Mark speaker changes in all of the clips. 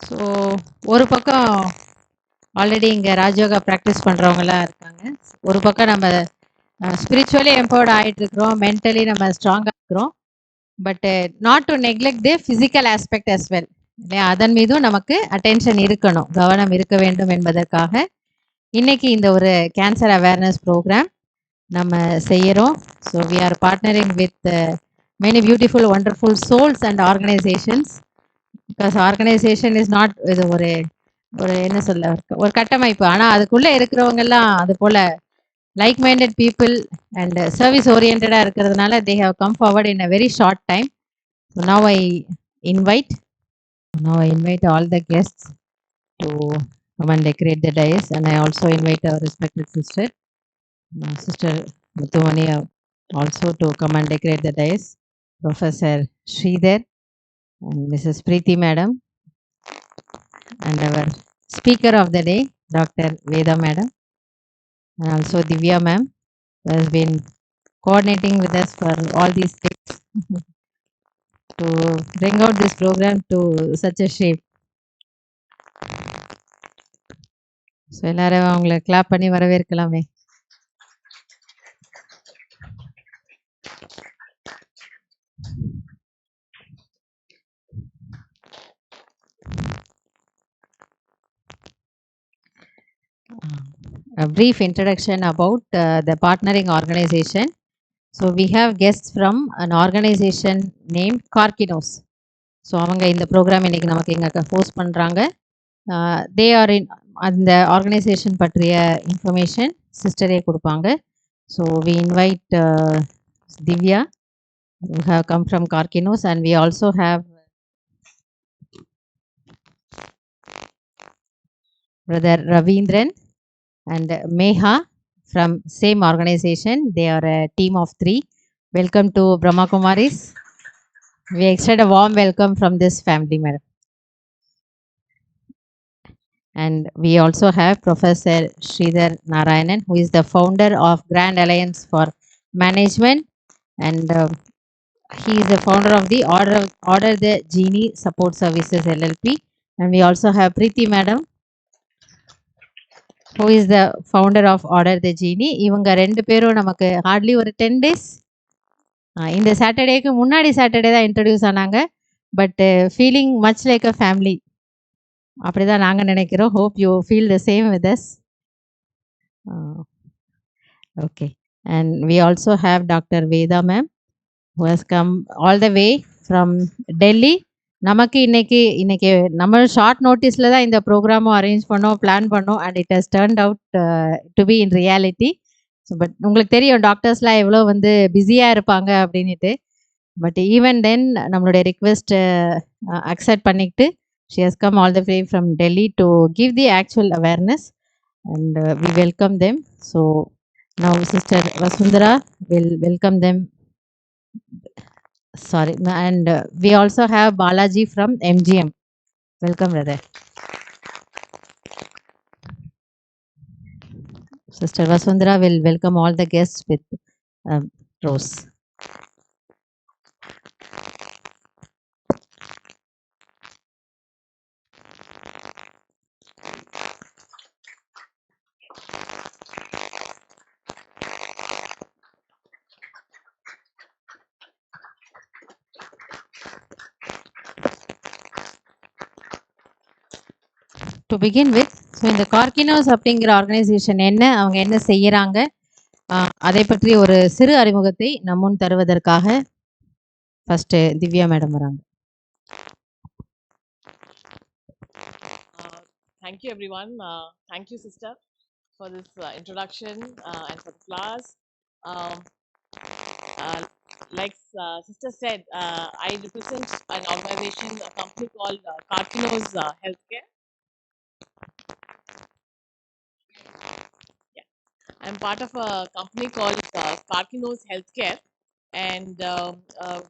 Speaker 1: So ஒரு பக்கம் already இங்கே ராஜயோகா ப்ராக்டிஸ் பண்ணுறவங்களாம் இருக்காங்க. ஒரு பக்கம் நம்ம ஸ்பிரிச்சுவலி எம்பவர்ட் ஆகிட்டு இருக்கிறோம், மென்டலி நம்ம ஸ்ட்ராங்காக இருக்கிறோம். But not to neglect the physical aspect as well. இல்லையா, அதன் மீதும் நமக்கு அட்டென்ஷன் இருக்கணும், கவனம் இருக்க வேண்டும் என்பதற்காக இன்னைக்கு இந்த ஒரு கேன்சர் அவேர்னஸ் ப்ரோக்ராம் நம்ம செய்கிறோம். So we are partnering with many beautiful wonderful souls and organisations. Because organisation is not இது ஒரு ஒரு என்ன சொல்ல ஒரு கட்டமைப்பு, ஆனால் அதுக்குள்ளே இருக்கிறவங்கெல்லாம் அது போல் like minded people and service ஓரியன்டாக இருக்கிறதுனால they have come forward in a very short time. So now I invite all the guests to come and decorate the dais, and I also invite our respected sister, Sister Muthumani, also to come and decorate the dais. Professor Sridhar and Mrs. Preeti Madam, and our speaker of the day, Dr. Veda Madam, and also Divya Ma'am, who has been coordinating with us for all these days to bring out this program to such a shape. So எல்லாரும் அவங்கள clap பண்ணி வரவேற்கலாமே. A brief introduction about the partnering organization. So we have guests from an organization named KARKINOS. So அவங்க இந்த program இன்னைக்கு நமக்கு இங்கே host பண்ணுறாங்க. They are இன் அந்த ஆர்கனைசேஷன் பற்றிய இன்ஃபர்மேஷன் சிஸ்டரே கொடுப்பாங்க. So we invite Divya, who have come from KARKINOS, and we also have Brother Ravindran and Meha from same organization. They are a team of 3. Welcome to Brahma Kumaris. We extend a warm welcome from this family, madam. And we also have Professor Sridhar Narayanan, who is the founder of Grand Alliance for Management, and he is the founder of the Order the Genie Support Services LLP. And we also have Preeti Madam, who is the founder of Order the Genie. இவங்க 2 பேரும் நமக்கு Hartley ஒரு 10 days, இந்த சாட்டர்டேக்கு முன்னாடி Saturday தான் introduce ஆனாங்க. But feeling much like a family, அப்படி தான் நாங்கள் நினைக்கிறோம். Hope you feel the same with us. Okay, and we also have doctor Veda ma'am, who has come all the way from Delhi. நமக்கு இன்னைக்கு நம்ம ஷார்ட் நோட்டீஸில் தான் இந்த ப்ரோக்ராமும் அரேஞ்ச் பண்ணோம், பிளான் பண்ணோம், and it has turned out to be in reality. So but உங்களுக்கு தெரியும் டாக்டர்ஸ்லாம் எவ்வளோ வந்து பிஸியாக இருப்பாங்க அப்படின்ட்டு. பட் ஈவன் தென் நம்மளுடைய ரிக்வெஸ்ட் அக்செப்ட் பண்ணிக்கிட்டு she has come all the way from Delhi to give the actual awareness, and we welcome them. So now Sister Vasundhara will welcome them. Sorry, and we also have Balaji from MGM. Welcome, brother. Sister Vasundhara will welcome all the guests with rose. To begin with, so இந்த கார்கினோஸ் அப்படிங்கிற organisation என்ன, அவங்க என்ன செய்யறாங்க, அதை பற்றி ஒரு சிறு அறிமுகத்தை நம் முன் தருவதற்காக ஃபர்ஸ்ட் திவ்யா மேடம் வராங்க.
Speaker 2: Thank you everyone. Thank you sister for this introduction and for the flowers. Like sister said, I represent an organization, a company called KARKINOS Healthcare. Yeah, I'm part of a company called KARKINOS Healthcare, and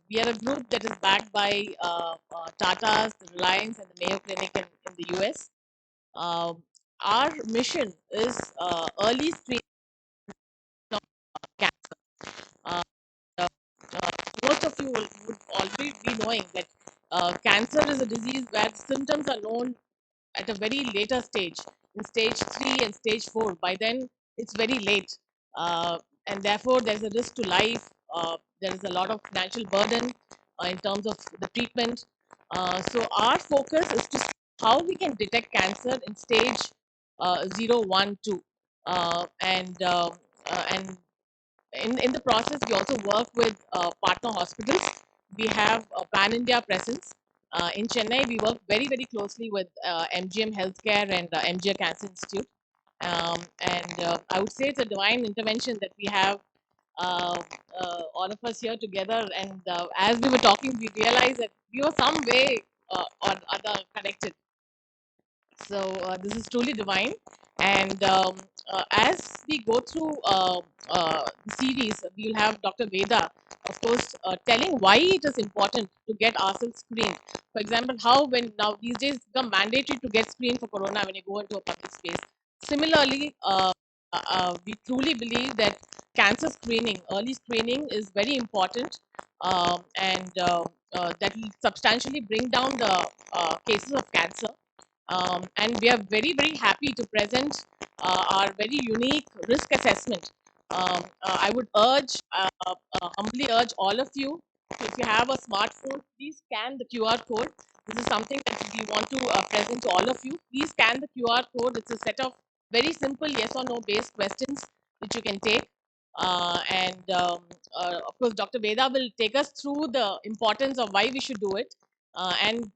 Speaker 2: we are a group that is backed by Tata's, the Reliance, and the Mayo Clinic in the US. Our mission is early screening of cancer. Most of you would already be knowing that cancer is a disease where symptoms are known at a very later stage, in stage 3 and stage 4. By then, it's very late. And therefore, there's a risk to life. There is a lot of financial burden in terms of the treatment. So, our focus is to see how we can detect cancer in stage 0, 1, 2. And in the process, we also work with partner hospitals. We have a pan India presence. In Chennai, we work very, very closely with MGM Healthcare and MGM Cancer Institute. And I would say it's a divine intervention that we have uh, all of us here together. And as we were talking, we realized that we were some way or other connected. So this is truly divine. And as we go through the series, we'll have Dr. Veda, of course, telling why it is important to get ourselves screened. For example, how when now these days it's become mandatory to get screened for corona when you go into a public space. Similarly, we truly believe that cancer screening, early screening, is very important, and that will substantially bring down the cases of cancer. And we are very, very happy to present our very unique risk assessment. I would humbly urge all of you, if you have a smartphone, please scan the QR code. This is something that we want to present to all of you. Please scan the QR code. It's a set of very simple yes or no based questions which you can take. And of course, Dr. Veda will take us through the importance of why we should do it. And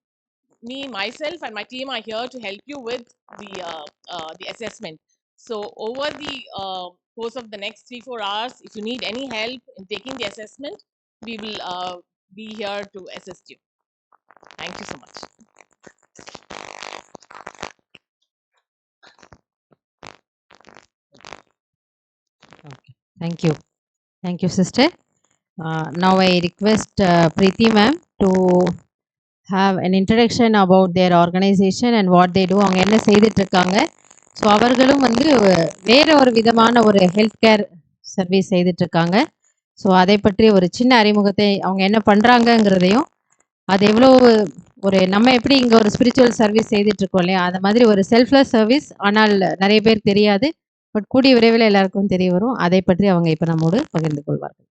Speaker 2: me, myself, and my team are here to help you with the assessment. So over the course of the next 3-4 hours, if you need any help in taking the assessment, we will be here to assist you. Thank you so much.
Speaker 1: Okay. Thank you, sister. Now I request Preeti ma'am to have an introduction about their organization and what they do. அவங்க என்ன செய்துட்டு இருக்காங்க. So அவர்களும் வந்து வேற ஒரு விதமான ஒரு ஹெல்த் கேர் சர்வீஸ் செய்துட்டு இருக்காங்க. ஸோ அதை பற்றி ஒரு சின்ன அறிமுகத்தை அவங்க என்ன பண்ணுறாங்கங்கிறதையும், அது எவ்வளோ ஒரு நம்ம எப்படி இங்கே ஒரு ஸ்பிரிச்சுவல் சர்வீஸ் செய்துட்டு இருக்கோம் இல்லையா, அது மாதிரி ஒரு செல்ஃப்லெஸ் சர்வீஸ், ஆனால் நிறைய பேர் தெரியாது. பட் கூடிய விரைவில் எல்லாருக்கும் தெரிய வரும். அதை பற்றி அவங்க இப்போ நம்மோடு பகிர்ந்து கொள்வார்கள்.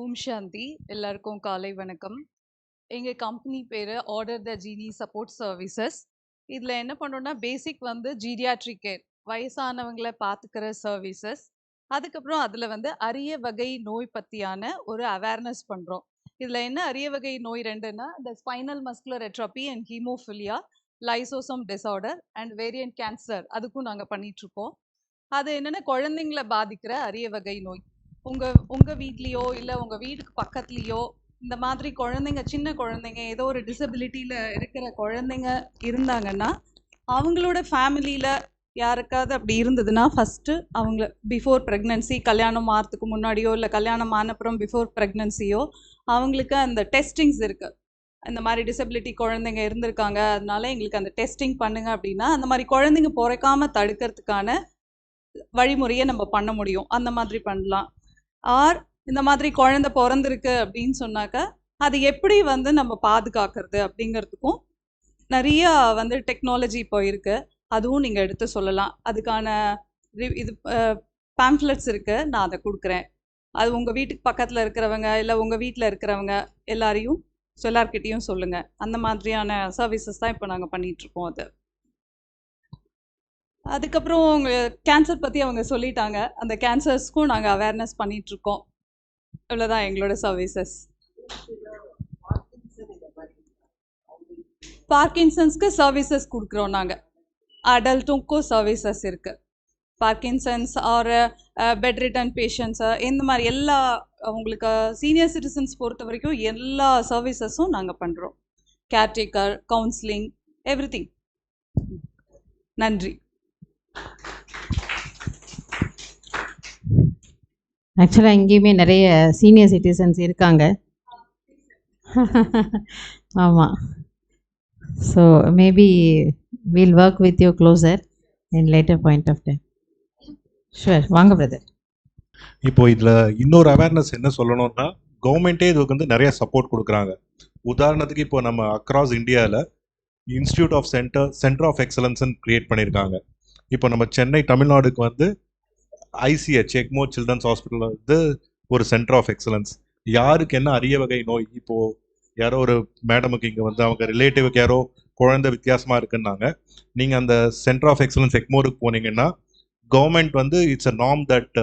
Speaker 3: ஓம் சாந்தி. எல்லாருக்கும் காலை வணக்கம். எங்கள் கம்பெனி பேர் ஆர்டர் த ஜீனி சப்போர்ட் சர்வீசஸ். இதில் என்ன பண்ணோன்னா, பேசிக் வந்து ஜீரியாட்ரிக் கேர், வயசானவங்களை பார்த்துக்கிற சர்வீசஸ். அதுக்கப்புறம் அதில் வந்து அரிய வகை நோய் பற்றியான ஒரு அவேர்னஸ் பண்ணுறோம். இதில் என்ன அரிய வகை நோய் ரெண்டுன்னா, இந்த spinal muscular atrophy and haemophilia, lysosome disorder and variant cancer, அதுக்கும் நாங்கள் பண்ணிகிட்ருக்கோம். அது என்னென்னா, குழந்தைங்களை பாதிக்கிற அரிய வகை நோய். உங்கள் வீட்லேயோ இல்லை உங்கள் வீட்டுக்கு பக்கத்துலேயோ இந்த மாதிரி குழந்தைங்க, சின்ன குழந்தைங்க, ஏதோ ஒரு டிசபிலிட்டியில் இருக்கிற குழந்தைங்க இருந்தாங்கன்னா, அவங்களோட ஃபேமிலியில் யாருக்காவது அப்படி இருந்ததுன்னா, ஃபஸ்ட்டு அவங்க பிஃபோர் ப்ரெக்னன்சி, கல்யாணம் ஆகிறதுக்கு முன்னாடியோ இல்லை கல்யாணம் ஆனப்புறம் பிஃபோர் ப்ரெக்னன்சியோ அவங்களுக்கு அந்த டெஸ்டிங்ஸ் இருக்குது. இந்த மாதிரி டிசபிலிட்டி குழந்தைங்க இருந்திருக்காங்க, அதனால எங்களுக்கு அந்த டெஸ்டிங் பண்ணுங்க அப்படின்னா, அந்த மாதிரி குழந்தைங்க பிறக்காமல் தடுக்கிறதுக்கான வழிமுறையை நம்ம பண்ண முடியும். அந்த மாதிரி பண்ணலாம். ஆர் இந்த மாதிரி குழந்தை பிறந்திருக்கு அப்படின்னு சொன்னாக்கா அது எப்படி வந்து நம்ம பாதுகாக்கிறது அப்படிங்கிறதுக்கும் நிறைய வந்து டெக்னாலஜி இப்போ இருக்குது. அதுவும் நீங்கள் எடுத்து சொல்லலாம். அதுக்கான இது பேம்ப்ளெட்ஸ் இருக்குது, நான் அதை கொடுக்குறேன். அது உங்கள் வீட்டுக்கு பக்கத்தில் இருக்கிறவங்க இல்லை உங்கள் வீட்டில் இருக்கிறவங்க எல்லார்கிட்டையும் சொல்லுங்கள். அந்த மாதிரியான சர்வீசஸ் தான் இப்போ நாங்கள் பண்ணிகிட்ருக்கோம். அதுக்கப்புறம் கேன்சர் பற்றி அவங்க சொல்லிட்டாங்க. அந்த கேன்சர்ஸ்க்கும் நாங்கள் அவேர்னஸ் பண்ணிகிட்ருக்கோம். இவ்வளோதான் எங்களோட சர்வீசஸ். பார்க்கின்சன்ஸ்க்கு சர்வீசஸ் கொடுக்குறோம் நாங்கள். அடல்ட்டுக்கும் சர்வீசஸ் இருக்குது. Parkinson's or bedridden patients, இந்த மாதிரி எல்லா அவங்களுக்கு சீனியர் சிட்டிசன்ஸ் பொறுத்த வரைக்கும் எல்லா சர்வீசஸும் நாங்கள் பண்ணுறோம். Caretaker, counselling, everything. நன்றி.
Speaker 1: ஆக்சுவலாக இங்கேயுமே நிறைய சீனியர் சிட்டிசன்ஸ் இருக்காங்க. ஆமாம். So maybe we'll work with you closer in later point of time. Sure, வாங்க பிரதர்.
Speaker 4: இப்போ இதில் இன்னொரு அவேர்னஸ் என்ன சொல்லணும்னா, கவர்மெண்ட்டே இதுக்கு வந்து நிறைய சப்போர்ட் கொடுக்குறாங்க. உதாரணத்துக்கு இப்போ நம்ம அக்ராஸ் இந்தியாவில் இன்ஸ்டியூட் ஆஃப் சென்டர் ஆஃப் எக்ஸலன்ஸ்ன்னு கிரியேட் பண்ணியிருக்காங்க. இப்போ நம்ம சென்னை தமிழ்நாடுக்கு வந்து ஐசிஹெச் எக்மோ சில்ட்ரன்ஸ் ஹாஸ்பிட்டல் வந்து ஒரு சென்டர் ஆஃப் எக்ஸலன்ஸ். யாருக்கு என்ன அரிய வகை நோய், இப்போது யாரோ ஒரு மேடமுக்கு இங்கே வந்து அவங்க ரிலேட்டிவுக்கு யாரோ குழந்தை வித்தியாசமாக இருக்குன்னாங்க, நீங்கள் அந்த சென்டர் ஆஃப் எக்ஸலன்ஸ் எக்மோருக்கு போனீங்கன்னா கவர்மெண்ட் வந்து இட்ஸ் அ நார்ம் தட்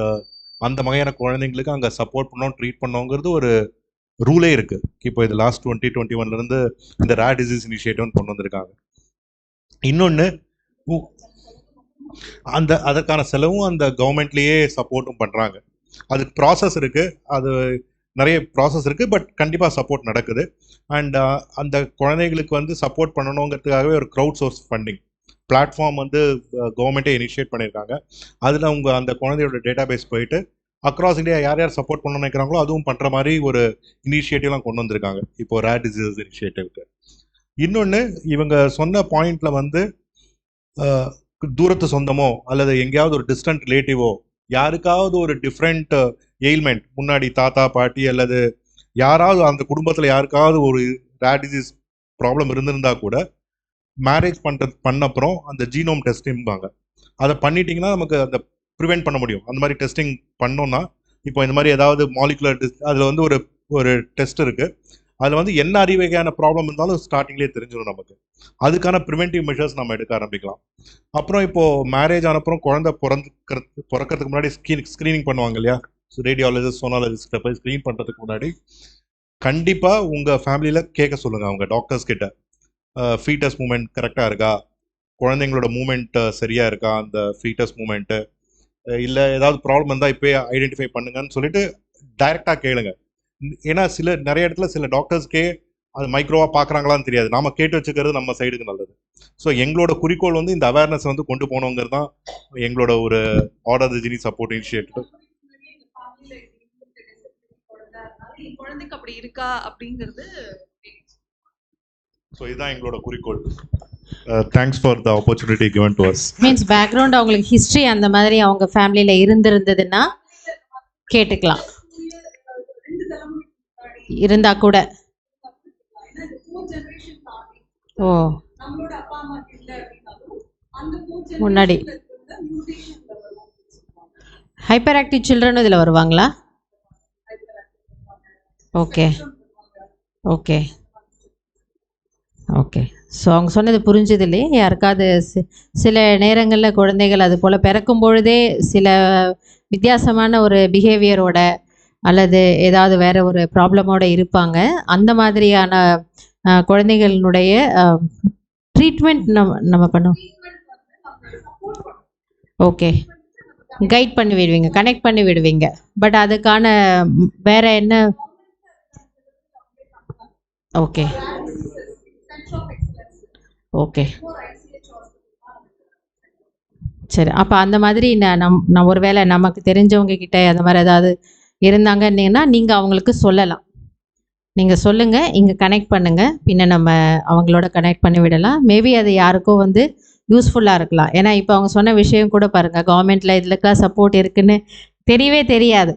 Speaker 4: அந்த வகையான குழந்தைங்களுக்கு அங்கே சப்போர்ட் பண்ணோம், ட்ரீட் பண்ணோங்கிறது ஒரு ரூலே இருக்குது. இப்போ இது லாஸ்ட் 2021 இந்த ரேர் டிசீஸ் இனிஷியேட்டிவ்னு கொண்டு வந்திருக்காங்க. இன்னொன்று, அதற்கான செலவும் அந்த கவர்மெண்ட்லேயே சப்போர்ட்டும் பண்ணுறாங்க. அதுக்கு ப்ராசஸ் இருக்குது, அது நிறைய ப்ராசஸ் இருக்குது, பட் கண்டிப்பாக சப்போர்ட் நடக்குது. அண்ட் அந்த குழந்தைகளுக்கு வந்து சப்போர்ட் பண்ணணுங்கிறதுக்காகவே ஒரு க்ரௌட் சோர்ஸ் ஃபண்டிங் பிளாட்ஃபார்ம் வந்து கவர்மெண்ட்டே இனிஷியேட் பண்ணியிருக்காங்க. அதில் அவங்க அந்த குழந்தையோட டேட்டா பேஸ் போயிட்டு அக்ராஸ் இந்தியா யார் யார் சப்போர்ட் பண்ணணும்னு நினைக்கிறாங்களோ அதுவும் பண்ணுற மாதிரி ஒரு இனிஷியேட்டிவ்லாம் கொண்டு வந்திருக்காங்க இப்போது ரேர் டிசீஸ் இனிஷியேட்டிவ்க்கு. இன்னொன்று, இவங்க சொன்ன பாயிண்டில் வந்து தூரத்து சொந்தமோ அல்லது எங்கேயாவது ஒரு டிஸ்டன்ட் ரிலேட்டிவோ யாருக்காவது ஒரு டிஃப்ரெண்ட் எயில்மெண்ட், முன்னாடி தாத்தா பாட்டி அல்லது யாராவது அந்த குடும்பத்தில் யாருக்காவது ஒரு ரேர் டிசீஸ் ப்ராப்ளம் இருந்திருந்தா கூட மேரேஜ் பண்ணப்புறம் அந்த ஜீனோம் டெஸ்டிங்பாங்க, அதை பண்ணிட்டீங்கன்னா நமக்கு அந்த ப்ரிவெண்ட் பண்ண முடியும். அந்த மாதிரி டெஸ்டிங் பண்ணோன்னா இப்போ இந்த மாதிரி ஏதாவது மாலிகுலர் அதில் வந்து ஒரு டெஸ்ட் இருக்குது, அதில் வந்து என்ன அறிவகையான ப்ராப்ளம் இருந்தாலும் ஸ்டார்டிங்லேயே தெரிஞ்சிடும் நமக்கு. அதுக்கான ப்ரிவென்டிவ் மெஷர்ஸ் நம்ம எடுக்க ஆரம்பிக்கலாம். அப்புறம் இப்போது மேரேஜ் ஆனப்புறம் குழந்தை பிறக்கிறதுக்கு முன்னாடி ஸ்க்ரீனிங் பண்ணுவாங்க இல்லையா, ரேடியாலஜிஸ்ட் சோனாலஜிஸ்ட்டை போய் ஸ்க்ரீன் பண்ணுறதுக்கு முன்னாடி கண்டிப்பாக உங்கள் ஃபேமிலியில் கேட்க சொல்லுங்கள் அவங்க டாக்டர்ஸ் கிட்ட, ஃபீட்டஸ் மூமெண்ட் கரெக்டாக இருக்கா, குழந்தைங்களோட மூமெண்ட் சரியாக இருக்கா, அந்த ஃபீட்டஸ் மூமெண்ட்டு இல்லை ஏதாவது ப்ராப்ளம் இருந்தால் இப்போயே ஐடென்டிஃபை பண்ணுங்கன்னு சொல்லிட்டு டைரெக்டாக கேளுங்க. ஏன்னா நிறைய இடத்துல சில டாக்டர்ஸ்க்கே அது மைக்ரோவாக பார்க்குறாங்களான்னு தெரியாது. நாம் கேட்டு வச்சுக்கிறது நம்ம சைடுக்கு நல்லது. ஸோ எங்களோட குறிக்கோள் வந்து இந்த அவேர்னஸ் வந்து கொண்டு போகணுங்கிறது தான் எங்களோட ஒரு ஆர்டர் தி ஜீனி சப்போர்ட் இனிஷியேட்டிவ்.
Speaker 3: குழந்தைக்கு அப்படி இருக்கா அப்படிங்கிறது.
Speaker 4: ஸோ இதுதான் எங்களோட குறிக்கோள். Thanks for the opportunity given to us.
Speaker 1: Means background அவங்களுக்கு ஹிஸ்ட்ரி அந்த மாதிரி அவங்க ஃபேமிலியில் இருந்திருந்ததுன்னா கேட்டுக்கலாம், இருந்தா கூட. ஓ, முன்னாடி ஹைப்பர் ஆக்டிவ் சில்ட்ரன் இதில் வருவாங்களா? Okay okay okay. ஸோ அவங்க சொன்னது புரிஞ்சது இல்லையே யாருக்காவது? சில நேரங்களில் குழந்தைகள் அது போல் பிறக்கும் பொழுதே சில வித்தியாசமான ஒரு பிஹேவியரோட அல்லது ஏதாவது வேறு ஒரு ப்ராப்ளமோடு இருப்பாங்க. அந்த மாதிரியான குழந்தைகளினுடைய ட்ரீட்மெண்ட் நம்ம பண்ணுவோம். ஓகே, கைட் பண்ணி விடுவீங்க, கனெக்ட் பண்ணி விடுவீங்க. பட் அதுக்கான வேறு என்ன? ஓகே ஓகே சரி. அப்போ அந்த மாதிரி நான் ஒரு வேளை நமக்கு தெரிஞ்சவங்க கிட்ட அந்த மாதிரி ஏதாவது இருந்தாங்கன்னா நீங்கள் அவங்களுக்கு சொல்லலாம். நீங்கள் சொல்லுங்கள், இங்கே கனெக்ட் பண்ணுங்கள், பின்ன நம்ம அவங்களோட கனெக்ட் பண்ணி விடலாம். மேபி அது யாருக்கோ வந்து யூஸ்ஃபுல்லாக இருக்கலாம். ஏன்னா இப்போ அவங்க சொன்ன விஷயம் கூட பாருங்கள், கவர்மெண்ட்டில் இதுலக்கெல்லாம் சப்போர்ட் இருக்குன்னு தெரியவே தெரியாது.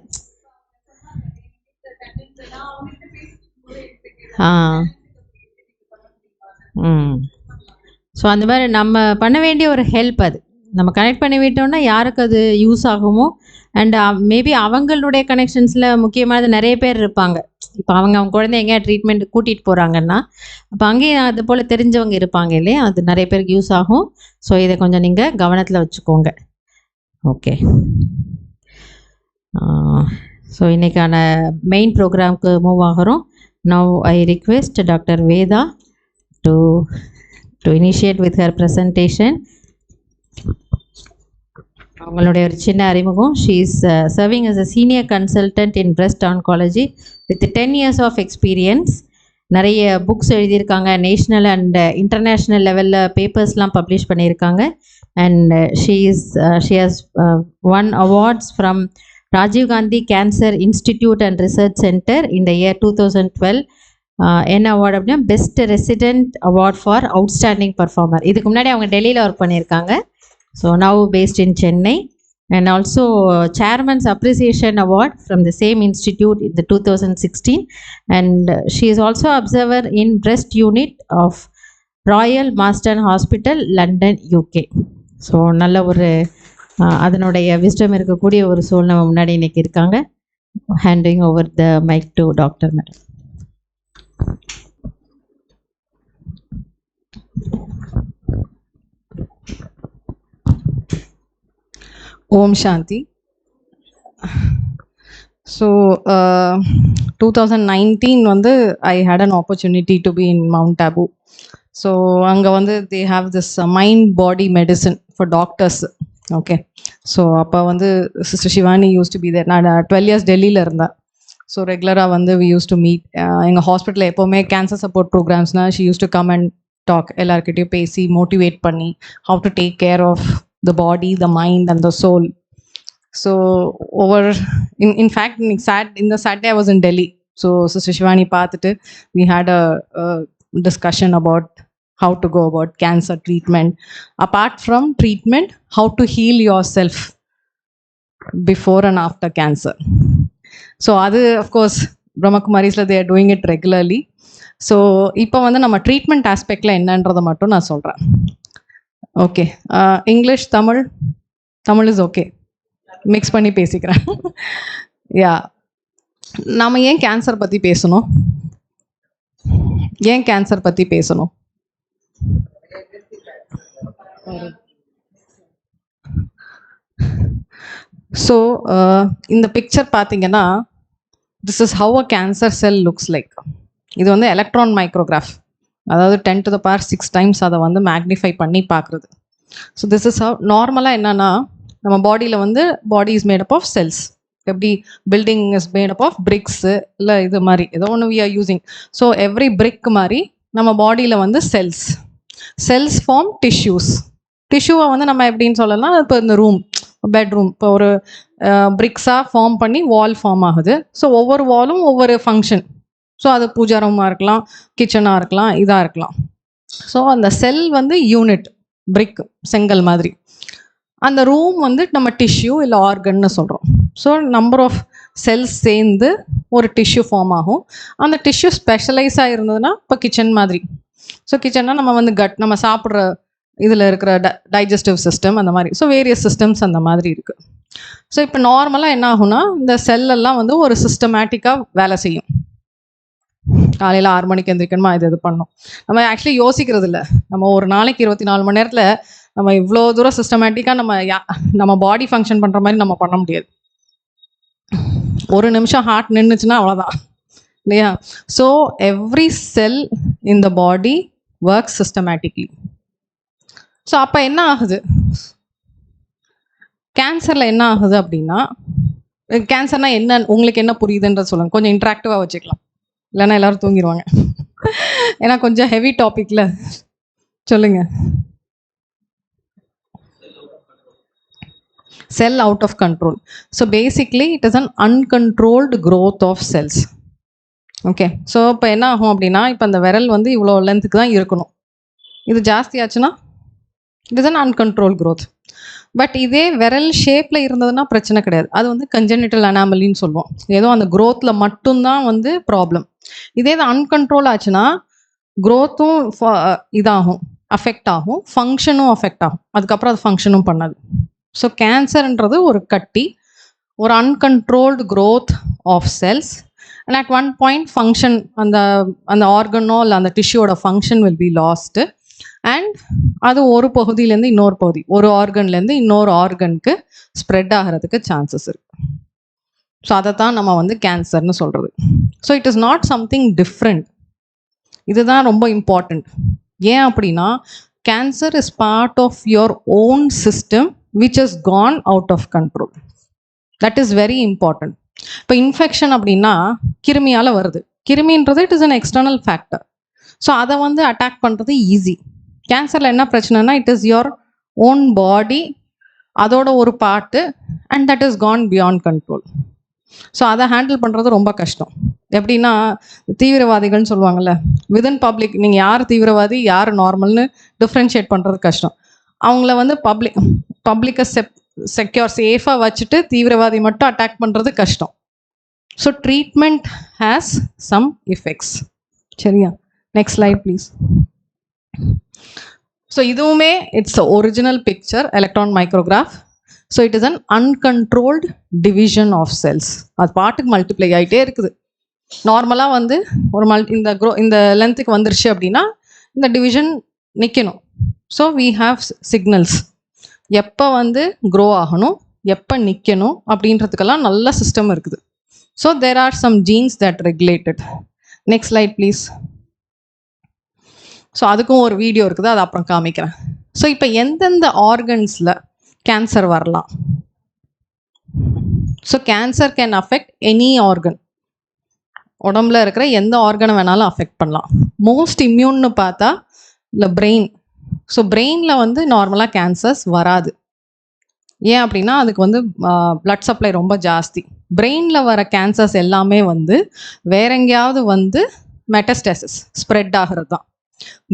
Speaker 1: ஸோ அந்த மாதிரி நம்ம பண்ண வேண்டிய ஒரு ஹெல்ப் அது. நம்ம கனெக்ட் பண்ணி விட்டோம்னா யாருக்கு அது யூஸ் ஆகுமோ. அண்ட் மேபி அவங்களுடைய கனெக்ஷன்ஸில் முக்கியமானது நிறைய பேர் இருப்பாங்க. இப்போ அவங்க குழந்தை எங்கேயா ட்ரீட்மெண்ட் கூட்டிகிட்டு போகிறாங்கன்னா அப்போ அங்கேயும் அது போல் தெரிஞ்சவங்க இருப்பாங்க இல்லையா, அது நிறைய பேருக்கு யூஸ் ஆகும். ஸோ இதை கொஞ்சம் நீங்கள் கவனத்தில் வச்சுக்கோங்க. ஓகே. ஸோ இன்றைக்கான மெயின் ப்ரோக்ராம்க்கு மூவ் ஆகிறோம். Now I request doctor Veda to initiate with her presentation. அவங்களுடைய ஒரு சின்ன அறிமுகம். She is serving as a senior consultant in breast oncology with 10 years of experience. நிறைய புக்ஸ் எழுதியிருக்காங்க, நேஷ்னல் அண்ட் இன்டர்நேஷ்னல் லெவலில் பேப்பர்ஸ்லாம் பப்ளிஷ் பண்ணியிருக்காங்க. And she has won awards from Rajiv Gandhi Cancer Institute and Research Center in the year 2012. என்ன award அப்படின்னா best resident award for outstanding performer. இதுக்கு முன்னாடி அவங்க டெல்லியில் ஒர்க் பண்ணியிருக்காங்க. So now based in Chennai. and also Chairman's Appreciation Award from the same institute in the 2016, and she is also observer in breast unit of Royal Marsden Hospital, London, UK. So நல்ல ஒரு அதனுடைய wisdom இருக்கக்கூடிய ஒரு சூழ் நம்ம முன்னாடி இன்னைக்கு இருக்காங்க. Handing over the mic to doctor madam.
Speaker 5: Om Shanti. So 2019 வந்து I had an opportunity to be in Mount Abu. So அங்க வந்து they have this mind body medicine for doctors. Okay. So அப்போ வந்து Sister Shivani used to be there. நான் 12 years டெல்லியில் இருந்தேன். So ரெகுலராக வந்து we used to meet. எங்கள் ஹாஸ்பிட்டலில் எப்போவுமே கேன்சர் சப்போர்ட் ப்ரோக்ராம்ஸ்னால் she used to come and talk. எல்லாருக்கிட்டையும் பேசி மோட்டிவேட் பண்ணி how to take care of the body, the mind and the soul. So over in fact in the Saturday I was in Delhi. So Sister Shivani paathutu we had a discussion about how to go about cancer treatment. Apart from treatment, how to heal yourself before and after cancer. So adu of course Brahma Kumaris they are doing it regularly. So இப்போ வந்து நம்ம treatment ஆஸ்பெக்டில் என்னன்றதை மட்டும் நான் சொல்கிறேன். Okay, English Tamil is okay, mix பண்ணி பேசிக்கிறேன். யா, நம்ம ஏன் கேன்சர் பற்றி பேசணும்? ஸோ இந்த பிக்சர் பார்த்தீங்கன்னா this is how a cancer cell looks like. இது வந்து எலக்ட்ரான் மைக்ரோகிராஃப், அதாவது 10 to the power 6 times அதை வந்து மேக்னிஃபை பண்ணி பார்க்குறது. ஸோ திஸ் இஸ் ஹவ் நார்மலாக என்னென்னா நம்ம பாடியில் வந்து body is made up of cells. எப்படி building is made up of bricks இல்லை இது மாதிரி ஏதோ ஒன்று we are using. So every brick மாதிரி நம்ம பாடியில் வந்து செல்ஸ் ஃபார்ம் டிஷ்யூவை வந்து நம்ம எப்படின்னு சொல்லலாம், இப்போ இந்த பெட்ரூம் இப்போ ஒரு பிரிக்ஸாக ஃபார்ம் பண்ணி வால் ஃபார்ம் ஆகுது. ஸோ ஒவ்வொரு வாலும் ஒவ்வொரு ஃபங்க்ஷன். ஸோ அது பூஜா ரூமாக இருக்கலாம், கிச்சனாக இருக்கலாம், இதாக இருக்கலாம். ஸோ அந்த செல் வந்து யூனிட், பிரிக் செங்கல் மாதிரி. அந்த ரூம் வந்து நம்ம டிஷ்யூ இல்லை ஆர்கன்னு சொல்கிறோம். ஸோ நம்பர் ஆஃப் செல்ஸ் சேர்ந்து ஒரு டிஷ்யூ ஃபார்ம் ஆகும். அந்த டிஷ்யூ ஸ்பெஷலைஸாக இருந்ததுன்னா இப்போ கிச்சன் மாதிரி. ஸோ கிச்சன்னா நம்ம வந்து நம்ம சாப்பிட்ற இதில் இருக்கிற டைஜஸ்டிவ் சிஸ்டம் அந்த மாதிரி. ஸோ வேரியஸ் சிஸ்டம்ஸ் அந்த மாதிரி இருக்குது. ஸோ இப்போ நார்மலாக என்ன ஆகும்னா இந்த செல்லெல்லாம் வந்து ஒரு சிஸ்டமேட்டிக்காக வேலை செய்யும். காலையில் 6 மணிக்கு எந்திரிக்கணுமா, இது பண்ணணும். நம்ம ஆக்சுவலி யோசிக்கிறது இல்லை. நம்ம ஒரு நாளைக்கு 24 மணி நேரத்தில் நம்ம இவ்வளோ தூரம் சிஸ்டமேட்டிக்காக நம்ம பாடி ஃபங்க்ஷன் பண்ணுற மாதிரி நம்ம பண்ண முடியாது. ஒரு நிமிஷம் ஹார்ட் நின்றுச்சுன்னா அவ்வளோதான் இல்லையா? ஸோ எவ்ரி செல் இன் த பாடி ஒர்க் சிஸ்டமேட்டிக்லி. ஸோ அப்போ என்ன ஆகுது, கேன்சரில் என்ன ஆகுது அப்படின்னா, கேன்சர்னால் என்ன உங்களுக்கு என்ன புரியுதுன்ற சொல்லுங்கள். கொஞ்சம் இன்ட்ராக்டிவாக வச்சுக்கலாம், இல்லைன்னா எல்லோரும் தூங்கிடுவாங்க. ஏன்னா கொஞ்சம் ஹெவி டாபிக்ல சொல்லுங்கள். Cell out of control. So basically it is an uncontrolled growth of cells. Okay. So இப்போ என்ன ஆகும் அப்படின்னா, இப்போ அந்த விரல் வந்து இவ்வளோ லென்த்துக்கு தான் இருக்கணும். இது ஜாஸ்தி ஆச்சுன்னா it is an அன்கண்ட்ரோல் growth. But இதே விரல் ஷேப்பில் இருந்ததுன்னா பிரச்சனை கிடையாது. அது வந்து கன்ஜெனிட்டல் அனாமலின்னு சொல்லுவோம். ஏதோ அந்த க்ரோத்தில் மட்டும்தான் வந்து ப்ராப்ளம். இதே இது அன்கண்ட்ரோல் ஆச்சுன்னா க்ரோத்தும் இதாகும், அஃபெக்ட் ஆகும், ஃபங்க்ஷனும் அஃபெக்ட் ஆகும். அதுக்கப்புறம் அது ஃபங்க்ஷனும் பண்ணாது. ஸோ கேன்சர்ன்றது ஒரு கட்டி, ஒரு uncontrolled growth of cells. And at one point function, அந்த ஆர்கனோ இல்லை அந்த டிஷ்யூவோட ஃபங்க்ஷன் வில் பி லாஸ்ட்டு. அண்ட் அது ஒரு பகுதியிலேருந்து இன்னொரு பகுதி, ஒரு ஆர்கன்லேருந்து இன்னொரு ஆர்கனுக்கு ஸ்ப்ரெட் ஆகிறதுக்கு சான்சஸ் இருக்குது. ஸோ அதை தான் நம்ம வந்து கேன்சர்னு சொல்கிறது. So it is not something different. இதுதான் ரொம்ப இம்பார்ட்டண்ட். ஏன் அப்படின்னா cancer is part of your own system which has gone out of control. That is very important. இப்போ இன்ஃபெக்ஷன் அப்படின்னா கிருமியால் வருது. கிருமின்றது it is an external factor. So அதை வந்து அட்டாக் பண்ணுறது ஈஸி. கேன்சரில் என்ன பிரச்சனைனா it is your own body, அதோட ஒரு part, and that is gone beyond control. So அதை ஹேண்டில் பண்ணுறது ரொம்ப கஷ்டம். எப்படின்னா தீவிரவாதிகள்னு சொல்லுவாங்கள்ல, விதின் பப்ளிக் நீங்கள் யார் தீவிரவாதி யார் நார்மல்னு டிஃப்ரென்ஷியேட் பண்ணுறது கஷ்டம். அவங்கள வந்து பப்ளிக்கை செக்யூர் சேஃபாக வச்சுட்டு தீவிரவாதி மட்டும் அட்டாக் பண்ணுறது கஷ்டம். So treatment has some effects. சரியா? Next slide please. ஸோ இதுவுமே it's original picture electron micrograph. So it is an uncontrolled division of cells. அது பாட்டுக்கு மல்டிப்ளை ஆகிட்டே இருக்குது. நார்மலாக வந்து ஒரு இந்த லென்த்துக்கு வந்துருச்சு அப்படின்னா இந்த டிவிஷன் நிற்கணும். So we have signals. எப்போ வந்து க்ரோ ஆகணும், எப்போ நிற்கணும் அப்படின்றதுக்கெல்லாம் நல்ல சிஸ்டம் இருக்குது. So there are some genes that regulated. Next slide please. So அதுக்கும் ஒரு வீடியோ இருக்குது, அது அப்புறம் காமிக்கிறேன். ஸோ இப்போ எந்தெந்த ஆர்கன்ஸில் கேன்சர் வரலாம்? So cancer can affect any organ. உடம்புல இருக்கிற எந்த ஆர்கனை வேணாலும் அஃபெக்ட் பண்ணலாம். மோஸ்ட் இம்யூன்னு பார்த்தா இல்லை பிரெயின். ஸோ பிரெயினில் வந்து நார்மலாக கேன்சர்ஸ் வராது. ஏன் அப்படின்னா அதுக்கு வந்து பிளட் சப்ளை ரொம்ப ஜாஸ்தி. பிரெயினில் வர கேன்சர்ஸ் எல்லாமே வந்து வேற எங்கேயாவது வந்து மெட்டஸ்டாசிஸ் ஸ்ப்ரெட் ஆகிறது தான்.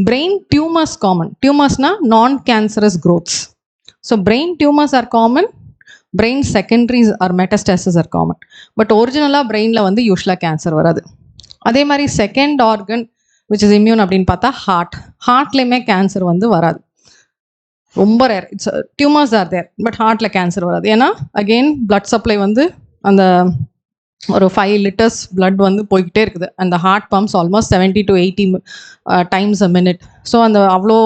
Speaker 5: Brain tumours common. டியூமர்ஸ்னால் non cancerous growths. So brain tumours are common, brain secondaries or metastasis are common. But ஒரிஜினலாக பிரெயினில் வந்து யூஸ்வலாக கேன்சர் வராது. அதே மாதிரி second organ which is immune அப்படின்னு பார்த்தா ஹார்ட். ஹார்ட்லேயுமே கேன்சர் வந்து வராது, ரொம்ப rare. It's tumours are there, but ஹார்ட்டில் கேன்சர் வராது. ஏன்னா அகெயின் பிளட் சப்ளை வந்து அந்த ஒரு 5 liters blood வந்து போய்கிட்டே இருக்குது. அந்த heart pumps almost 70 to 80 times a minute. So அந்த அவ்வளோ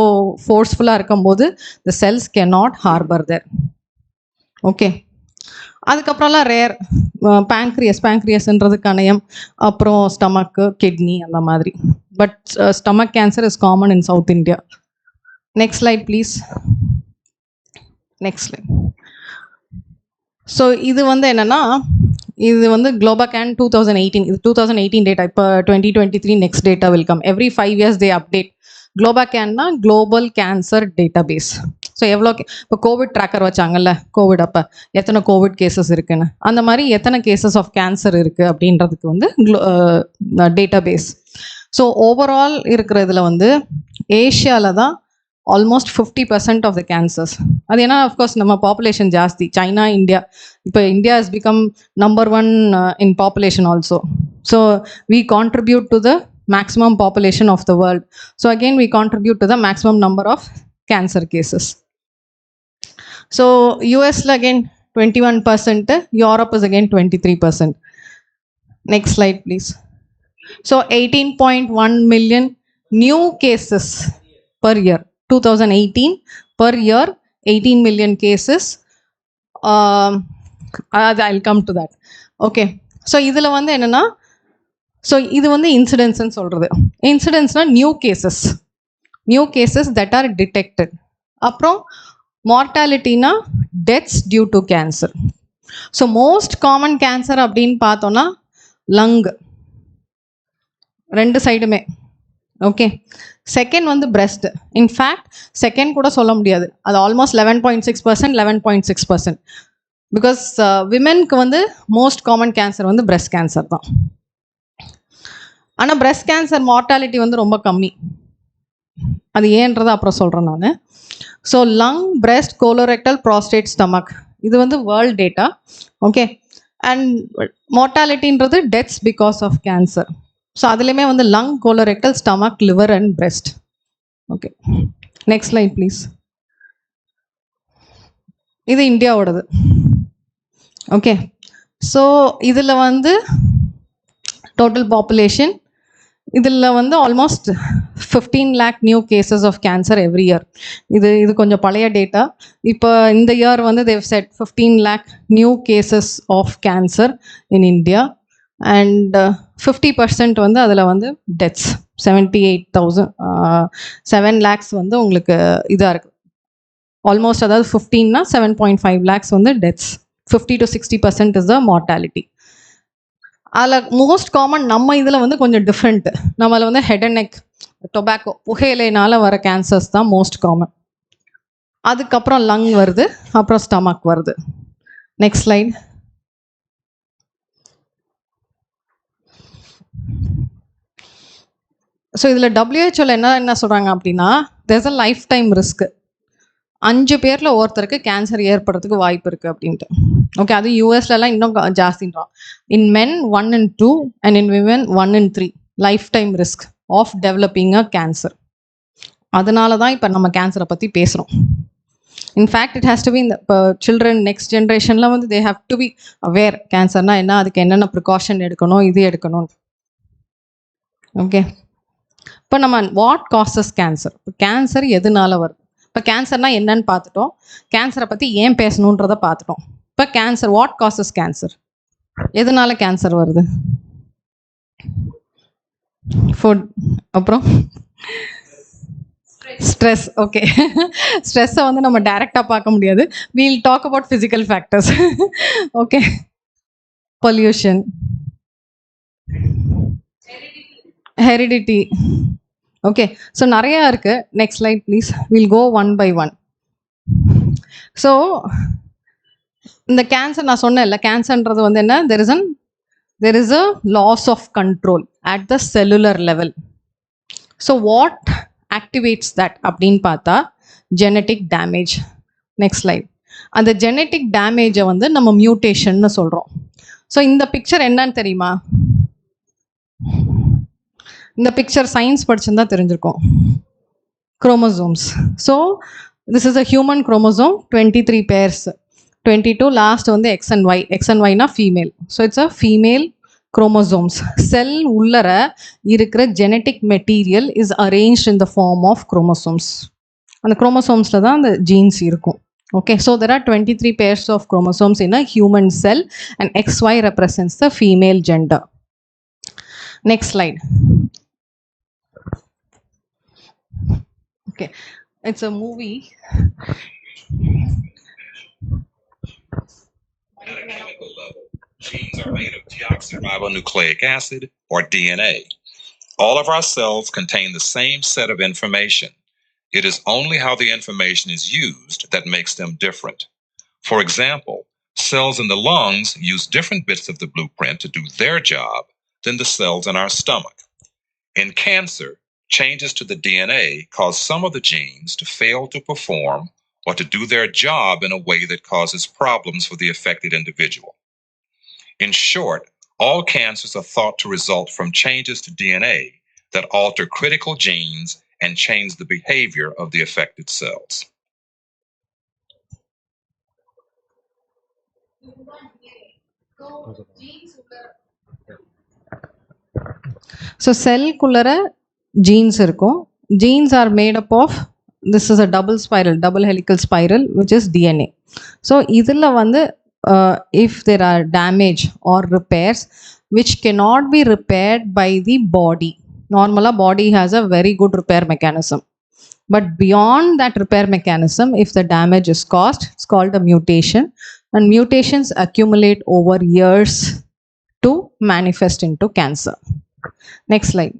Speaker 5: ஃபோர்ஸ்ஃபுல்லாக இருக்கும்போது the cells cannot harbor there. Okay. அதுக்கப்புறம்லாம் ரேர். பேங்க்ரியஸ்ன்றது கணையம், அப்புறம் ஸ்டமக்கு, கிட்னி அந்த மாதிரி. But stomach cancer is common in south India. Next slide please. Next slide. So இது வந்து என்னென்னா, இது வந்து குளோபகேன் 2018. இது 2018 டேட்டா. இப்போ 2023 next data will come. Every 5 years they update. குளோபகேன்னா global cancer database. So எவ்வளோ இப்போ கோவிட் ட்ராக்கர் வச்சாங்கல்ல, கோவிட் அப்போ எத்தனை கோவிட் கேசஸ் இருக்குன்னு, அந்த மாதிரி எத்தனை கேசஸ் ஆஃப் கேன்சர் இருக்குது அப்படின்றதுக்கு வந்து டேட்டா பேஸ். ஸோ ஓவரால் இருக்கிறதுல வந்து ஏஷியாவில் தான் ஆல்மோஸ்ட் 50% ஆஃப் த கேன்சர்ஸ். அது ஏன்னா அஃப்கோர்ஸ் நம்ம பாப்புலேஷன் ஜாஸ்தி. China, India. இப்போ India has become number 1 in population also. So we contribute to the maximum population of the world. So again we contribute to the maximum number of cancer cases. So US again 21%, Europe is again 23%. Next slide please. So 18.1 million new cases per year. 2018 per year 18 million cases. I'll come to that. Okay. So idhula vandu enna, so இது வந்து இன்சிடென்ட்ஸ்ன்னு சொல்கிறது. இன்சிடென்ட்ஸ்னால் new cases that are detected. அப்புறம் மார்டாலிட்டினா deaths due to cancer. So most common cancer அப்படின்னு பார்த்தோன்னா lung, 2 சைடுமே. ஓகே. செகண்ட் வந்து பிரெஸ்ட். இன்ஃபேக்ட் செகண்ட் கூட சொல்ல முடியாது, அது ஆல்மோஸ்ட் 11.6%, 11.6%. பிகாஸ் விமென்க்கு வந்து மோஸ்ட் காமன் கேன்சர் வந்து பிரெஸ்ட் கேன்சர் தான். ஆனால் பிரெஸ்ட் கேன்சர் மார்டாலிட்டி வந்து ரொம்ப கம்மி. அது ஏன்றதை அப்புறம் சொல்கிறேன் நான். So lung, breast, colorectal, prostate, stomach, இது வந்து வேர்ல்ட் டேட்டா. ஓகே. அண்ட் மார்டாலிட்டின்றது deaths because of cancer. So அதுலேயுமே வந்து lung, colorectal, stomach, liver and breast. Okay. Next slide please. இது இந்தியாவோடது. ஓகே. ஸோ இதில் வந்து டோட்டல் பாப்புலேஷன், இதில் வந்து almost 15 lakh new cases of cancer every year. இது கொஞ்சம் பழைய டேட்டா. இப்போ இந்த இயர் வந்து they've said 15 lakh new cases of cancer in India. And 50% வந்து அதில் வந்து டெத்ஸ். 78,000 7 lakhs வந்து உங்களுக்கு இதாக இருக்குது ஆல்மோஸ்ட். அதாவது 15னா 7.5 lakhs வந்து deaths. 50 to 60% is the mortality. அதில் மோஸ்ட் காமன் நம்ம இதில் வந்து கொஞ்சம் டிஃப்ரெண்ட்டு. நம்மள வந்து ஹெட் அண்ட் நெக், டொபாக்கோ, புகையிலைனால வர கேன்சர்ஸ் தான் மோஸ்ட் காமன். அதுக்கப்புறம் லங் வருது, அப்புறம் ஸ்டமக் வருது. Next slide. ஸோ இதில் WHO என்ன சொல்கிறாங்க அப்படின்னா, there's a life time risk. 5 பேரில் ஒருத்தருக்கு கேன்சர் ஏற்படுறதுக்கு வாய்ப்பு இருக்குது அப்படின்ட்டு. ஓகே, அது யூஎஸ்லலாம் இன்னும் ஜாஸ்தின்றான். In men 1 in 2 and in women 1 in 3 life time risk of developing a cancer. அதனால தான் இப்போ நம்ம கேன்சரை பற்றி பேசுகிறோம். In fact it has to be இந்த இப்போ சில்ட்ரன் நெக்ஸ்ட் ஜென்ரேஷனில் வந்து they have to be aware கேன்சர்னா என்ன, அதுக்கு என்னென்ன ப்ரிகாஷன் எடுக்கணும், இது எடுக்கணும். ஓகே, இப்போ நம்ம வாட் காசஸ் கேன்சர், இப்போ கேன்சர் எதனால வருது, இப்போ கேன்சர்னா என்னன்னு பார்த்துட்டோம், கேன்சரை பற்றி ஏன் பேசணுன்றதை பார்த்துட்டோம். இப்போ கேன்சர், வாட் காசஸ் கேன்சர், எதனால கேன்சர் வருது? ஃபுட், அப்புறம் ஸ்ட்ரெஸ். ஓகே, ஸ்ட்ரெஸ்ஸை வந்து நம்ம டைரெக்டாக பார்க்க முடியாது. We'll talk about physical factors. Okay, pollution, heredity. Okay, so நிறையா இருக்குது. Next slide please. Will go one by one. So இந்த கேன்சர் நான் சொன்னேன்ல, கேன்சர்ன்றது வந்து என்ன, there is a loss of control at the cellular level. So what activates that அப்படின்னு பார்த்தா genetic damage. Next slide. அந்த ஜெனட்டிக் டேமேஜை வந்து நம்ம மியூட்டேஷன்னு சொல்கிறோம். ஸோ இந்த பிக்சர் என்னன்னு தெரியுமா? இந்த பிக்சர் சயின்ஸ் படிச்சுருந்தா தெரிஞ்சிருக்கும். Chromosomes. So this is a human chromosome, 23 pairs, 22 last வந்து எக்ஸ் அண்ட் ஒய்னா female. So it's a female chromosomes. Cell உள்ளர இருக்கிற genetic material is arranged in the form of chromosomes. அந்த குரோமோசோம்ஸில் தான் அந்த ஜீன்ஸ் இருக்கும். Okay, so there are 23 pairs of chromosomes in a human cell and XY represents the female gender. Next slide. Okay, it's a movie.
Speaker 6: At a chemical level, genes are made of deoxyribonucleic acid, or DNA. All of our cells contain the same set of information. It is only how the information is used that makes them different. For example, cells in the lungs use different bits of the blueprint to do their job than the cells in our stomach. In cancer, changes to the DNA cause some of the genes to fail to perform or to do their job in a way that causes problems for the affected individual. In short, all cancers are thought to result from changes to DNA that alter critical genes and change the behavior of the affected cells.
Speaker 5: So cell-குள்ளர genes இருக்கும். Genes are made up of, this is a double helical spiral, which is DNA. So இதில் வந்து if there are damage or repairs which cannot be repaired by the body. Normally body has a very good repair mechanism. But beyond that repair mechanism, if the damage is caused, it's called a mutation. And mutations accumulate over years to manifest into cancer. Next slide.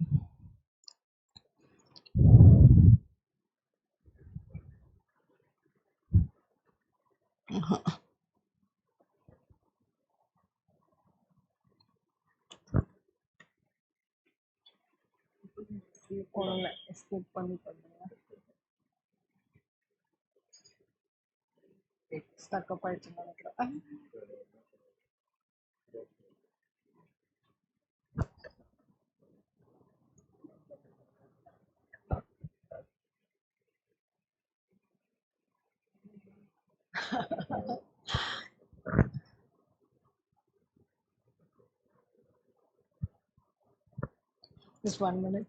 Speaker 5: Just 1 minute.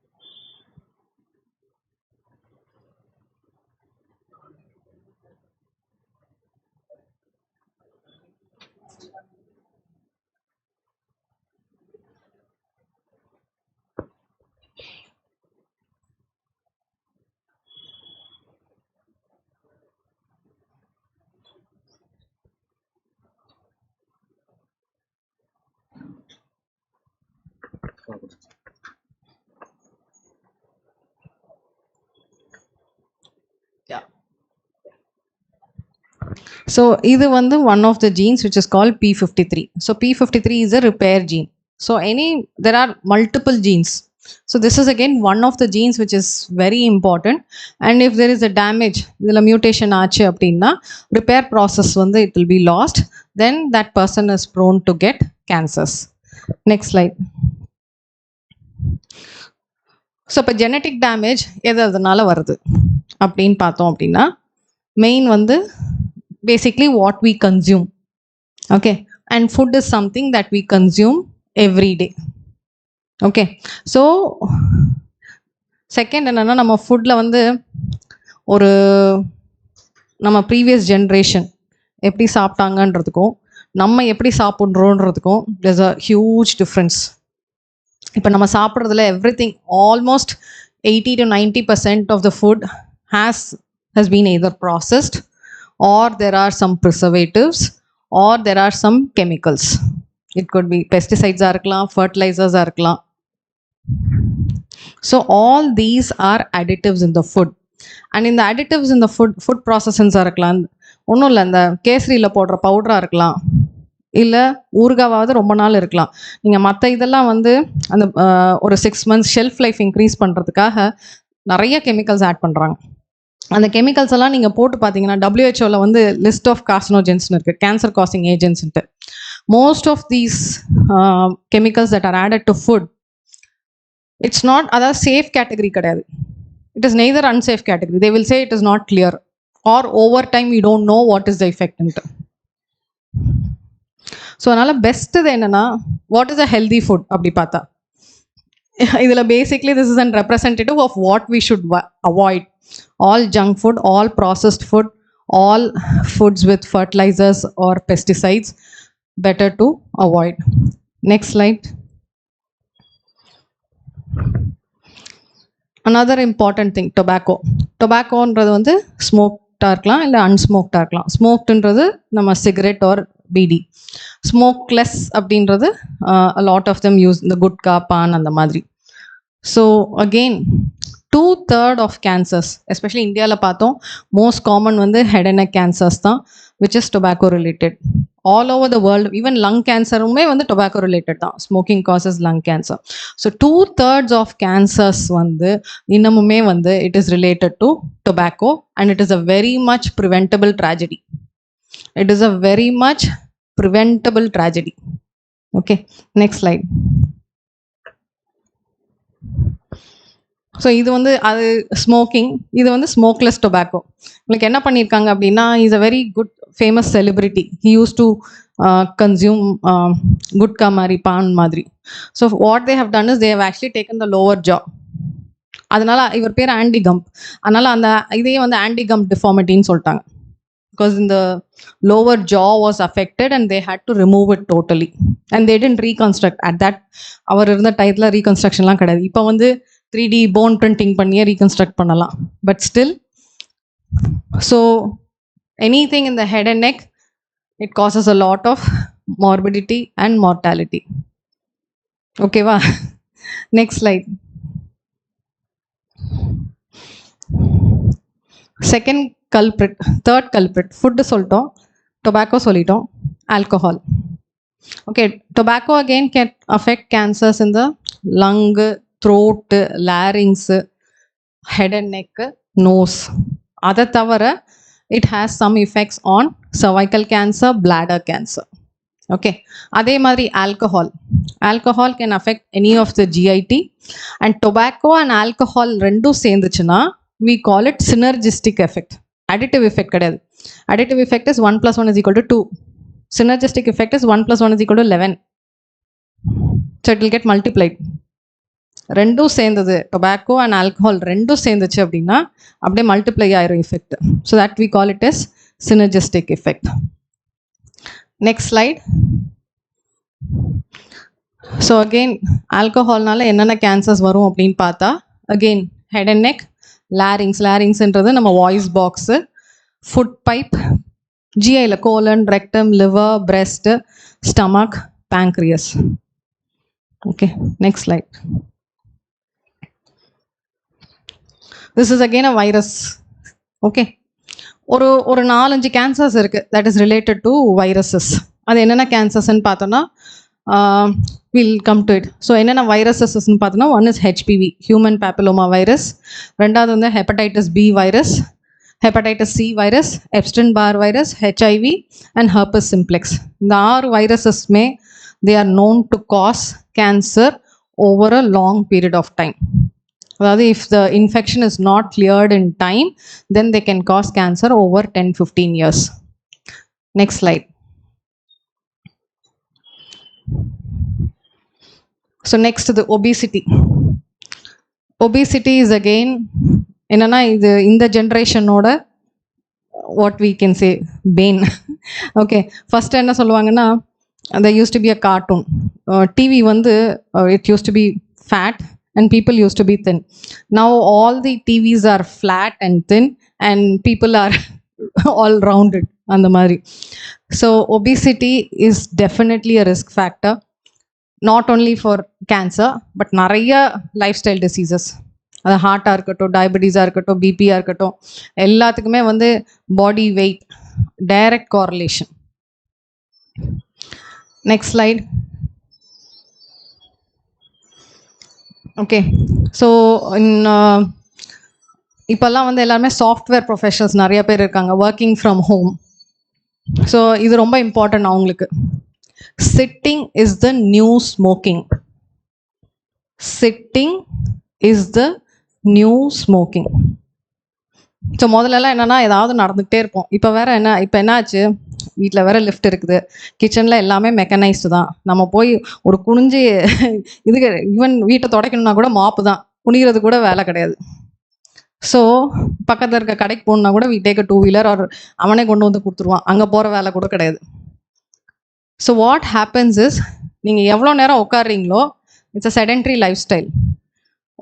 Speaker 5: Yeah. So இது வந்து one of the genes which is called P53. So P53 is a repair gene. So there are multiple genes So this is again one of the genes which is very important. And if there is a damage, the mutation ஆச்சு அப்படின்னா repair process வந்து it will be lost, then that person is prone to get cancers. Next slide. So இப்போ genetic damage எதனால வருது அப்படின்னு பார்த்தோம் அப்படின்னா main வந்து basically what we consume. Okay, and food is something that we consume every day. Okay, so second என்னென்னா நம்ம ஃபுட்டில் வந்து ஒரு நம்ம ப்ரீவியஸ் ஜென்ரேஷன் எப்படி சாப்பிட்டாங்கன்றதுக்கும் நம்ம எப்படி சாப்பிட்றோன்றதுக்கும் there's a huge difference. இப்போ நம்ம சாப்பிட்றதுல everything almost 80 to 90% of the food has been either processed, or there are some preservatives, or there are some chemicals. It could be pesticides இருக்கலாம், fertilizers இருக்கலாம். So all these are additives in the food. And in the additives in the food processings இருக்கலாம், ஒன்றும் இல்லை, இந்த கேசரியில் போடுற பவுடராக இருக்கலாம், இல்லை ஊறுகாவாவது ரொம்ப நாள் இருக்கலாம். நீங்கள் மற்ற இதெல்லாம் வந்து அந்த ஒரு 6 months ஷெல்ஃப் லைஃப் இன்க்ரீஸ் பண்ணுறதுக்காக நிறைய கெமிக்கல்ஸ் ஆட் பண்ணுறாங்க. அந்த கெமிக்கல்ஸ் எல்லாம் நீங்கள் போட்டு பார்த்தீங்கன்னா WHO வந்து லிஸ்ட் ஆஃப் கார்சினோஜென்ஸ்னு இருக்குது, கேன்சர் காசிங் ஏஜென்ட்ஸ்ன்ட்டு. Most of these chemicals that are added to food, it's not, அதாவது சேஃப் கேட்டகரி கிடையாது. It is neither unsafe category. They will say it is not clear, or over time you don't know what is the எஃபெக்ட்ன்ட்டு. So அதனால் best என்னென்னா what is a healthy food அப்படி பார்த்தா இதில் basically this is an representative of what we should avoid. All junk food, all processed food, all foods with fertilizers or pesticides, better to avoid. Next slide. Another important thing, tobacco. Tobacco ன்றது வந்து ஸ்மோக்டா இருக்கலாம் இல்லை அன்ஸ்மோக்டா இருக்கலாம். ஸ்மோக்டுன்றது நம்ம cigarette R PT. Smokeless அப்படின்றது a lot of them use இந்த குட்கா, பான் அந்த மாதிரி. So again 2/3 of cancers, especially இந்தியாவில் பார்த்தோம், மோஸ்ட் காமன் வந்து ஹெட் அண்ட் நெக் கேன்சர்ஸ் தான், which is tobacco related. All over the world, even lung cancer உமே வந்து tobacco related தான். Smoking causes lung cancer. So 2/3 of cancers வந்து இன்னமுமே வந்து it is related to tobacco, and it is a very much preventable tragedy. It is a very much preventable tragedy. Okay, next slide. So இது வந்து அது smoking, இது வந்து smokeless tobacco. உங்களுக்கு என்ன பண்ணியிருக்காங்க அப்படின்னா, is a very good famous celebrity. He use to consume gutka மாதிரி, பான் மாதிரி. So what they have done is they have actually taken the lower jaw. அதனால இவர் பேர் ஆன்டி கம்ப். அதனால அந்த இதையே வந்து ஆன்டி கம்ப் டிஃபார்மிட்டின்னு சொல்லிட்டாங்க. Because in the lower jaw was affected and they had to remove it totally, and they didn't reconstruct at that. அவர் இருந்த டயத்தில் ரீகன்ஸ்ட்ரக்ஷன்லாம் கிடையாது. இப்போ வந்து 3D bone printing பண்ணியே ரீகன்ஸ்ட்ரக்ட் பண்ணலாம். But still, so anything in the head and neck, it causes a lot of morbidity and mortality. ஓகேவா? Next slide. Second culprit, third culprit, food சொல்லிட்டோம், tobacco சொல்லிட்டோம், alcohol. Okay, tobacco again can affect cancers in the lung, throat, larynx, head and neck, nose. அதை தவிர it has some effects on cervical cancer, bladder cancer. Okay, அதே மாதிரி alcohol can affect any of the GIT, and tobacco and alcohol ரெண்டும் சேர்ந்துச்சுன்னா we call it synergistic effect. Additive effect கிடையாது. Additive effect is 1 + 1 = 2. Synergistic effect is 1 + 1 = 11. So it will get multiplied. ரெண்டும் சேர்ந்தது, tobacco and alcohol ரெண்டும் சேர்ந்துச்சு அப்படின்னா அப்படியே multiply ஆயிரும் effect. So that we call it is synergistic effect. Next slide. So again ஆல்கஹால்னால என்னென்ன cancers வரும் அப்படின்னு பார்த்தா, அகெயின் ஹெட் அண்ட் நெக், லாரிங்ஸ்ன்றது நம்ம வாய்ஸ் பாக்ஸு, ஃபுட் பைப், ஜிஐயில் colon, rectum, liver, breast, stomach, pancreas. Okay, next slide. This is again a virus. Okay, ஒரு 4-5 cancers இருக்குது that is related to viruses. அது என்னென்ன கேன்சர்ஸ்ன்னு பார்த்தோன்னா, we'll come to it. So என்னென்ன வைரஸஸ்ன்னு பார்த்தோன்னா, one is HPV, human papilloma virus. ரெண்டாவது வந்து hepatitis B virus, hepatitis C virus, Epstein Barr virus, HIV and herpes simplex. இந்த 6 வைரஸஸ்மே they are known to cause cancer over a long period of time. அதாவது if the infection is not cleared in time, then they can cause cancer over 10-15 years. Next slide. So next the obesity. Obesity is again என்னன்னா இது இந்த ஜென்ரேஷனோட what we can say bane. Okay, first என்ன சொல்லுவாங்கன்னா, there used to be a cartoon. TV வந்து it used to be fat and people used to be thin. Now all the TVs are flat and thin and people are all rounded and the mari. So obesity is definitely a risk factor, not only for cancer but நிறைய lifestyle diseases. அது ஹார்ட்டாக இருக்கட்டும், டயபெட்டிஸாக இருக்கட்டும், பிபியாக இருக்கட்டும், எல்லாத்துக்குமே வந்து body weight direct correlation. Next slide. Okay, so இப்போல்லாம் வந்து எல்லாருமே சாஃப்ட்வேர் ப்ரொஃபஷனல்ஸ் நிறைய பேர் இருக்காங்க, ஒர்க்கிங் ஃப்ரம் ஹோம். ஸோ இது ரொம்ப இம்பார்ட்டன்ட் அவங்களுக்கு. Sitting is the new smoking. Sitting is the new smoking. So முதல்லலாம் என்னென்னா ஏதாவது நடந்துக்கிட்டே இருப்போம். இப்போ என்ன ஆச்சு, வீட்டில் வேற லிஃப்ட் இருக்குது, கிச்சனில் எல்லாமே மெக்கனைஸ்டு தான். நம்ம போய் ஒரு குனிஞ்சு இதுக்கு ஈவன் வீட்டை துடைக்கணும்னா கூட மாப்பு தான், குனிகிறது கூட வேலை கிடையாது. ஸோ பக்கத்தில் இருக்க கடைக்கு போகணுன்னா கூட we take a 2-wheeler or அவனே கொண்டு வந்து கொடுத்துருவான், அங்கே போகிற வேலை கூட கிடையாது. ஸோ வாட் ஹேப்பன்ஸ் இஸ், நீங்கள் எவ்வளோ நேரம் உட்காடுறீங்களோ, it's a sedentary lifestyle.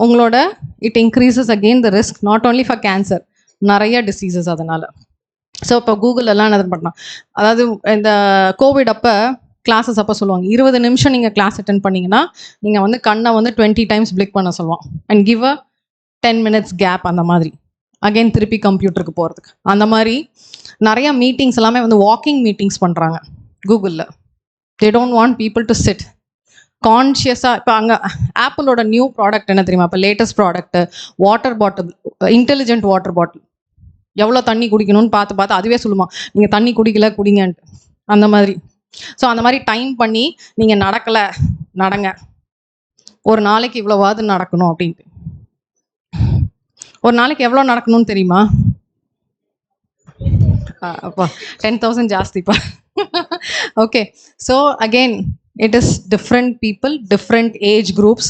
Speaker 5: உங்களோட it increases again the risk not only for cancer, நிறைய டிசீசஸ் அதனால். ஸோ இப்போ கூகுளெல்லாம் என்ன பண்ணலாம், அதாவது இந்த கோவிட் அப்போ கிளாஸஸ் அப்போ சொல்லுவாங்க, 20 நிமிஷம் நீங்கள் கிளாஸ் அட்டென்ட் பண்ணிங்கன்னா நீங்கள் வந்து கண்ணை வந்து 20 டைம்ஸ் பிளிக் பண்ண சொல்லுவான் and give a 10 minutes gap. அந்த மாதிரி அகெயின் திருப்பி கம்ப்யூட்டருக்கு போகிறதுக்கு. அந்த மாதிரி நிறைய மீட்டிங்ஸ் எல்லாமே வந்து வாக்கிங் மீட்டிங்ஸ் பண்ணுறாங்க கூகுளில். They don't want people to sit கான்ஷியஸாக. இப்போ அங்கே ஆப்பிளோட நியூ ப்ராடக்ட் என்ன தெரியுமா, இப்போ latest product water bottle, intelligent water bottle. எவ்வளோ தண்ணி குடிக்கணும்னு பார்த்து அதுவே சொல்லுமா, நீங்கள் தண்ணி குடிங்கன்ட்டு. அந்த மாதிரி. ஸோ அந்த மாதிரி டைம் பண்ணி நீங்கள் நடங்க, ஒரு நாளைக்கு இவ்வளோவாது நடக்கணும் அப்படின்ட்டு. ஒரு நாளைக்கு எவ்வளோ நடக்கணும்னு தெரியுமா? அப்பா 10,000 ஜாஸ்திப்பா. Okay, so again it is different people, different age groups.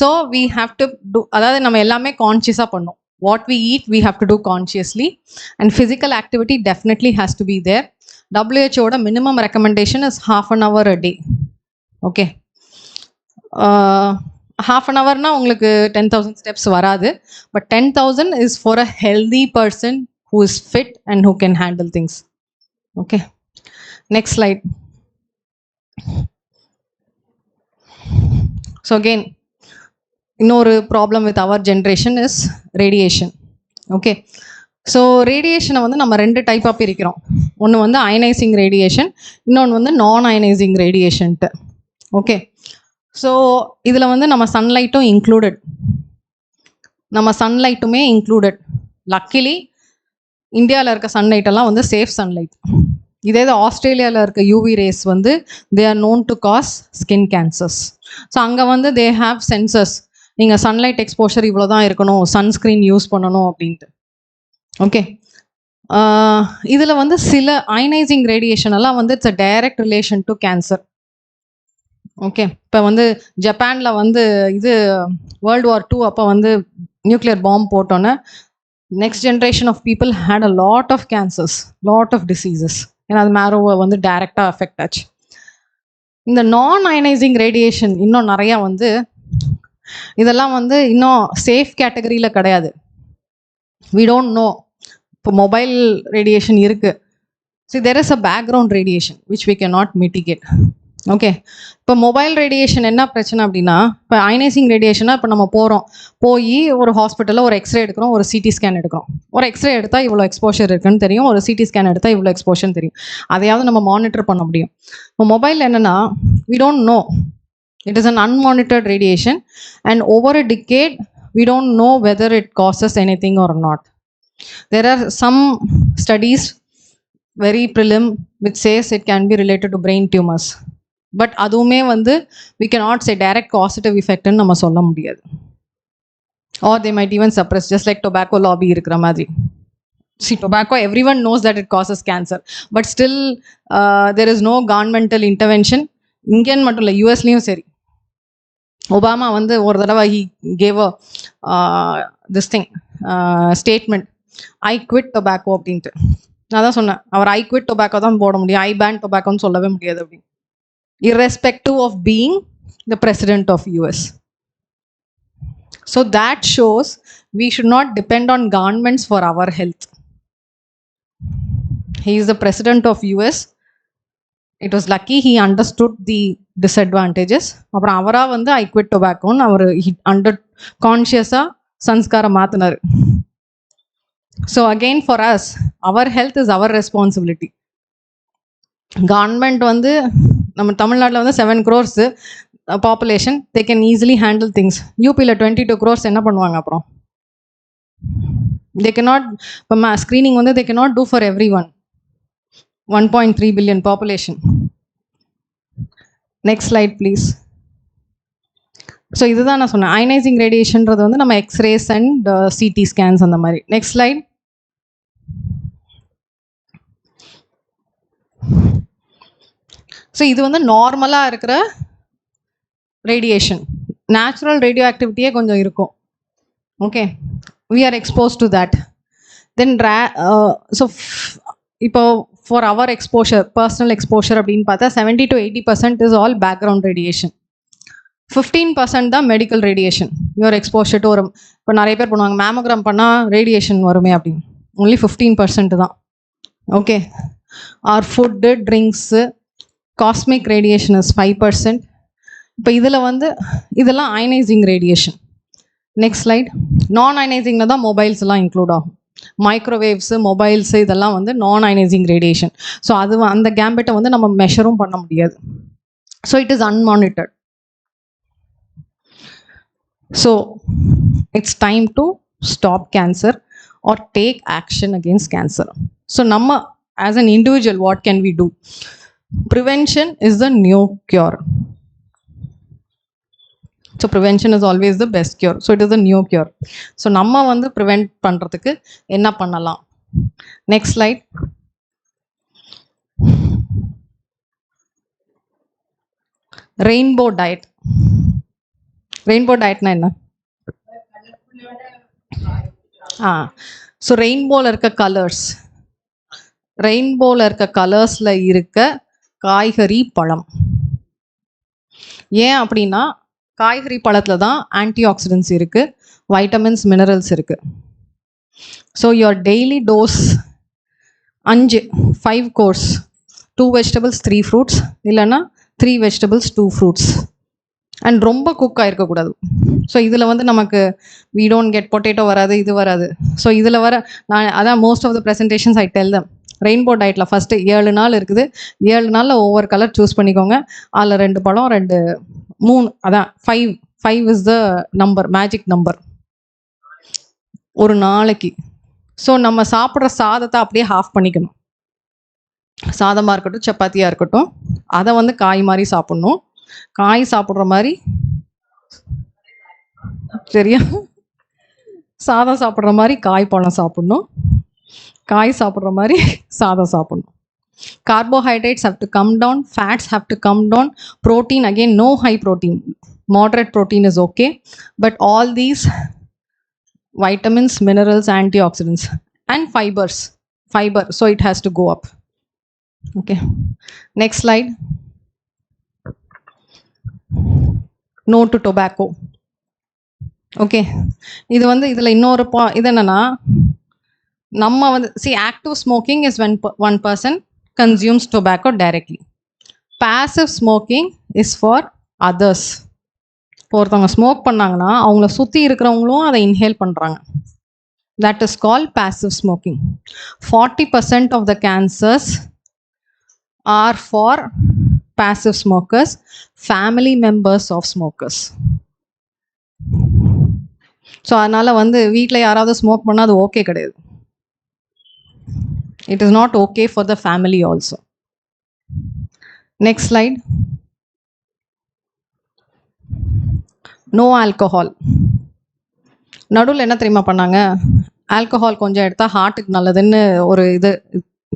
Speaker 5: So we have to do, அதாவது நம்ம எல்லாமே கான்ஷியஸாக பண்ணோம். What we eat we have to do consciously, and physical activity definitely has to be there. WHO minimum recommendation is half an hour a day. Okay, half an hour na உங்களுக்கு 10,000 steps வராது, but 10,000 is for a healthy person who is fit and who can handle things. Okay, next slide. So again, இன்னொரு problem with our generation is radiation. Okay, so ரேடியேஷனை வந்து நம்ம 2 டைப்பாக பிரிக்கிறோம். ஒன்று வந்து அயனைசிங் ரேடியேஷன், இன்னொன்று வந்து நான் அயனைசிங் ரேடியேஷன்ட்டு. ஓகே, ஸோ இதில் வந்து நம்ம சன்லைட்டும் இன்க்ளூடட். லக்கிலி இந்தியாவில் இருக்க சன்லைட்டெல்லாம் வந்து சேஃப் சன்லைட். இதே ஆஸ்திரேலியாவில் இருக்க யூவி ரேஸ் வந்து they are known to cause skin cancers. So அங்கே வந்து தே ஹாவ் சென்சர்ஸ், நீங்கள் சன்லைட் எக்ஸ்போஷர் இவ்வளோ தான் இருக்கணும், சன்ஸ்க்ரீன் யூஸ் பண்ணணும் அப்படின்ட்டு. ஓகே, இதில் வந்து சில அயனைசிங் ரேடியேஷன் எல்லாம் வந்து it's a direct relation to cancer. Okay, இப்போ வந்து ஜப்பானில் வந்து இது World War II அப்போ வந்து நியூக்ளியர் பாம்பு போட்டோன்னே next generation of people had a lot of cancers, lot of diseases. ஏன்னா அது மேரோவை வந்து டைரெக்டாக அஃபெக்ட் ஆச்சு. இந்த நான் அயனைசிங் ரேடியேஷன் இன்னும் நிறையா வந்து இதெல்லாம் வந்து இன்னும் சேஃப் கேட்டகரியில் கிடையாது. We don't know. இப்போ மொபைல் ரேடியேஷன் இருக்குது. So there is a background radiation which we can not mitigate. Okay, இப்போ மொபைல் ரேடியேஷன் என்ன பிரச்சனை அப்படின்னா, இப்போ அயனைசிங் ரேடியேஷனாக இப்போ நம்ம போய் ஒரு ஹாஸ்பிட்டலில் ஒரு எக்ஸ்ரே எடுக்கிறோம், ஒரு சிடி ஸ்கேன் எடுக்கிறோம். ஒரு எக்ஸ்ரே எடுத்தால் இவ்வளோ எக்ஸ்போஷர் இருக்குன்னு தெரியும், ஒரு சிடி ஸ்கேன் எடுத்தால் இவ்வளோ எக்ஸ்போஷர் தெரியும். அதையாவது நம்ம மானிட்டர் பண்ண முடியும். இப்போ மொபைல் என்னென்னா We don't know. It is an unmonitored radiation, and over a decade we don't know whether it causes anything or not. There are some studies, very prelim, which says it can be related to brain tumors, but adume vandu we cannot say direct causative effect nu nama solla mudiyadhu, or they might even suppress, just like tobacco lobby irukra madri. See, tobacco, everyone knows that it causes cancer, but still there is no governmental intervention. Indian mattum illa, US liyum seri. Obama வந்து ஒரு தடவை he gave a this thing statement, I quit tobacco அப்படின்ட்டு. நான் தான் சொன்னேன், அவர் I quit tobacco தான் போட முடியும், I ban tobaccoன்னு சொல்லவே முடியாது அப்படின்னு, irrespective of being the president of US. So that shows we should not depend on governments for our health. He is the president of US. It was lucky he understood the disadvantages. அப்புறம் அவரா வந்து I quit tobacco our under conscious-ஆ சன்ஸ்கார மாத்தினார். So again, for us, our health is our responsibility. Government வந்து நம்ம தமிழ்நாட்டில் வந்து 7 crores population, they can easily handle things. யூபியில் 22 crores என்ன பண்ணுவாங்க அப்புறம்? They cannot, இப்போ screening வந்து they cannot do for everyone. 1.3 billion population. Next slide please. So இதுதான் நான் சொன்னேன், அயனைசிங் ரேடியேஷன்றது வந்து நம்ம எக்ஸ்ரேஸ் அண்ட் சிடி ஸ்கேன்ஸ் அந்த மாதிரி. Next slide. ஸோ இது வந்து நார்மலாக இருக்கிற ரேடியேஷன். நேச்சுரல் ரேடியோ ஆக்டிவிட்டியே கொஞ்சம் இருக்கும். Okay, we are expose to that. Then so இப்போ for our exposure, personal exposure அப்படின்னு பார்த்தா 70 to 80% is all background radiation. 15% தான் medical radiation. Your exposure to ஒரு, இப்போ நிறைய பேர் பண்ணுவாங்க மேமோகிராம் பண்ணால் ரேடியேஷன் வருமே அப்படின்னு, ஒன்லி 15% தான். Okay, our food, drinks, cosmic radiation is 5%. இப்போ இதில் வந்து இதெல்லாம் அயனைசிங் ரேடியேஷன். Next slide. நான் அயனைசிங்கில் தான் மொபைல்ஸ் எல்லாம் இன்க்ளூட் ஆகும். மைக்ரோவேவ்ஸு, மொபைல்ஸு இதெல்லாம் வந்து நான் அயனைசிங் ரேடியேஷன். ஸோ அது அந்த கேம்பெட்டை வந்து நம்ம மெஷரும் பண்ண முடியாது. So it is unmonitored. So it's time to stop cancer or take action against cancer. So namma as an individual, what can we do? Prevention is the new cure. So prevention is always the best cure. So it is the new cure. So namma vandu prevent பண்றதுக்கு என்ன பண்ணலாம்? Next slide. Rainbow diet. Rainbow டயட்னா என்ன? So ரெயின்போவில் இருக்க colours, ரெயின்போவில் இருக்க கலர்ஸில் இருக்க காய்கறி, பழம். ஏன் அப்படின்னா காய்கறி பழத்தில் தான் ஆன்டி ஆக்சிடென்ட்ஸ் இருக்குது, வைட்டமின்ஸ், மினரல்ஸ் இருக்குது. So your daily dose 5 course, 2 vegetables 3 fruits, இல்லைன்னா 3 vegetables 2 fruits. அண்ட் ரொம்ப குக் ஆகிருக்கக்கூடாது. ஸோ இதில் வந்து நமக்கு we don't get பொட்டேட்டோ வராது, இது வராது. ஸோ இதில் வர நான் அதான் most of the presentations I tell them, rainbow டயட்டில் ஃபஸ்ட்டு 7 நாள் இருக்குது, 7 நாளில் ஒவ்வொரு கலர் சூஸ் பண்ணிக்கோங்க. அதில் 2 பழம், 3, அதான் 5 is the number, magic number ஒரு நாளைக்கு. ஸோ நம்ம சாப்பிட்ற சாதத்தை அப்படியே ஹாஃப் பண்ணிக்கணும். சாதமாக இருக்கட்டும், சப்பாத்தியாக இருக்கட்டும், அதை வந்து காய் மாதிரி சாப்பிட்ணும். காய் சாப்பிட்ற மாதிரி, சரியா, சாதம் சாப்பிட்ற மாதிரி காய், பழம் சாப்பிட்ணும். காய் சாப்பிட்ற மாதிரி சாதம் சாப்பிட்ணும். Carbohydrates have to come down, fats have to come down, protein again no high protein, moderate protein is okay, but all these vitamins, minerals, antioxidants and fiber, so it has to go up. Okay, next slide. No to tobacco. Okay, இது வந்து இதில் இன்னொரு இது என்னன்னா, நம்ம வந்து active smoking is when one person consumes tobacco directly. Passive smoking is for others. ஒருத்தவங்க smoke பண்ணாங்கன்னா அவங்கள சுற்றி இருக்கிறவங்களும் அதை இன்ஹேல் பண்ணுறாங்க. That is called passive smoking. 40% of the cancers are for passive smokers, family members of smokers. So அதனால் வந்து வீட்டில் யாராவது ஸ்மோக் பண்ணால் அது ஓகே கிடையாது. It is not okay for the family also. Next slide. No alcohol. நடுவில் என்ன தெரியுமா பண்ணாங்க, ஆல்கஹால் கொஞ்சம் எடுத்தால் ஹார்ட்டுக்கு நல்லதுன்னு ஒரு இது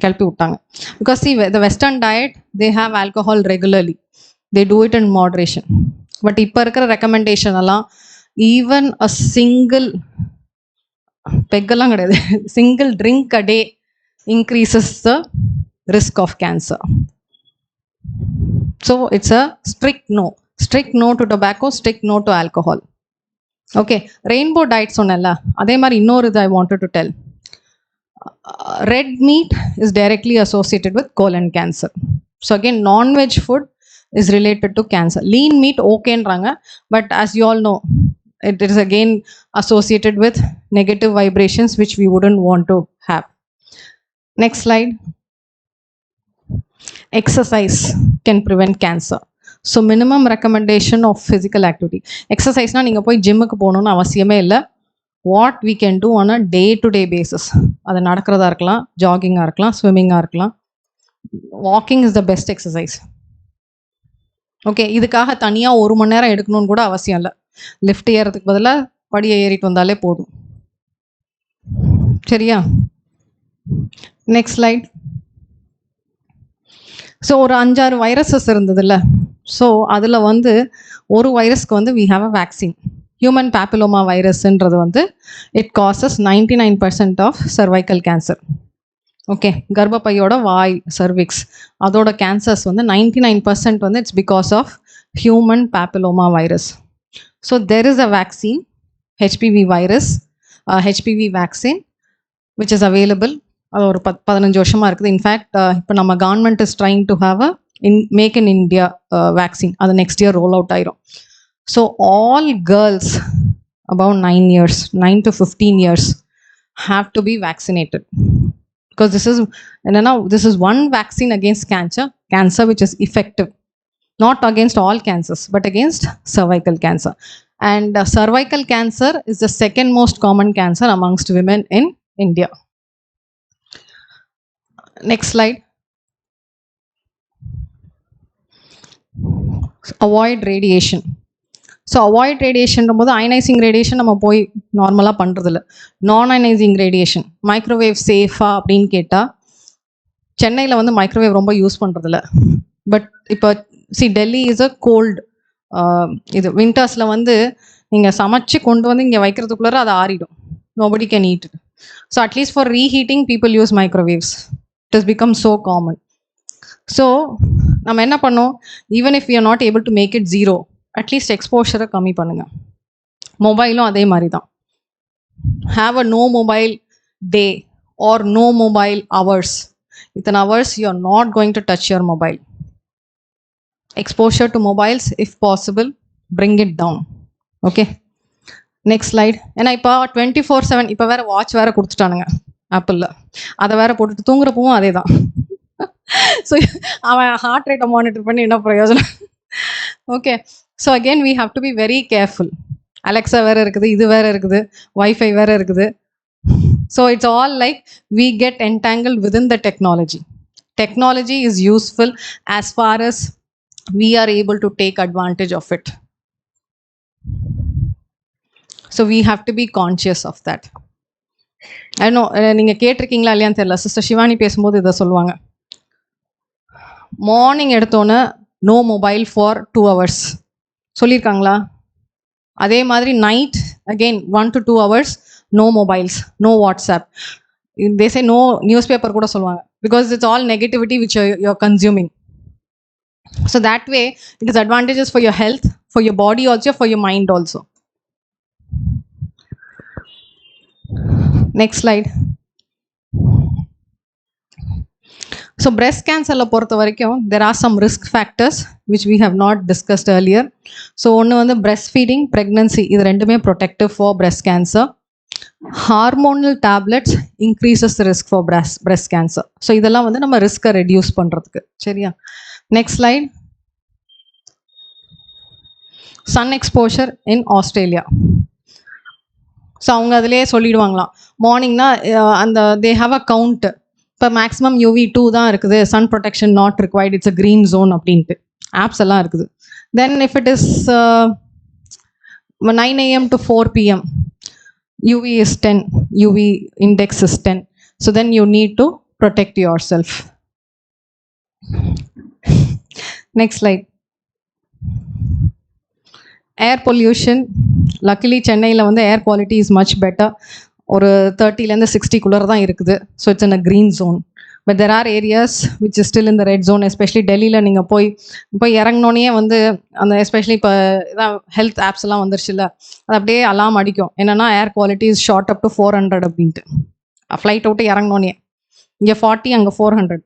Speaker 5: கிளப்பி விட்டாங்க. Because see the western diet they have alcohol regularly, they do it in moderation. But இப்போ இருக்கிற ரெக்கமெண்டேஷன் எல்லாம் ஈவன் அ சிங்கிள் பெக்கெல்லாம் கிடையாது, single drink a day increases the risk of cancer. So it's a strict no to tobacco, strict no to alcohol. Okay, rainbow diet சொன்னேன்ல, அதே மாதிரி இன்னொரு இது I wanted to tell. Red meat is directly associated with colon cancer. So again non veg food is related to cancer. Lean meat ஓகேன்றாங்க, but as you all know it is again associated with negative vibrations which we wouldn't want to have. Next slide. Exercise can prevent cancer. So minimum recommendation of physical activity. Exercise na neenga poi gym ku pononu avasiyame illa. What we can do on a day to day basis, adu nadakradha irkalam, jogging ah irkalam, swimming ah irkalam. Walking is the best exercise. Okay, இதுக்காக தனியா 1 மணி நேரம் எடுக்கணும்னு கூட அவசியம் இல்லை. Lift ஏறதுக்கு பதிலாக படியை ஏறிட்டு வந்தாலே போதும். சரியா? Next slide. ஸோ ஒரு 5-6 வைரஸஸ் இருந்ததுல்ல, ஸோ அதில் வந்து ஒரு வைரஸ்க்கு வந்து we have a vaccine. Human papilloma வைரஸ்ன்றது வந்து it causes 99% of cervical cancer. Okay, கர்ப்பப்பையோட வாய், சர்விக்ஸ், அதோட கேன்சர்ஸ் வந்து 99% வந்து it's because of human papilloma virus. So there is a vaccine, HPV virus, HPV vaccine which is available. அது ஒரு 15 வருஷமாக இருக்குது. இன்ஃபேக்ட் இப்போ நம்ம government is trying to have a make in India vaccine. அது நெக்ஸ்ட் இயர் ரோல் அவுட் ஆயிரும். So all girls about 9 years, 9 to 15 years have to be vaccinated. Because this is one vaccine against cancer which is effective, not against all cancers, but against cervical cancer. And cervical cancer is the second most common cancer amongst women in India. Next slide. Avoid radiation. So avoid radiation போது ionising radiation நம்ம போய் நார்மலாக பண்ணுறதில்ல. நான் ionising radiation, microwave சேஃபா அப்படின்னு கேட்டால் சென்னையில் வந்து மைக்ரோவேவ் ரொம்ப யூஸ் பண்ணுறதில்ல. பட் இப்போ டெல்லி இஸ் அ கோல்டு இது. வின்டர்ஸில் வந்து நீங்கள் சமைச்சு கொண்டு வந்து இங்கே வைக்கிறதுக்குள்ளே அது ஆறிடும். Nobody can eat it. So at least for reheating people use microwaves. It is become so common. So நம்ம என்ன பண்ணோம், even if you are not able to make it zero, at least எக்ஸ்போஷரை கம்மி பண்ணுங்கள். மொபைலும் அதே மாதிரி தான். Have a no mobile day or no mobile hours. இத்தனை hours you are not going to touch your mobile. Exposure to mobiles, if possible, bring it down. Okay, next slide. ஏன்னா இப்போ 24/7 இப்போ வேற வாட்ச் வேற கொடுத்துட்டானுங்க ஆப்பிளில். அதை வேற போட்டுட்டு தூங்குறப்பவும் அதே தான். ஸோ அவன் ஹார்ட் ரேட்டை மானிட்டர் பண்ணி என்ன பிரயோஜனம்? Okay, so again we have to be very careful. Alexa வேற இருக்குது, இது வேற இருக்குது, வைஃபை வேற இருக்குது. So it's all like we get entangled within the technology. Technology is useful as far as we are able to take advantage of it. So we have to be conscious of that. I know நீங்கள் கேட்டிருக்கீங்களா இல்லையான்னு தெரியல, sister Shivani பேசும்போது இதை சொல்லுவாங்க. Morning எடுத்தோன்னே no mobile for 2 hours சொல்லியிருக்காங்களா? அதே மாதிரி night again 1 to 2 hours no mobiles, no WhatsApp. they say no newspaper கூட சொல்லுவாங்க. because it's all negativity which you're consuming. So that way it is advantages for your health, for your body also, for your mind also. Next slide. So breast cancer la portha varaikum there are some risk factors which we have not discussed earlier. So one வந்து breastfeeding, pregnancy, இது ரெண்டுமே protective for breast cancer. Hormonal tablets increases the risk for breast cancer. So இதெல்லாம் வந்து நம்ம risk reduce பண்றதுக்கு. சரியா? Next slide. sun exposure in Australia. So அவங்க அதிலே சொல்லிடுவாங்களாம் மார்னிங்னா அந்த தே ஹாவ் அ கவுண்ட் இப்போ மேக்ஸிமம் UV2 தான் இருக்குது, sun protection not required, it's a green zone அப்படின்ட்டு ஆப்ஸ் எல்லாம் இருக்குது. Then if it is 9 AM to 4 PM, UV is 10, UV index is 10. So then you need to protect yourself. Next slide. Air pollution. Luckily சென்னையில் வந்து air quality is much better. ஒரு 30லேருந்து 60 தான் இருக்குது. So it's in a green zone. But there are areas which is still in the red zone. Especially டெல்லியில் நீங்கள் போய் இறங்கினோன்னே வந்து அந்த எஸ்பெஷலி இப்போ இதான் ஹெல்த் ஆப்ஸ் எல்லாம் வந்துருச்சு இல்லை, அது அப்படியே அலாம் அடிக்கும். என்னென்னா ஏர் quality is shot up to 400 அப்படின்ட்டு. ஃப்ளைட் விட்டு இறங்கினோன்னே இங்கே 40, அங்கே 400.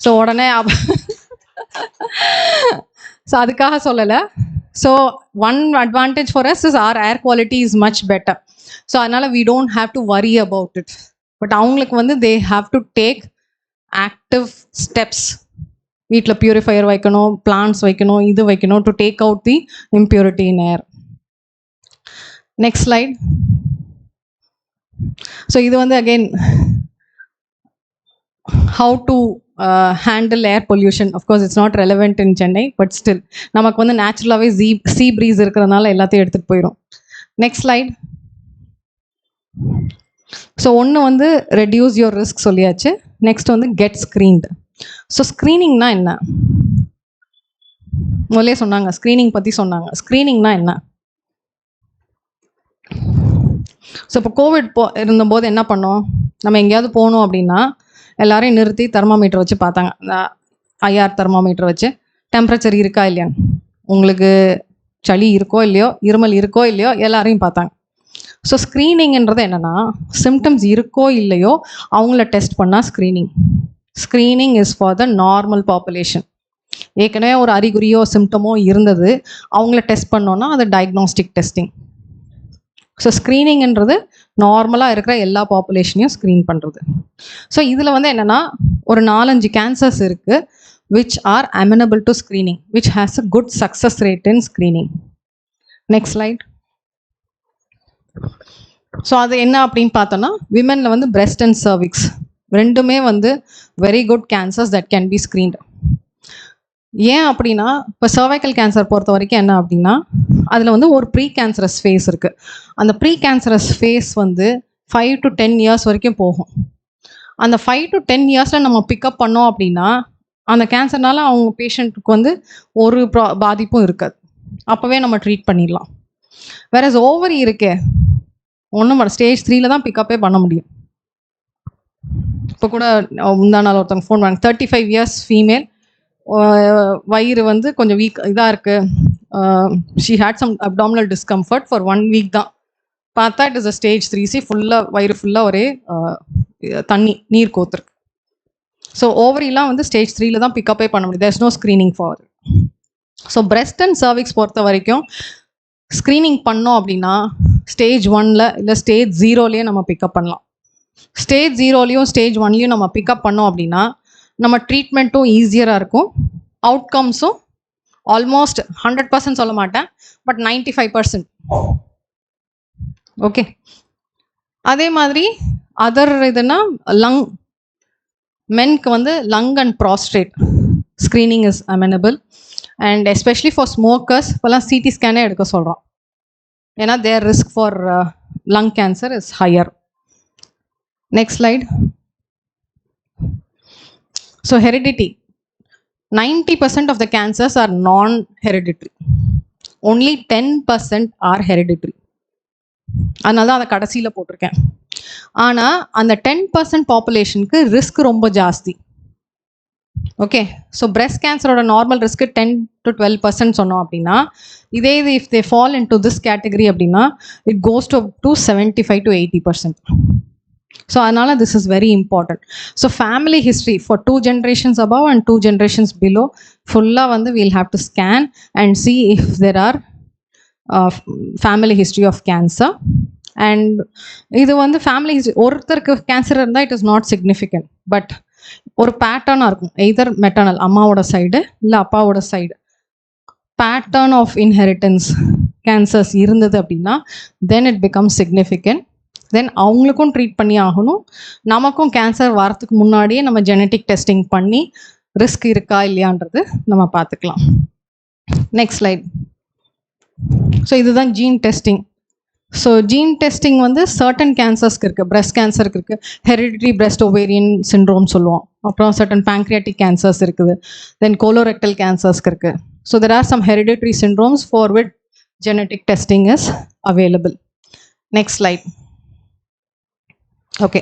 Speaker 5: ஸோ உடனே ஸோ அதுக்காக சொல்லலை. So one advantage for us is our air quality is much better. So அதனால் we don't have to worry about it. But அவங்களுக்கு வந்து they have to take active steps. வீட்டில் பியூரிஃபையர் வைக்கணும், பிளான்ட்ஸ் வைக்கணும், இது வைக்கணும் to take out the impurity in air. Next slide. So இது வந்து again how to handle air pollution. Of course it's not relevant in Chennai, but still நமக்கு வந்து நேச்சுரலாகவே sea breeze இருக்கிறதுனால எல்லாத்தையும் எடுத்துகிட்டு போயிடும். Next slide. ஸோ ஒன்று வந்து ரெடியூஸ் யோர் ரிஸ்க் சொல்லியாச்சு. நெக்ஸ்ட் வந்து கெட் ஸ்க்ரீன்டு. ஸோ ஸ்க்ரீனிங்னா என்ன? முதலே சொன்னாங்க, ஸ்க்ரீனிங் பற்றி சொன்னாங்க. ஸ்க்ரீனிங்னா என்ன? ஸோ இப்போ கோவிட் இருந்தபோது என்ன பண்ணோம், நம்ம எங்கேயாவது போகணும் அப்படின்னா எல்லாரையும் நிறுத்தி தெர்மாமீட்டர் வச்சு பார்த்தாங்க. IR தெர்மாமீட்டர் வச்சு டெம்பரேச்சர் இருக்கா இல்லையா, உங்களுக்கு சளி இருக்கோ இல்லையோ, இருமல் இருக்கோ இல்லையோ, எல்லாரையும் பார்த்தாங்க. ஸோ ஸ்க்ரீனிங்ன்றது என்னென்னா, சிம்டம்ஸ் இருக்கோ இல்லையோ அவங்கள டெஸ்ட் பண்ணால் screening. Screening is for the normal population. ஏற்கனவே ஒரு அறிகுறியோ சிம்டமோ இருந்தது, அவங்கள டெஸ்ட் பண்ணோன்னா அது டயக்னாஸ்டிக் டெஸ்டிங். ஸோ ஸ்க்ரீனிங்ன்றது நார்மலாக இருக்கிற எல்லா பாப்புலேஷனையும் ஸ்க்ரீன் பண்ணுறது. ஸோ இதில் வந்து என்னென்னா ஒரு 4-5 கேன்சர்ஸ் இருக்குது which are amenable to screening, which has a good success rate in screening. Next slide. So அது என்ன அப்படின்னு பார்த்தோன்னா, விமெனில் வந்து breast and cervix ரெண்டுமே வந்து very good cancers that can be screened. ஏன் அப்படின்னா, இப்போ சர்வைக்கல் கேன்சர் பொறுத்த வரைக்கும் என்ன அப்படின்னா, அதில் வந்து ஒரு ப்ரீ கேன்சரஸ் ஃபேஸ் இருக்குது. அந்த ப்ரீ கேன்சரஸ் ஃபேஸ் வந்து 5 to 10 years வரைக்கும் போகும். அந்த 5 to 10 yearsல நம்ம பிக்கப் பண்ணோம் அப்படின்னா அந்த கேன்சர்னால அவங்க பேஷண்ட்டுக்கு வந்து ஒரு பாதிப்பும் இருக்காது. அப்போவே நம்ம ட்ரீட் பண்ணிடலாம். வேற ஓவரி இருக்கே, ஒன்றும் ஸ்டேஜ் 3ல தான் பிக்கப்பே பண்ண முடியும். இப்போ கூட முந்தா நாள் ஒருத்தவங்க ஃபோன் பண்ணாங்க, 35 years ஃபீமேல், வயிறு வந்து கொஞ்சம் வீக் இதாக இருக்குது, she had some abdominal discomfort for 1 week தான். பார்த்தா it is a stage 3C, ஃபுல்லாக வயிறு ஃபுல்லாக ஒரே நீர் கோத்துருக்கு. ஸோ ஓவரிலாம் வந்து ஸ்டேஜ் 3ல தான் பிக்கப்பே பண்ண முடியும். There is no screening for. So breast and cervix பொறுத்த வரைக்கும் ஸ்க்ரீனிங் பண்ணோம் அப்படின்னா ஸ்டேஜ் 1ல இல்லை ஸ்டேஜ் 0லேயே நம்ம பிக்கப் பண்ணலாம். ஸ்டேஜ் 0லையும் ஸ்டேஜ் 1லையும் நம்ம பிக்கப் பண்ணோம் அப்படின்னா நம்ம ட்ரீட்மெண்ட்டும் ஈஸியராக இருக்கும், அவுட்கம்ஸும் ஆல்மோஸ்ட் 100% சொல்ல மாட்டேன், பட் 95%. ஓகே. அதே மாதிரி அதர் இதுனா லங், மென்க்கு வந்து lung and prostate screening is amenable. And especially for smokers இப்போலாம் சிடி ஸ்கேனே எடுக்க சொல்கிறோம், ஏன்னா their risk for lung cancer is higher. Next slide. So heredity, 90% of the cancers are non-hereditary. Only 10% are hereditary. அதனால தான் அதை கடைசியில் போட்டிருக்கேன். ஆனால் அந்த 10% பாப்புலேஷனுக்கு ரிஸ்க் ரொம்ப ஜாஸ்தி. ஓகே. ஸோ பிரெஸ்ட் கேன்சரோட நார்மல் ரிஸ்க்கு 10 to 12% சொன்னோம் அப்படின்னா, இதே இது if they fall in to this category அப்படின்னா it goes to 75 to 80%. So அதனால் this is very important. So family history for 2 generations above and 2 generations below ஃபுல்லாக வந்து we'll have to scan and see if there are family history of cancer. And இது வந்து family history ஒருத்தருக்கு cancer இருந்தால் it is not significant, but ஒரு பேட்டர்னாக இருக்கும். Either maternal அம்மாவோட சைடு இல்லை அப்பாவோட side pattern of inheritance cancers இருந்தது அப்படின்னா then it becomes significant. Then அவங்களுக்கும் ட்ரீட் பண்ணி ஆகணும். நமக்கும் கேன்சர் வரத்துக்கு முன்னாடியே நம்ம ஜெனட்டிக் டெஸ்டிங் பண்ணி ரிஸ்க் இருக்கா இல்லையான்றது நம்ம பார்த்துக்கலாம். Next slide. ஸோ இதுதான் gene testing. So gene testing வந்து சர்டன் கேன்சர்ஸ்க்கு இருக்குது. பிரெஸ்ட் கேன்சருக்கு இருக்குது, ஹெரிடிட்ரி பிரெஸ்ட் ஓவேரியன் சிண்ட்ரோம் சொல்லுவோம். அப்புறம் சர்டன் பேங்க்ரியாட்டிக் கேன்சர்ஸ் இருக்குது, தென் கோலோரெக்டல் கேன்சர்ஸ்க்கு இருக்குது. So there are some hereditary syndromes for which genetic testing is available. Next slide. Okay.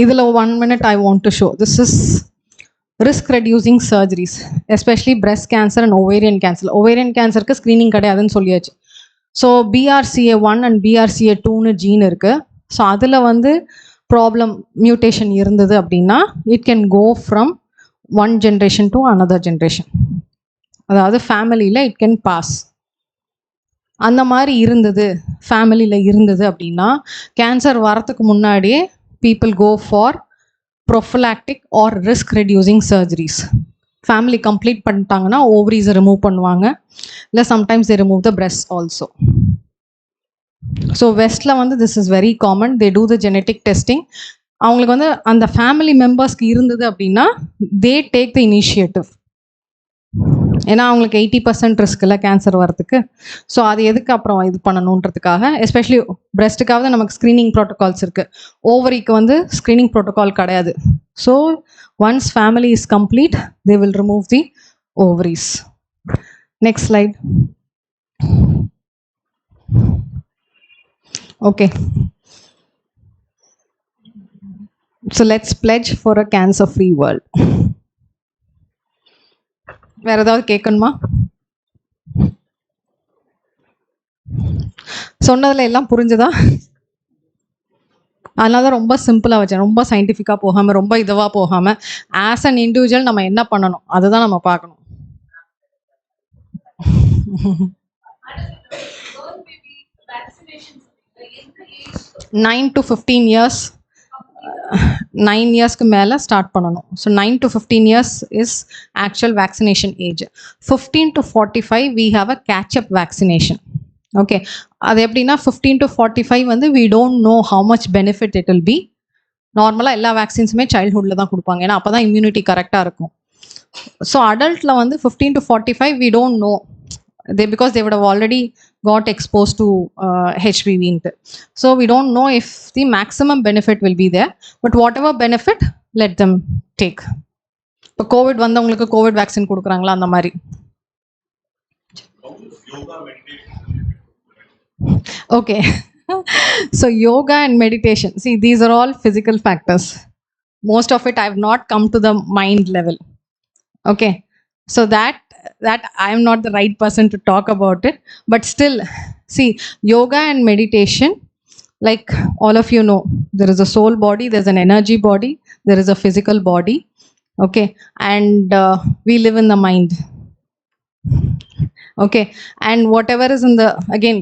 Speaker 5: Idhula 1 minute I want to show. This is risk reducing surgeries, especially breast cancer and ovarian cancer. Ovarian cancer ku screening kadiyadunu solliyaachu. So BRCA1 and BRCA2 nu gene irukku. So adula vandu problem mutation irundhathu appadina it can go from one generation to another generation. அதாவது ஃபேமிலியில் it can pass. அந்த மாதிரி இருந்தது, ஃபேமிலியில் இருந்தது அப்படின்னா cancer வரத்துக்கு முன்னாடியே people go for prophylactic or risk reducing surgeries. Family complete பண்ணிட்டாங்கன்னா ஓவரிஸை ரிமூவ் பண்ணுவாங்க, இல்லை sometimes they remove the breast also. So வெஸ்ட்டில் வந்து this is very common. They do the genetic testing. அவங்களுக்கு வந்து அந்த ஃபேமிலி மெம்பர்ஸ்க்கு இருந்தது அப்படின்னா தே டேக் த இனிஷியேட்டிவ். ஏன்னா அவங்களுக்கு 80% ரிஸ்க் இல்லை கேன்சர் வரதுக்கு. ஸோ அது எதுக்கு அப்புறம் இது பண்ணணுன்றதுக்காக, எஸ்பெஷலி பிரெஸ்ட்டுக்காவது நமக்கு ஸ்க்ரீனிங் ப்ரோட்டோகால்ஸ் இருக்குது. ஓவரிக்கு வந்து ஸ்க்ரீனிங் ப்ரோட்டோகால் கிடையாது. So once family is complete they will remove the ovaries. Next slide. Okay, so let's pledge for a cancer free world. வேற ஏதாவது கேட்கணுமா? சொன்னதுல எல்லாம் புரிஞ்சுதா? அதனால தான் ரொம்ப சிம்பிளாக வச்சேன், ரொம்ப சயின்டிஃபிக்காக போகாமல், ரொம்ப இதுவாக போகாமல். ஆஸ் அன் இண்டிவிஜுவல் நம்ம என்ன பண்ணணும் அதுதான் நம்ம பார்க்கணும். 9 to 15 years, 9 இயர்ஸ்க்கு மேலே ஸ்டார்ட் பண்ணணும். So 9 to 15 years is actual vaccination age. 15 to 45 we have a catch-up vaccination. Okay, அது எப்படின்னா 15 to 45 வந்து we don't know how much benefit it will be. நார்மலாக எல்லா வேக்சின்ஸுமே சைல்ட்ஹுட்டில் தான் கொடுப்பாங்க, ஏன்னா அப்போ தான் இம்யூனிட்டி கரெக்டாக இருக்கும். ஸோ அடல்ட்டில் வந்து 15 to 45 we don't know. Because they would have already got exposed to HPV. So we don't know if the maximum benefit will be there, but whatever benefit, let them take. இப்போ Covid வந்தவங்களுக்கு Covid vaccine கொடுக்குறாங்களா அந்த மாதிரி. Okay. So yoga and meditation, see, these are all physical factors. Most of it I have not come to the mind level. Okay, so that I am not the right person to talk about it, but still, see, yoga and meditation, like all of you know, there is a soul body, there's an energy body, there is a physical body. Okay, and we live in the mind. Okay, and whatever is in the, again,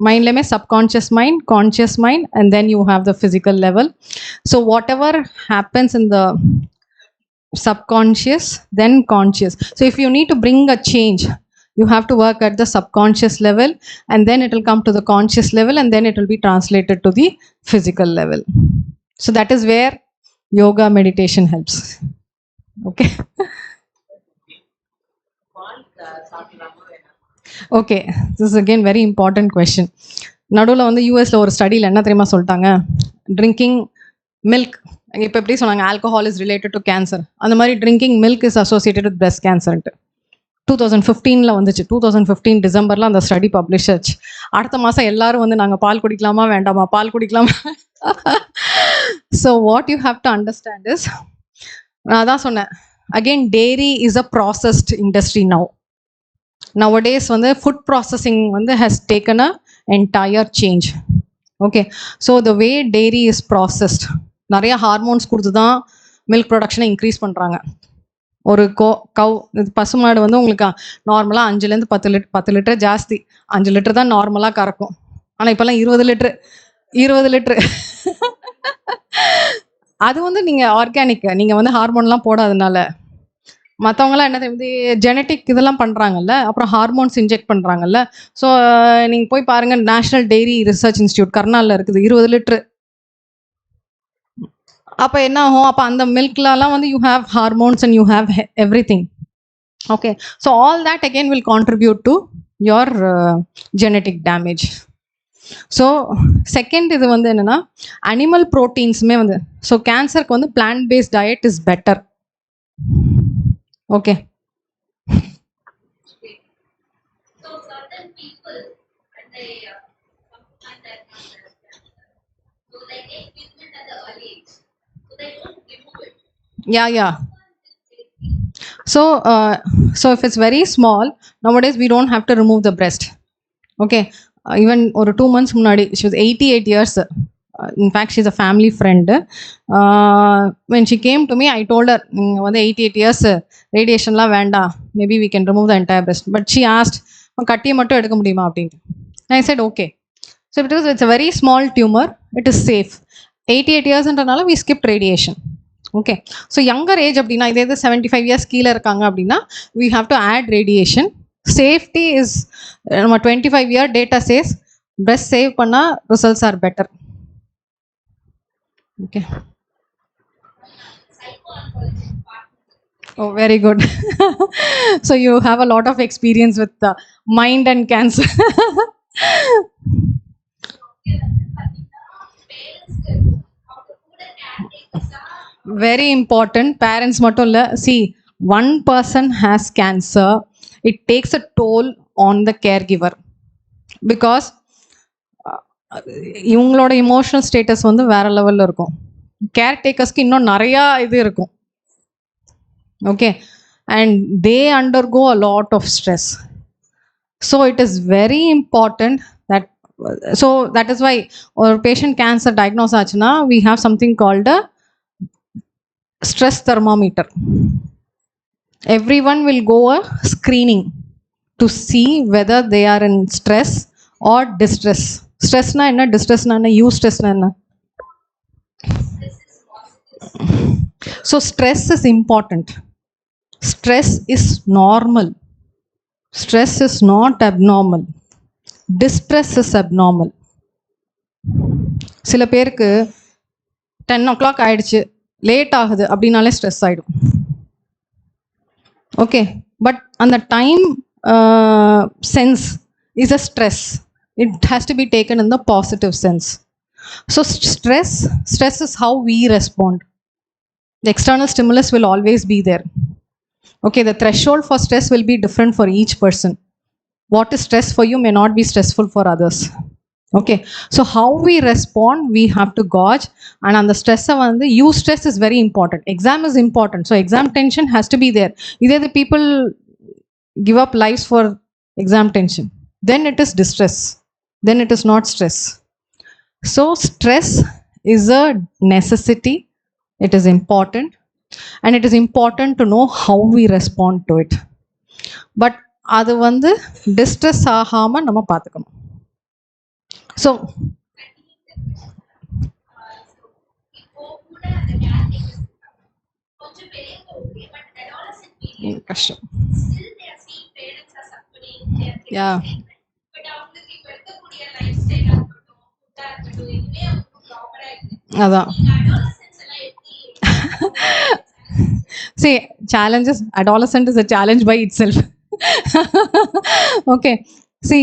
Speaker 5: mind leme subconscious mind, conscious mind, and then you have the physical level. So whatever happens in the subconscious, then conscious. So if you need to bring a change, you have to work at the subconscious level, and then it will come to the conscious level, and then it will be translated to the physical level. So that is where yoga meditation helps. Okay. Okay, this is again very important question. நடுவில் வந்து யூஎஸ்ல ஒரு ஸ்டடியில் என்ன தெரியுமா சொல்லிட்டாங்க, drinking milk, இப்போ எப்படி சொன்னாங்க alcohol is related to cancer, அந்த மாதிரி drinking milk is associated with breast கேன்சர்ன்ட்டு 2015 வந்துச்சு. 2015 டிசம்பரில் அந்த ஸ்டடி பப்ளிஷ் ஆச்சு. அடுத்த மாதம் எல்லாரும் வந்து நாங்கள் பால் குடிக்கலாமா வேண்டாமா, பால் குடிக்கலாமா. So what you have to understand is, நான் அதான் சொன்னேன், again dairy is a processed industry now. Nowadays வந்து ஃபுட் ப்ராசஸிங் வந்து has taken a entire change. Okay, so the way dairy is processed, நிறைய ஹார்மோன்ஸ் கொடுத்து தான் மில்க் ப்ரொடக்ஷனை இன்க்ரீஸ் பண்ணுறாங்க. ஒரு பசுமாடு வந்து உங்களுக்கு நார்மலாக 5லேருந்து 10 லிட்டர் ஜாஸ்தி, 5 லிட்டர் தான் நார்மலாக கறக்கும். ஆனால் இப்போல்லாம் 20 லிட்டரு. அது வந்து நீங்கள் ஆர்கானிக், நீங்கள் வந்து ஹார்மோன்லாம் போடாதனால. மற்றவங்களாம் என்ன தெரியுது, ஜெனட்டிக் இதெல்லாம் பண்ணுறாங்கல்ல, அப்புறம் ஹார்மோன்ஸ் இன்ஜெக்ட் பண்ணுறாங்கல்ல. ஸோ நீங்கள் போய் பாருங்கள், நேஷ்னல் டெய்ரி ரிசர்ச் இன்ஸ்டியூட் கர்னாலில் இருக்குது, 20 லிட்டரு. அப்போ என்ன ஆகும், அப்போ அந்த மில்க்லலாம் வந்து you have hormones and you have every thing. Okay, so all that again will contribute to your genetic damage. So second இது வந்து என்னென்னா, அனிமல் ப்ரோட்டீன்ஸுமே வந்து, ஸோ கேன்சருக்கு வந்து plant based diet is better. Okay.
Speaker 7: So certain people when they come to so they take treatment at the early age, so they don't remove it.
Speaker 5: Yeah. So if it's very small, nowadays we don't have to remove the breast. Okay, even or 2 months munadi, she was 88 years. In fact, she's a family friend. When she came to me, I told her, 88 years radiation la venda, maybe we can remove the entire breast. But she asked, katti mattum edukka mudiyuma appadinu. I said okay. So because it's a very small tumor, it is safe. 88 yearsன்றனால we skipped radiation. Okay, so younger age அப்படின்னா, இதே 75 years கீழே இருக்காங்க அப்படின்னா, we have to add radiation. Safety is, நம்ம 25 year data says breast save பண்ணா results are better. Okay. Oh, very good. So you have a lot of experience with mind and cancer. Very important. Parents mattum illa, see, one person has cancer, it takes a toll on the caregiver, because இவங்களோட emotional status வந்து வேற லெவலில் இருக்கும். கேர்டேக்கர்ஸ்க்கு இன்னும் நிறையா இது இருக்கும். Okay, and they undergo a lot of stress. So it is very important that, so that is why ஒரு பேஷண்ட் கேன்சர் டயக்னோஸ் ஆச்சுன்னா we have something called a stress thermometer. Everyone will go a screening to see whether they are in stress or distress. Stress na enna, distress na enna, eustress na enna. So stress is important. Stress is normal. Stress is not abnormal. Distress is abnormal. சில பேருக்கு 10 o'clock ஆயிடுச்சு, late ஆகுது அப்படின்னாலே stress ஆகிடும். Okay, but அந்த time sense is a stress. It has to be taken in the positive sense. So stress is how we respond. The external stimulus will always be there. Okay, the threshold for stress will be different for each person. What is stress for you may not be stressful for others. Okay, so how we respond, we have to gauge. And on the stress, eustress is very important. Exam is important, so exam tension has to be there. Either the people give up lives for exam tension, then it is distress, then it is not stress. So stress is a necessity, it is important, and it is important to know how we respond to it. But அது வந்து distress ஆகாம நம்ம பார்த்துக்கணும். So கஷ்டம். யா, அதான். See, challenges, adolescent is a challenge by itself. Okay, see,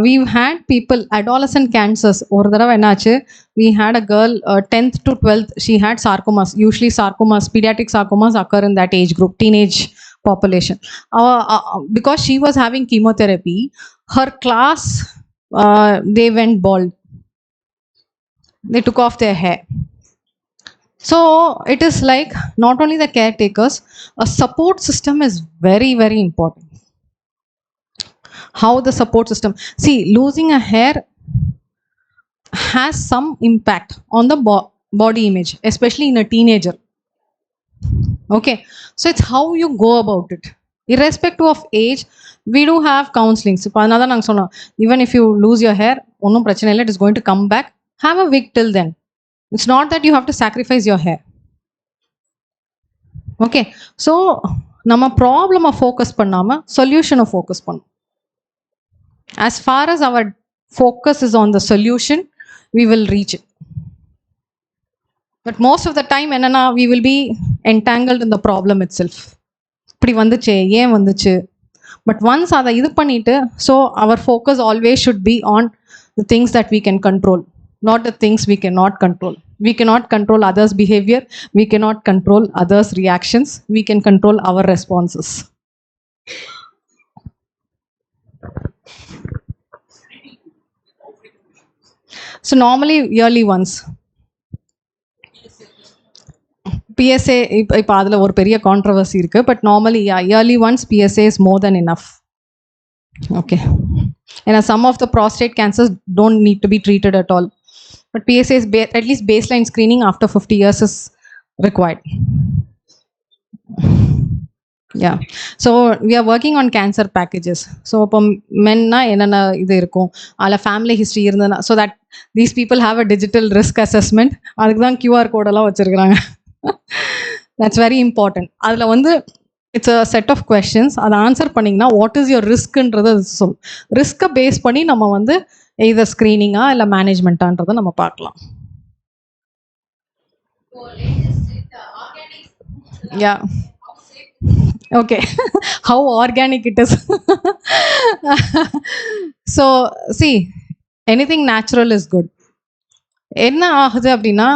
Speaker 5: we've had people, adolescent cancers. ஒரு தடவை என்னாச்சு, we had a girl, 10th to 12th, she had sarcomas. Usually sarcomas, pediatric sarcomas occur in that age group, teenage population. Because she was having chemotherapy, her class, they went bald. They took off their hair. So it is like not only the caretakers, a support system is very, very important. How the support system, see, losing a hair has some impact on the body image, especially in a teenager. Okay, so it's how you go about it. Irrespective of age, we do have counseling. So another nang sonna, even if you lose your hair, onnum prachana illa, it is going to come back. Have a wig till then. It's not that you have to sacrifice your hair. Okay, so நம்ம ப்ராப்ளமை focus பண்ணாமல் சொல்யூஷனை focus பண்ணும். As far as our focus is on the solution, we will reach it. But most of the time, enna, we will be entangled in the problem itself. இப்படி வந்துச்சு, ஏன் வந்துச்சு? But once அதை இது பண்ணிட்டு, so our focus always should be on the things that we can control, not the things we cannot control. We cannot control others' behavior. We cannot control others' reactions. We can control our responses. So normally yearly once. PSA இப்போ அதில் ஒரு பெரிய controversy இருக்குது. But normally yearly once PSA is more than enough. Okay. And some of the prostate cancers don't need to be treated at all. But PSA is at least baseline screening after 50 years is required. Yeah. So we are working on cancer packages. So இப்போ மென்னா என்னென்ன இது இருக்கும், அதில் family history இருந்ததுன்னா, so that these people have a digital risk assessment. அதுக்கு தான் QR கோடெல்லாம் வச்சுருக்குறாங்க. That's very important. அதில் வந்து it's a set of questions. அதை ஆன்சர் பண்ணிங்கன்னா வாட் இஸ் யுவர் ரிஸ்க்குன்றது சொல். ரிஸ்க்கை பேஸ் பண்ணி நம்ம வந்து எய்தர் ஸ்க்ரீனிங்கா இல்லை மேனேஜ்மெண்ட்டான்றதை நம்ம பார்க்கலாம். யா okay. How organic it is. So see, anything natural is good. என்ன ஆகுது அப்படின்னா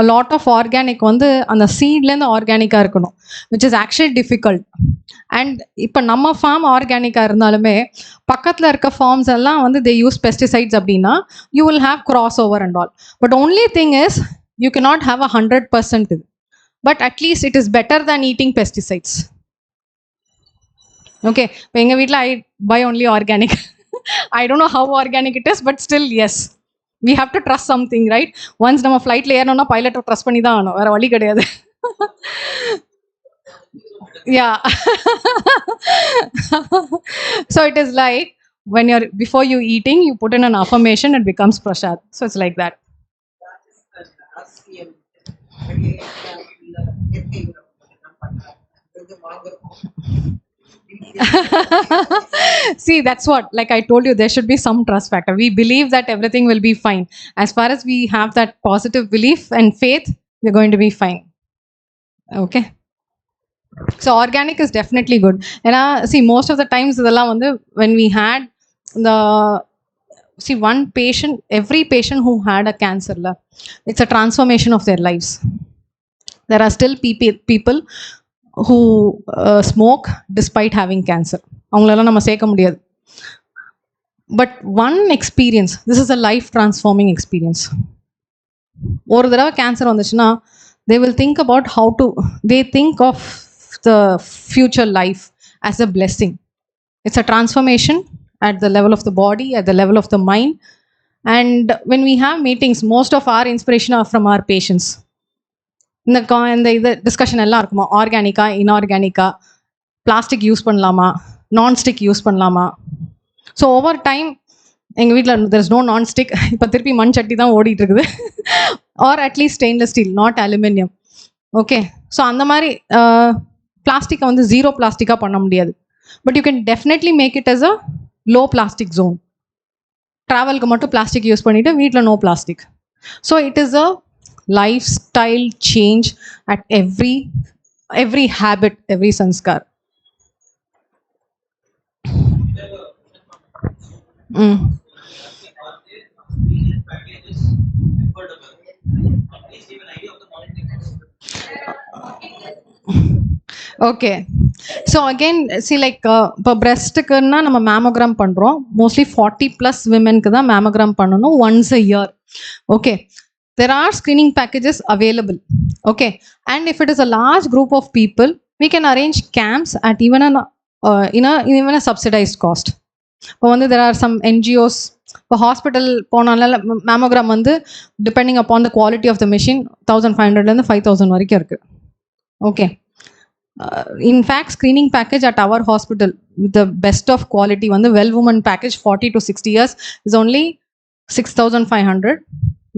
Speaker 5: a lot of organic வந்து அந்த சீட்லேருந்து ஆர்கானிக்காக இருக்கணும், which is actually difficult. And இப்போ நம்ம ஃபார்ம் ஆர்கானிக்காக இருந்தாலுமே பக்கத்தில் இருக்க ஃபார்ம்ஸ் எல்லாம் வந்து they use pesticides அப்படின்னா you will have cross over and all. But only thing is you cannot have 100%. But at least it is better than eating pesticides. Okay, இப்போ எங்கள் வீட்டில் I buy only organic. I don't know how organic it is, but still yes. We have to trust something, right? Once நம்ம ஃப்ளைட்டில் ஏறணும்னா பைலட்டை trust பண்ணி தான் ஆகணும், வேறு வழி கிடையாது. Yeah. So it is like when you're before you eating, you put in an affirmation, it becomes prasad. So it's like that. See, that's what, like I told you, there should be some trust factor. We believe that everything will be fine. As far as we have that positive belief and faith, we're going to be fine. Okay. So organic is definitely good. And see, most of the times when we had the one patient, every patient who had a cancer, it's a transformation of their lives. There are still people who smoke despite having cancer. அவங்களெல்லாம் நம்ம சேர்க்க முடியாது. But one experience, this is a life transforming experience. ஒரு தடவை cancer வந்துச்சுன்னா they will think about they think of the future life as a blessing. It's a transformation at the level of the body, at the level of the mind. And when we have meetings, most of our inspiration are from our patients. இந்த இது discussion எல்லாம் இருக்குமா, ஆர்கானிக்கா இன்ஆர்கானிக்கா, plastic use பண்ணலாமா, nonstick use பண்ணலாமா. So over time எங்கள் வீட்டில் there is no nonstick. இப்போ திருப்பி மண் சட்டி தான் ஓடிட்டு இருக்குது. Or at least stainless steel, not aluminium. Okay, so அந்த மாதிரி பிளாஸ்டிக்கை வந்து ஜீரோ பிளாஸ்டிக்காக பண்ண முடியாது. But you can definitely make it as a low plastic zone. ட்ராவலுக்கு மட்டும் பிளாஸ்டிக் யூஸ் பண்ணிவிட்டு வீட்டில் no plastic. So it is a lifestyle change at every habit, every sanskar. Okay, so again, see, like இப்போ breastக்குன்னா நம்ம mammogram பண்ணுறோம். mostly 40+ womenக்கு தான் mammogram பண்ணணும் once a year. Okay, there are screening packages available. Okay, and if it is a large group of people, we can arrange camps at even a subsidized cost. But there are some NGOs for hospital mammogram depending upon the quality of the machine 1500 and 5000 varaiku irukku. Okay, in fact, screening package at our hospital with the best of quality well woman package 40 to 60 years is only 6500,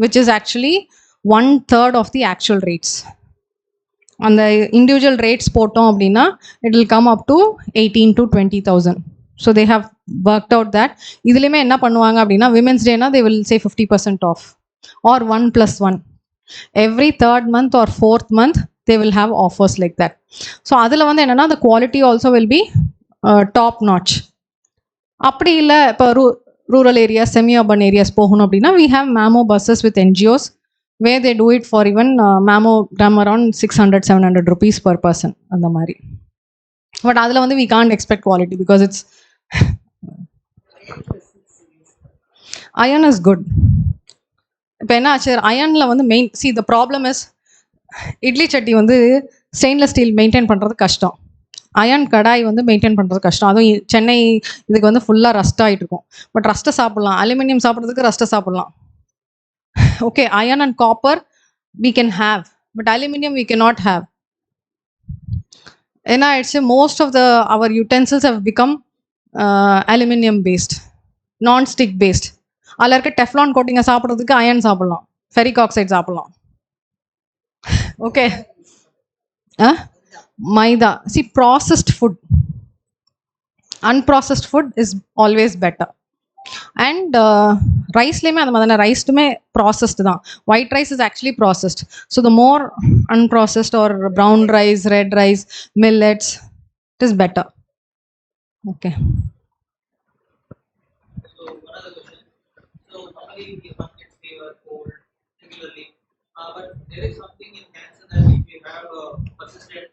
Speaker 5: which is actually 1/3 of the actual rates. அந்த individual rates போட்டோம் அப்படின்னா it will come up to 18,000 to 20,000. So they have worked out that. இதுலேயுமே என்ன பண்ணுவாங்க அப்படின்னா women's டேனா they will say 50% off or 1+1. Every third month or fourth month they will have offers like that. So அதில் வந்து என்னென்னா the quality also will be top notch. அப்படி இல்லை இப்போ rural areas, semi-urban areas போகணும் அப்படின்னா we have mammo buses with NGOs where they do it for even mammogram around 600-700 rupees per person அந்த மாதிரி. பட் அதில் வந்து we can't expect quality because it's iron is good. இப்போ என்ன ஆச்சு அயனில் வந்து த ப்ராப்ளம் இஸ் இட்லி சட்டி வந்து ஸ்டெயின்லெஸ் ஸ்டீல் மெயின்டைன் பண்ணுறது கஷ்டம். அயன் கடாய் வந்து மெயின்டைன் பண்ணுறது கஷ்டம். அதுவும் சென்னை இதுக்கு வந்து ஃபுல்லாக ரஸ்ட் ஆகிட்டு இருக்கும். பட் ரஸ்ட்டை சாப்பிட்லாம், அலுமினியம் சாப்பிட்றதுக்கு ரஸ்ட்டை சாப்பிட்லாம். Okay, iron and copper we can have, but aluminum we cannot have. ஏன்னா ஆயிடுச்சு most of our utensils have become aluminum based, non-stick based. அதில் இருக்க டெஃப்லான் கோட்டிங்கை சாப்பிட்றதுக்கு அயன் சாப்பிட்லாம், ஃபெரிக் ஆக்சைடு சாப்பிட்லாம். Okay, maida. See processed food, unprocessed food is always better. And ரைஸ்லேயுமே அந்த மாதிரி தானே, ரைஸ்டுமே ப்ராசஸ்டு தான். White rice is actually processed. So the more unprocessed or brown rice, red rice, millets, it is better. Okay.
Speaker 8: The buckets fever, cold regularly, but there is something in cancer that if you have persistent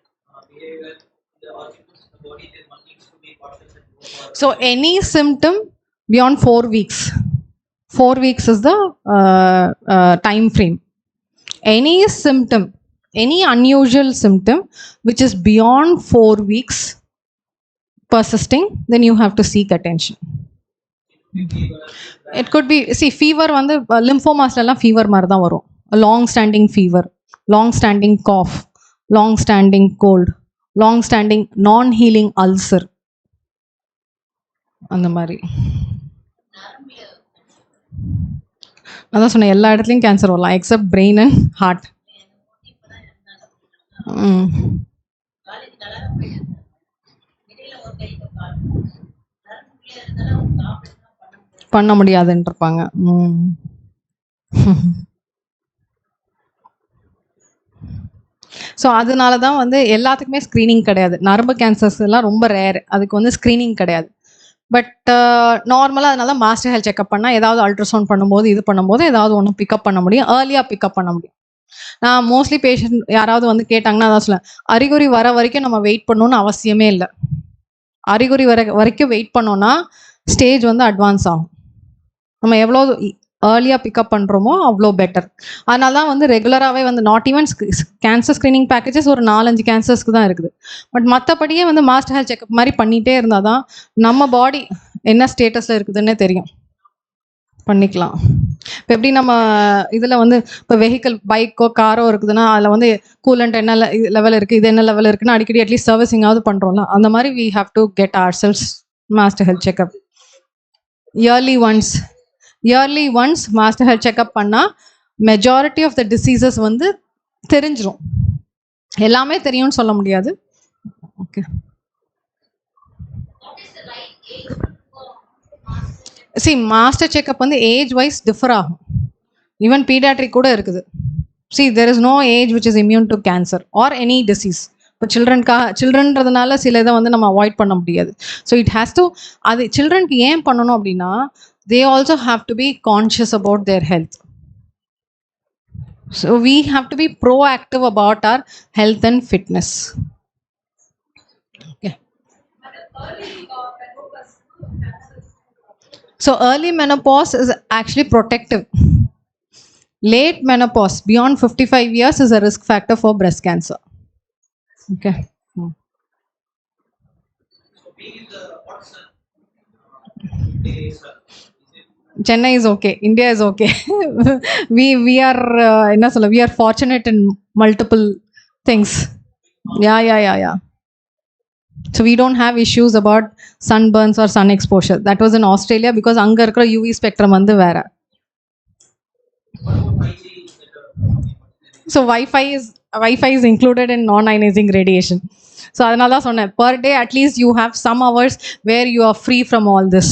Speaker 8: behavior in the organs in the body, then one needs to be cautious and go.
Speaker 5: So any symptom beyond 4 weeks, 4 weeks is the time frame. Any symptom, any unusual symptom which is beyond 4 weeks persisting, then you have to seek attention. It could be, see fever வந்து லிம்போமாஸ்லாம் fever மாதிரி தான் வரும். Long standing fever, long standing cough, long standing cold, long standing non healing ulcer, அந்த மாதிரி. அதான் சொன்னேன் எல்லா இடத்துலையும் கேன்சர் வரலாம் எக்ஸப்ட் பிரெயின் அண்ட் ஹார்ட். பண்ண முடியாதுன்னு இருப்பாங்க. ஸோ அதனால தான் வந்து எல்லாத்துக்குமே ஸ்க்ரீனிங் கிடையாது. நரம்பு கேன்சர்ஸ் எல்லாம் ரொம்ப ரேர், அதுக்கு வந்து ஸ்க்ரீனிங் கிடையாது. பட் நார்மலாக அதனால தான் மாஸ்டர் ஹெல்த் செக்அப் பண்ணால் ஏதாவது அல்ட்ராசவுண்ட் பண்ணும்போது இது பண்ணும்போது ஏதாவது ஒன்று பிக்கப் பண்ண முடியும், ஏர்லியாக பிக்கப் பண்ண முடியும். நான் மோஸ்ட்லி பேஷண்ட் யாராவது வந்து கேட்டாங்கன்னா அதான் சொல்லுவேன், அறிகுறி வர வரைக்கும் நம்ம வெயிட் பண்ணணும்னு அவசியமே இல்லை. அறிகுறி வரைக்கும் வெயிட் பண்ணோன்னா ஸ்டேஜ் வந்து அட்வான்ஸ் ஆகும். நம்ம எவ்வளோ ஏர்லியாக பிக்கப் பண்ணுறோமோ அவ்வளோ பெட்டர். அதனால தான் வந்து ரெகுலராகவே வந்து not even cancer screening packages ஒரு 4-5 கேன்சர்ஸ்க்கு தான் இருக்குது. பட் மற்றபடியே வந்து மாஸ்டர் ஹெல்த் செக்அப் மாதிரி பண்ணிகிட்டே இருந்தால் தான் நம்ம பாடி என்ன ஸ்டேட்டஸில் இருக்குதுன்னே தெரியும், பண்ணிக்கலாம். இப்போ எப்படி நம்ம இதில் வந்து இப்போ வெஹிக்கிள் பைக்கோ காரோ இருக்குதுன்னா அதில் வந்து கூலண்ட் என்ன லெவல் இருக்குது, இது என்ன லெவல் இருக்குன்னு அடிக்கடி அட்லீஸ்ட் சர்வீசிங்காவது பண்ணுறோம்ல, அந்த மாதிரி we have to get our cells master health checkup yearly once master health checkup பண்ணால் மெஜாரிட்டி ஆஃப் த டிசீசஸ் வந்து தெரிஞ்சிடும். எல்லாமே தெரியும்னு சொல்ல முடியாது. ஓகே, சி மாஸ்டர் செக்அப் வந்து ஏஜ் வைஸ் டிஃபர் ஆகும். ஈவன் பீடியாட்ரிக் கூட இருக்குது. See there is no age which is immune to cancer or any disease. இப்போ சில்ட்ரன்றதுனால சில இதை வந்து நம்ம அவாய்ட் பண்ண முடியாது. ஸோ இட் ஹேஸ் டு, அது சில்ட்ரனுக்கு ஏன் பண்ணணும் அப்படின்னா they also have to be conscious about their health. So we have to be proactive about our health and fitness. Okay. So early menopause is actually protective. Late menopause beyond 55 years is a risk factor for breast cancer. Okay. Chennai is okay. India is okay. we are we are fortunate in multiple things. Yeah. So we don't have issues about sunburns or sun exposure. That was in Australia because anga irukra UV spectrum vandu vera. So Wi-Fi is Wi-Fi is included in non-ionizing radiation. So அதனால தான் சொன்னேன், per day at least you have some hours where you are free from all this.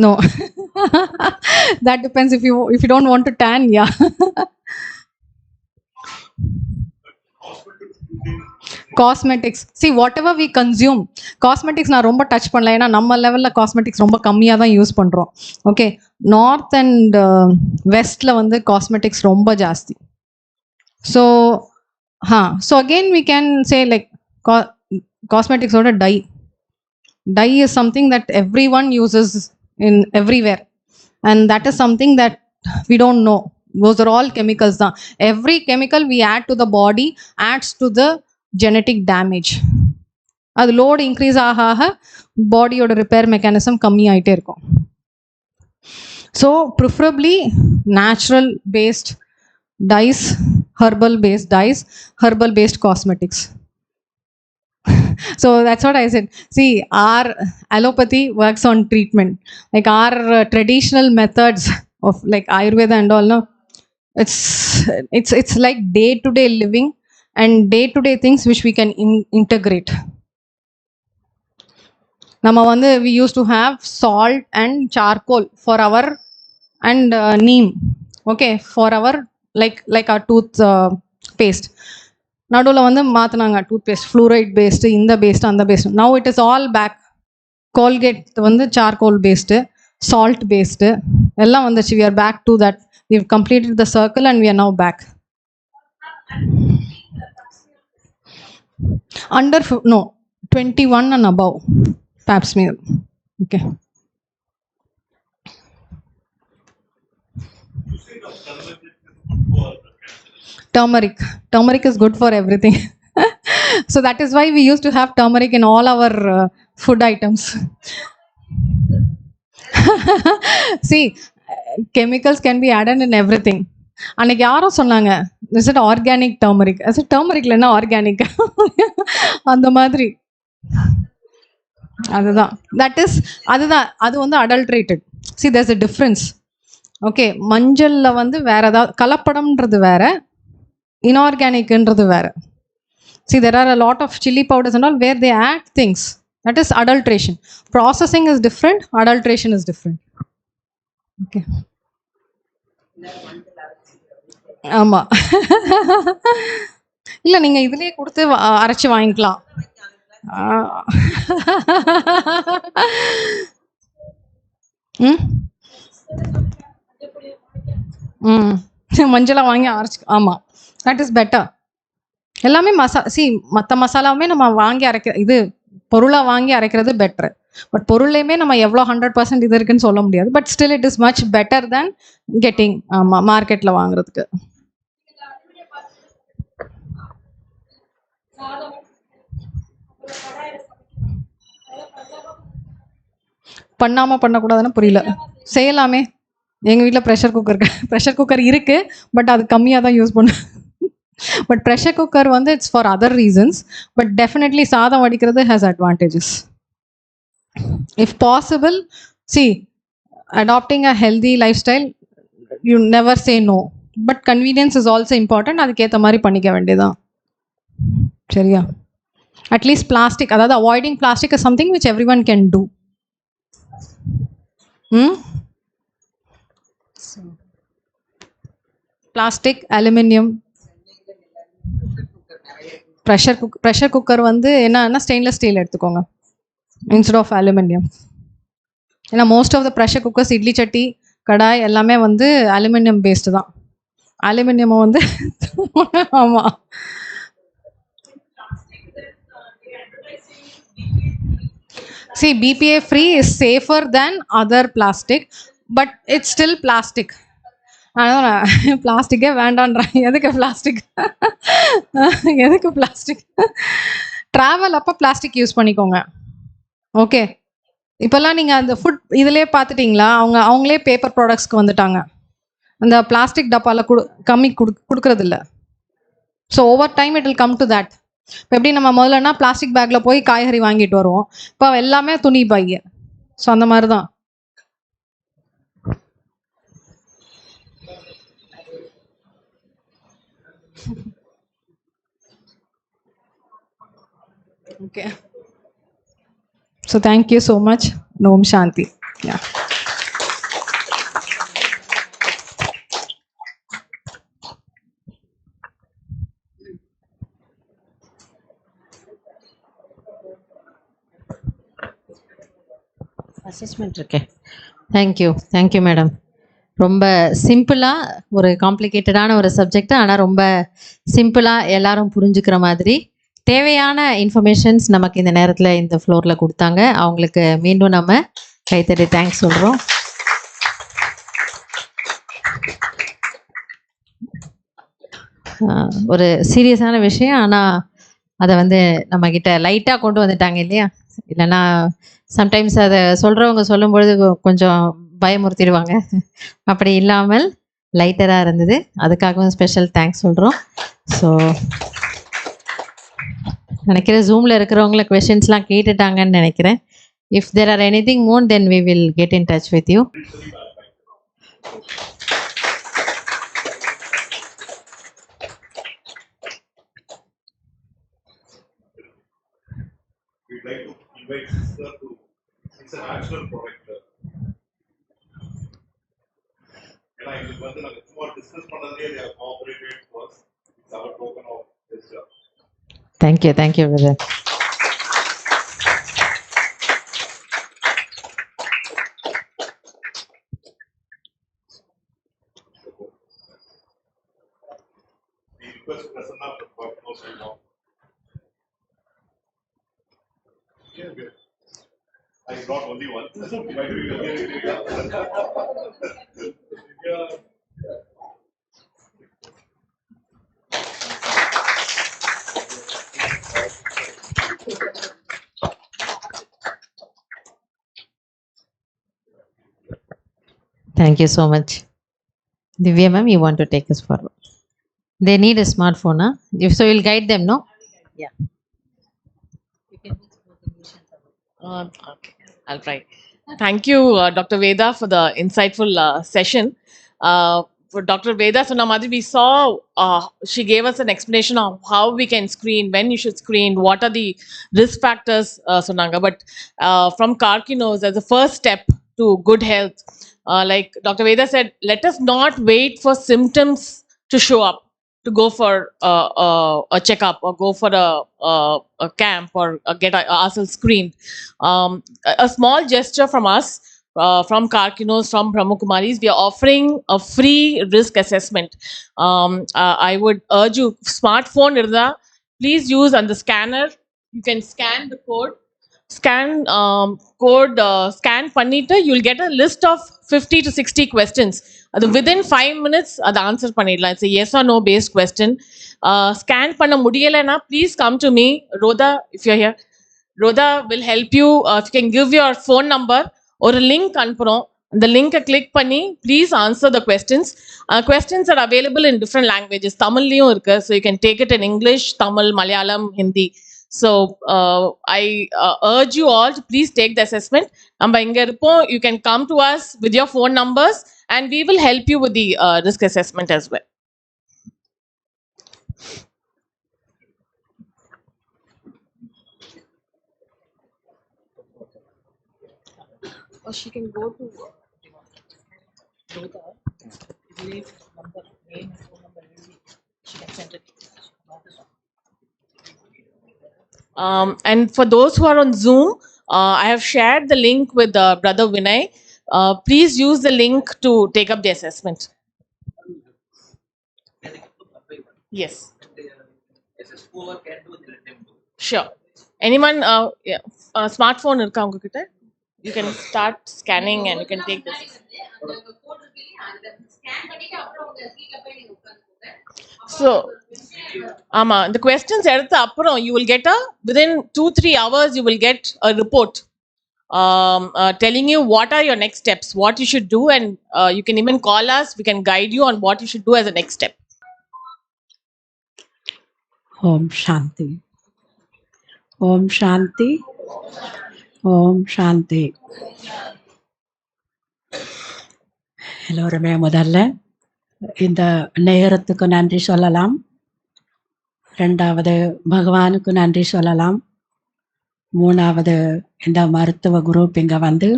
Speaker 5: No. That depends if you don't want to tan, yeah. Cosmetics, see whatever we consume, cosmetics நான் ரொம்ப touch பண்ணல, ஏன்னா நம்ம லெவலில் cosmetics ரொம்ப கம்மியாக தான் use பண்ணுறோம். ஓகே, நார்த் அண்ட் வெஸ்டில் வந்து காஸ்மெட்டிக்ஸ் ரொம்ப ஜாஸ்தி. So again we can say like cosmetics or dye is something that everyone uses in everywhere, and that is something that we don't know. Those are all chemicals. Every chemical we add to the body adds to the genetic damage. அது load increase ஆக பாடியோட repair mechanism கம்மி ஆயிட்டே இருக்கும். So preferably natural based dyes, herbal based dyes, herbal based cosmetics. So that's what I said. See, our allopathy works on treatment, like our traditional methods of like Ayurveda and all. No, it's like day to day living and day to day things which we can integrate. Nama vandu we used to have salt and charcoal for our and neem. Okay, for our like our tooth paste. நடுவில் வந்து மாற்றினாங்க tooth paste, fluoride paste, இந்த paste அந்த paste. Now it is all back. Colgate வந்து charcoal paste, salt paste எல்லாம் வந்துச்சு. We are back to that. We have completed the circle and we are now back. Under 21 and above pap smear. Okay. Turmeric is good for everything. So that is why we used to have turmeric in all our food items. See, chemicals can be added in everything. அன்னைக்கு யாரும் சொன்னாங்க, is it organic turmeric? as a டர்மரிக்ல என்ன organic? அந்த மாதிரி. அதுதான் அது வந்து adulterated. see there's a difference. Okay, மஞ்சள்ல வந்து வேற ஏதாவது கலப்படம்ன்றது வேற, inorganicன்றது வேற. See, there are a lot of chili powders and all where they add things. That is adulteration. Processing is different, adulteration is different. Okay. ஆமா, இல்ல நீங்க இதுலயே கொடுத்து அரைச்சு வாங்கிக்கலாம். மஞ்சளா வாங்கி அரைச்சு, ஆமா, தட் இஸ் பெட்டர். எல்லாமே மற்ற மசாலாவுமே நம்ம வாங்கி இது பொருளாக வாங்கி அரைக்கிறது பெட்ரு. பட் பொருளையுமே நம்ம எவ்வளோ 100% இது இருக்குன்னு சொல்ல முடியாது. But still it is much better than getting, ஆமாம், மார்க்கெட்டில் வாங்குறதுக்கு. பண்ணக்கூடாதுன்னு புரியல. செய்யலாமே. எங்கள் வீட்டில் ப்ரெஷர் குக்கர் இருக்குது, பட் அது கம்மியாக தான் யூஸ் பண்ண. பட் ப்ரெஷர் குக்கர் வந்து it's for other reasons. But definitely சாதம் வடிக்கிறது has advantages. If possible, see, adopting a healthy lifestyle, you never say no. But convenience is also important. அதுக்கேற்ற மாதிரி பண்ணிக்க வேண்டியதான். சரியா? அட்லீஸ்ட் பிளாஸ்டிக், அதாவது avoiding plastic is something which every one can do. Plastic, aluminium. Pressure cooker வந்து என்னன்னா stainless steel எடுத்துக்கோங்க instead of aluminium. ஏன்னா most of the pressure cookers, idli சட்டி, கடாய் எல்லாமே வந்து அலுமினியம் பேஸ்டு தான். அலுமினியம் வந்து ஆமாம். See, BPA free is safer than other plastic, but it's still plastic. அதான் பிளாஸ்டிக்கே வேண்டான்றாங்க. எதுக்கு பிளாஸ்டிக்? எதுக்கு பிளாஸ்டிக்? ட்ராவல் அப்போ பிளாஸ்டிக் யூஸ் பண்ணிக்கோங்க. ஓகே, இப்போல்லாம் நீங்கள் அந்த ஃபுட் இதிலே பார்த்துட்டிங்களா, அவங்களே பேப்பர் ப்ராடக்ட்ஸ்க்கு வந்துட்டாங்க. அந்த பிளாஸ்டிக் டப்பாவில் கொடுக்கறதில்ல. So over time it will come to that. இப்போ எப்படி நம்ம முதல்லனா பிளாஸ்டிக் பேக்கில் போய் காய்கறி வாங்கிட்டு வருவோம், இப்போ எல்லாமே துணி பை. ஸோ அந்த மாதிரி தான். Okay. So thank you so much. Om Shanti. Yeah.
Speaker 1: Assessment இருக்கே. Thank you madam. ரொம்ப சிம்பிளாக ஒரு காம்ப்ளிகேட்டடான ஒரு சப்ஜெக்ட், ஆனால் ரொம்ப சிம்பிளாக எல்லாரும் புரிஞ்சுக்கிற மாதிரி தேவையான இன்ஃபர்மேஷன்ஸ் நமக்கு இந்த நேரத்தில் இந்த ஃப்ளோரில் கொடுத்தாங்க. அவங்களுக்கு மீண்டும் நம்ம கைத்தட்டி தேங்க்ஸ் சொல்கிறோம். ஒரு சீரியஸான விஷயம், ஆனால் அதை வந்து நம்மக்கிட்ட லைட்டாக கொண்டு வந்துட்டாங்க இல்லையா? இல்லைன்னா சம்டைம்ஸ் அதை சொல்கிறவங்க சொல்லும்பொழுது கொஞ்சம் பயமுறுத்திடுவாங்க. அப்படி இல்லாமல் லைட்டராக இருந்தது. அதுக்காகவும் ஸ்பெஷல் தேங்க்ஸ் சொல்கிறோம். ஸோ நினைக்கிறேன் ஜூமில் இருக்கிறவங்கள கொஷின்ஸ்லாம் கேட்டுட்டாங்கன்னு நினைக்கிறேன். If there are anything more then we will get in touch with you.
Speaker 4: We'd like to invite sister to, it's a natural product. ஏன்னா எங்களுக்கு வந்து நாங்கள் சும்மா டிஸ்கஸ் பண்ணதே cooperated was it's our token of gesture.
Speaker 1: Thank you brother.
Speaker 4: We request Prasanna to KARKINOS right now. Yeah. I brought only one. Why do you yeah.
Speaker 1: Thank you so much. Divya ma'am, you want to take us forward? They need a smartphone, huh? If so, you'll guide them, no? Yeah.
Speaker 2: Okay, I'll try. Thank you, Dr. Veda, for the insightful session. For Dr. Veda Sunamadi, we saw she gave us an explanation of how we can screen, when you should screen, what are the risk factors, Sunanga. But from KARKINOS, as a first step to good health, like Dr. Veda said, let us not wait for symptoms to show up to go for a checkup or go for a camp or get ourselves screened. A small gesture from us, from KARKINOS, from Brahma Kumaris, we are offering a free risk assessment. I would urge you, smartphone irda, please use on the scanner. You can scan the code. Scan பண்ணிட்டு you'll get a list of 50 to 60 questions. அது within 5 minutes அதை answer பண்ணிடலாம். It's a yes or no based question. Scan பண்ண முடியலைன்னா please come to me, Rhoda, if you're here. Rhoda will help you. If you can give your phone number, ஒரு link அனுப்புகிறோம். அந்த லிங்கை click பண்ணி please answer the questions. Questions are available in different languages. தமிழ்லையும் இருக்கு. So you can take it in English, Tamil, Malayalam, Hindi. So I urge you all to please take the assessment. நம்ம இங்க இருப்போம். You can come to us with your phone numbers and we will help you with the risk assessment as well. Or she can go to Rhoda. Leave number, name, phone number. She can send it. And for those who are on Zoom, I have shared the link with Brother Vinay. Please use the link to take up the assessment. Yes.
Speaker 8: SS4 can do the let them do.
Speaker 2: Sure. Anyone, smartphone irukka unga kitta? You can start scanning and you can take this. So, the questions எடுத்த அப்புறம் you will get within 2-3 hours you will get a report telling you what are your next steps, what you should do, and you can even call us. We can guide you on what you should do as a next step.
Speaker 9: Om Shanti. Om Shanti. Om Shanti. எல்லோருமே முதல்ல இந்த நேரத்துக்கு நன்றி சொல்லலாம். ரெண்டாவது பகவானுக்கு நன்றி சொல்லலாம். மூணாவது இந்த மருத்துவ குரூப் இங்கே வந்து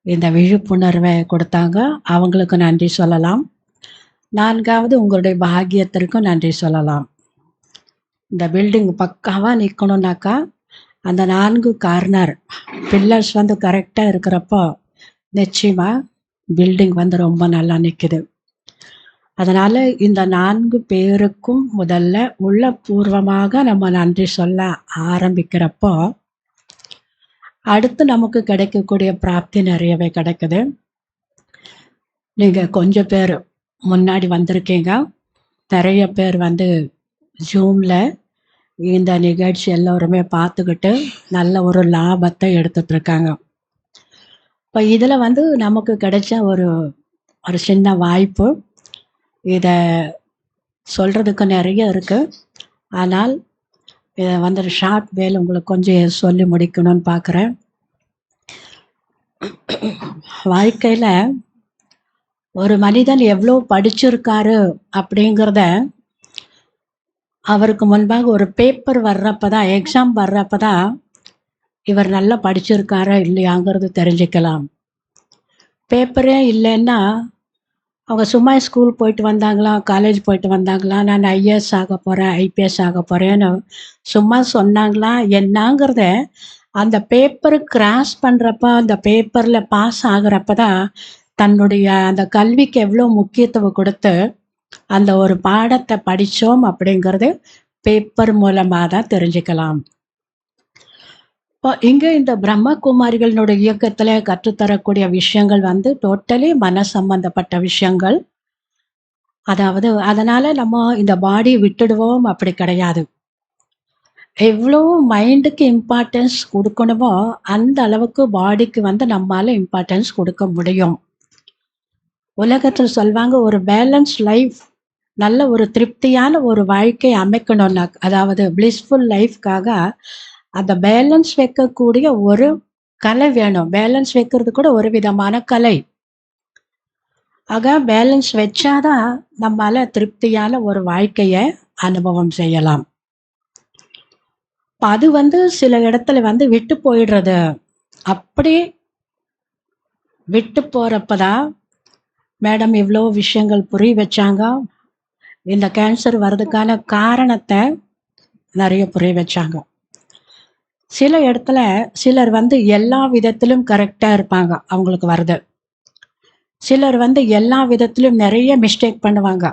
Speaker 9: இந்த விழிப்புணர்வை கொடுத்தாங்க, அவங்களுக்கு நன்றி சொல்லலாம். நான்காவது உங்களுடைய பாக்கியத்திற்கும் நன்றி சொல்லலாம். இந்த பில்டிங் பக்காவாக நிற்கணுன்னாக்கா அந்த 4 கார்னர் பில்லர்ஸ் வந்து கரெக்டாக இருக்கிறப்போ நிச்சயமாக பில்டிங் வந்து ரொம்ப நல்லா நிற்குது. அதனால் இந்த 4 பேருக்கும் முதல்ல உள்ளபூர்வமாக நம்ம நன்றி சொல்ல ஆரம்பிக்கிறப்போ அடுத்து நமக்கு கிடைக்கக்கூடிய பிராப்தி நிறையவே கிடைக்குது. நீங்கள் கொஞ்சம் பேர் முன்னாடி வந்திருக்கீங்க, நிறைய பேர் வந்து ஜூமில் இந்த நிகழ்ச்சி எல்லோருமே பார்த்துக்கிட்டு நல்ல ஒரு லாபத்தை எடுத்துட்ருக்காங்க. இப்போ இதில் வந்து நமக்கு கிடைச்ச ஒரு ஒரு சின்ன வாய்ப்பு. இதை சொல்கிறதுக்கு நிறைய இருக்குது, ஆனால் இதை வந்து ஷார்ட் வேல் உங்களுக்கு கொஞ்சம் சொல்லி முடிக்கணும்னு பார்க்குறேன். வாழ்க்கையில் ஒரு மனிதன் எவ்வளோ படிச்சிருக்காரு அப்படிங்கிறத அவருக்கு முன்பாக ஒரு பேப்பர் வர்றப்ப தான், எக்ஸாம் வர்றப்ப தான் இவர் நல்லா படிச்சிருக்காரா இல்லையாங்கிறது தெரிஞ்சுக்கலாம். பேப்பரே இல்லைன்னா அவங்க சும்மா ஸ்கூல் போயிட்டு வந்தாங்களா, காலேஜ் போயிட்டு வந்தாங்களா, நான் ஐஏஎஸ் ஆக போகிறேன், ஐபிஎஸ் ஆக போகிறேன்னு சும்மா சொன்னாங்களா என்னங்கிறத அந்த பேப்பரு கிராஸ் பண்ணுறப்ப, அந்த பேப்பரில் பாஸ் ஆகுறப்ப தான் தன்னுடைய அந்த கல்விக்கு எவ்வளோ முக்கியத்துவம் கொடுத்து அந்த ஒரு பாடத்தை படித்தோம் அப்படிங்கிறது பேப்பர் மூலமாக தான் தெரிஞ்சுக்கலாம். இப்போ இங்கே இந்த பிரம்மகுமாரிகளினுடைய இயக்கத்தில் கற்றுத்தரக்கூடிய விஷயங்கள் வந்து டோட்டலி மன சம்பந்தப்பட்ட விஷயங்கள். அதாவது அதனால் நம்ம இந்த பாடி விட்டுடுவோம் அப்படி கிடையாது. எவ்வளோ மைண்டுக்கு இம்பார்ட்டன்ஸ் கொடுக்கணுமோ அந்த அளவுக்கு பாடிக்கு வந்து நம்மளால் இம்பார்ட்டன்ஸ் கொடுக்க முடியும். உலகத்தில் சொல்வாங்க, ஒரு பேலன்ஸ் லைஃப், நல்ல ஒரு திருப்தியான ஒரு வாழ்க்கை அமைக்கணும்னா, அதாவது பிளிஸ்ஃபுல் லைஃப்காக அந்த பேலன்ஸ் வைக்கக்கூடிய ஒரு கலை வேணும். பேலன்ஸ் வைக்கிறது கூட ஒரு விதமான கலை. ஆக பேலன்ஸ் வச்சாதான் நம்மளால திருப்தியான ஒரு வாழ்க்கையை அனுபவம் செய்யலாம். அது வந்து சில இடத்துல வந்து விட்டு போயிடுறது. அப்படி விட்டு போகிறப்பதான் மேடம் இவ்வளோ விஷயங்கள் புரிய வச்சாங்க. இந்த கேன்சர் வர்றதுக்கான காரணத்தை நிறைய புரிய வச்சாங்க. சில இடத்துல சிலர் வந்து எல்லா விதத்திலும் கரெக்டாக இருப்பாங்க, அவங்களுக்கு வருது. சிலர் வந்து எல்லா விதத்திலும் நிறைய மிஸ்டேக் பண்ணுவாங்க.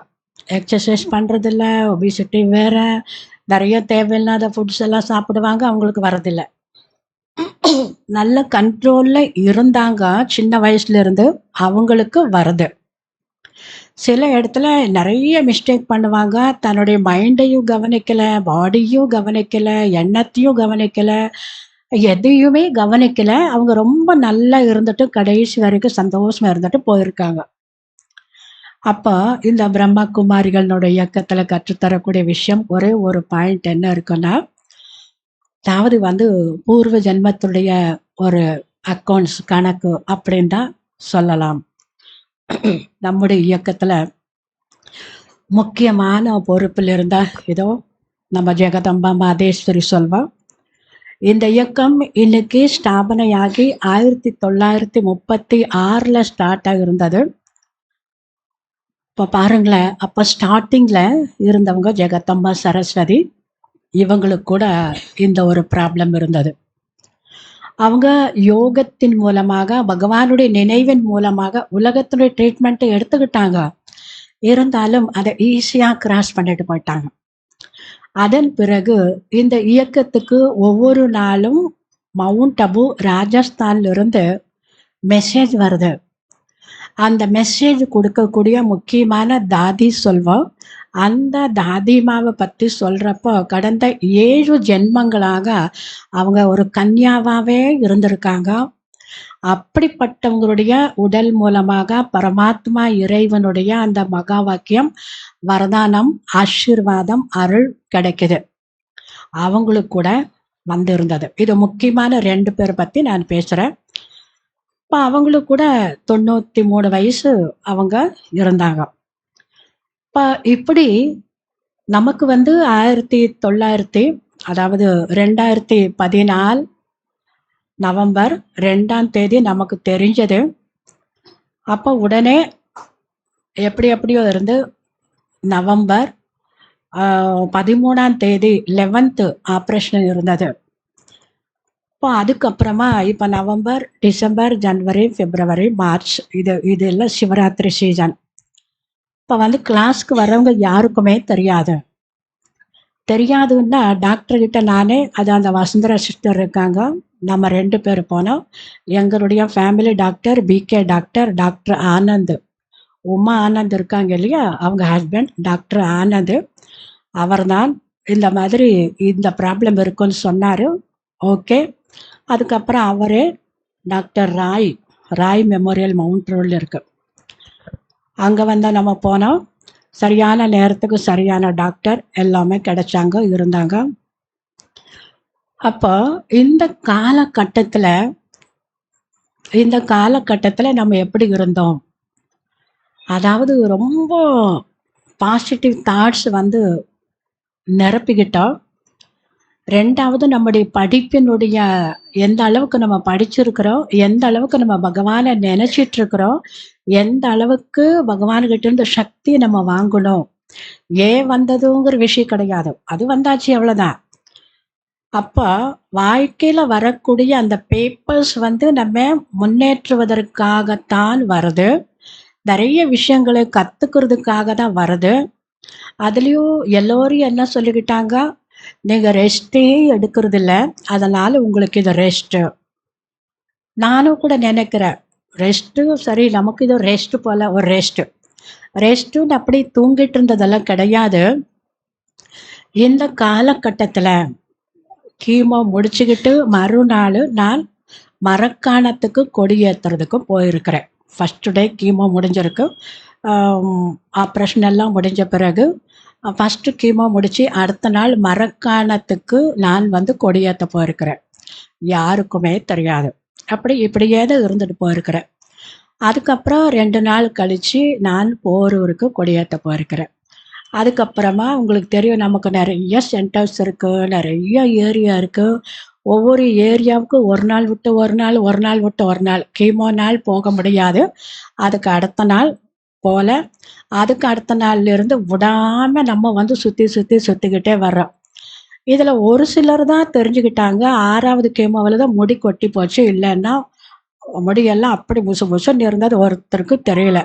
Speaker 9: எக்ஸசைஸ் பண்ணுறதில்ல, ஒபிசிட்டி வேறு, நிறைய தேவையில்லாத ஃபுட்ஸ் எல்லாம் சாப்பிடுவாங்க, அவங்களுக்கு வரதில்லை. நல்ல கண்ட்ரோலில் இருந்தாங்க சின்ன வயசுலேருந்து, அவங்களுக்கு வருது. சில இடத்துல நிறைய மிஸ்டேக் பண்ணுவாங்க, தன்னுடைய மைண்டையும் கவனிக்கலை, பாடியும் கவனிக்கலை, எண்ணத்தையும் கவனிக்கலை, எதையுமே கவனிக்கலை. அவங்க ரொம்ப நல்லா இருந்துட்டு கடைசி வரைக்கும் சந்தோஷமாக இருந்துட்டு போயிருக்காங்க. அப்போ இந்த பிரம்மகுமாரிகளுடைய இயக்கத்தில் கற்றுத்தரக்கூடிய விஷயம் ஒரே ஒரு பாயிண்ட் என்ன இருக்குன்னா, அதாவது வந்து பூர்வ ஜென்மத்துடைய ஒரு அக்கௌண்ட்ஸ் கணக்கு அப்படின்னு தான் சொல்லலாம். நம்முடைய இயக்கத்தில் முக்கியமான பொறுப்பில் இருந்தால் இதோ நம்ம ஜெகதம்பா மாதேஸ்வரி சொல்வோம். இந்த இயக்கம் இன்னைக்கு ஸ்தாபனையாகி 1936 ஸ்டார்ட் ஆகியிருந்தது. இப்போ பாருங்களேன், அப்போ ஸ்டார்டிங்கில் இருந்தவங்க ஜெகதம்பா சரஸ்வதி, இவங்களுக்கு கூட இந்த ஒரு ப்ராப்ளம் இருந்தது. அவங்க யோகத்தின் மூலமாக, பகவானுடைய நினைவின் மூலமாக உலகத்தினுடைய ட்ரீட்மெண்ட்டை எடுத்துக்கிட்டாங்க. இருந்தாலும் அதை ஈஸியாக கிராஸ் பண்ணிட்டு போயிட்டாங்க. அதன் பிறகு இந்த இயக்கத்துக்கு ஒவ்வொரு நாளும் மவுண்ட் அபு ராஜஸ்தான்லேருந்து மெசேஜ் வருது. அந்த மெசேஜ் கொடுக்கக்கூடிய முக்கியமான தாதி சொல்வோம். அந்த தாதிமாவை பற்றி சொல்கிறப்போ கடந்த 7 ஜென்மங்களாக அவங்க ஒரு கன்யாவாகவே இருந்திருக்காங்க. அப்படிப்பட்டவங்களுடைய உடல் மூலமாக பரமாத்மா இறைவனுடைய அந்த மகா வாக்கியம், வரதானம், ஆசீர்வாதம், அருள் கிடைக்குது. அவங்களுக்கு கூட வந்திருந்தது. இது முக்கியமான 2 பேர் பற்றி நான் பேசுகிறேன். இப்போ அவங்களுக்கு கூட 93 வயசு அவங்க இருந்தாங்க. இப்போ இப்படி நமக்கு வந்து 1900 அதாவது 2014 நவம்பர் 2ஆம் தேதி நமக்கு தெரிஞ்சது. அப்போ உடனே எப்படியோ இருந்து நவம்பர் 13ஆம் தேதி 11th ஆப்ரேஷன் இருந்தது. இப்போ அதுக்கப்புறமா இப்போ நவம்பர், டிசம்பர், ஜனவரி, பிப்ரவரி, மார்ச் இது எல்லாம் சிவராத்திரி சீசன். இப்போ வந்து கிளாஸ்க்கு வர்றவங்க யாருக்குமே தெரியாதுன்னா டாக்டர்கிட்ட நானே அந்த வசுந்தரா சிஸ்டர் இருக்காங்க, நம்ம 2 பேர் போனோம். எங்களுடைய family doctor PK doctor, doctor Anand, Uma Anand இருக்காங்க இல்லையா, அவங்க ஹஸ்பண்ட் டாக்டர் ஆனந்த். அவர்தான் இந்த மாதிரி இந்த ப்ராப்ளம் இருக்குன்னு சொன்னார். ஓகே. அதுக்கப்புறம் அவரே டாக்டர் ராய் மெமோரியல் மவுண்ட் ரோடில் இருக்கு, அங்கே வந்து நம்ம போனோம். சரியான நேரத்துக்கு சரியான டாக்டர் எல்லாமே கிடைச்சாங்க, இருந்தாங்க. அப்போ இந்த காலகட்டத்தில் நம்ம எப்படி இருந்தோம், அதாவது ரொம்ப பாசிட்டிவ் தாட்ஸ் வந்து நிரப்பிக்கிட்டோம். 2வது நம்முடைய படிப்பினுடைய எந்த அளவுக்கு நம்ம படிச்சிருக்கிறோம், எந்த அளவுக்கு நம்ம பகவானை நினைச்சிட்டு இருக்கிறோம், எந்த அளவுக்கு பகவான்கிட்ட இருந்து சக்தி நம்ம வாங்கணும். ஏன் வந்ததுங்கிற விஷயம் கிடையாது, அது வந்தாச்சு அவ்வளோதான். அப்போ வாழ்க்கையில் வரக்கூடிய அந்த பேப்பர்ஸ் வந்து நம்ம முன்னேற்றுவதற்காகத்தான் வருது, நிறைய விஷயங்களை கற்றுக்கிறதுக்காக தான் வருது. அதுலேயும் எல்லோரும் என்ன சொல்லிக்கிட்டாங்க, நீங்கள் ரெஸ்ட்டே எடுக்கிறது இல்லை, அதனால் உங்களுக்கு இது ரெஸ்ட்டு. நானும் கூட நினைக்கிறேன், ரெஸ்ட்டு சரி, நமக்கு இது ரெஸ்ட்டு போல் ஒரு ரெஸ்ட்டுன்னு அப்படி தூங்கிட்டு இருந்ததெல்லாம் கிடையாது. இந்த காலகட்டத்தில் கீமோ முடிச்சுக்கிட்டு மறுநாள் நான் மரக்காணத்துக்கு கொடியேற்றுறதுக்கு போயிருக்கிறேன். ஃபஸ்ட்டு டே கீமோ முடிஞ்சிருக்கு, ஆப்ரேஷன் எல்லாம் முடிஞ்ச பிறகு ஃபஸ்ட்டு கீமோ முடித்து அடுத்த நாள் மரக்காணத்துக்கு நான் வந்து கொடியேற்ற போயிருக்கிறேன். யாருக்குமே தெரியாது, இப்படியே தான் இருந்துட்டு போயிருக்கிறேன். அதுக்கப்புறம் 2 நாள் கழித்து நான் போரூருக்கு கொடியேற்ற போயிருக்கிறேன். அதுக்கப்புறமா உங்களுக்கு தெரியும், நமக்கு நிறைய சென்டர்ஸ் இருக்குது, நிறைய ஏரியா இருக்குது. ஒவ்வொரு ஏரியாவுக்கும் ஒரு நாள் விட்டு ஒரு நாள் கீமோ நாள் போக முடியாது. அதுக்கு அடுத்த நாள் போல், அதுக்கு அடுத்த நாள்லேருந்து விடாமல் நம்ம வந்து சுற்றிக்கிட்டே வர்றோம். இதில் ஒரு சிலர் தான் தெரிஞ்சுக்கிட்டாங்க. 6வது கீமோவில் தான் முடி கொட்டி போச்சு, இல்லைன்னா முடியெல்லாம் அப்படி புசுன்னு இருந்தது, ஒருத்தருக்கு தெரியல.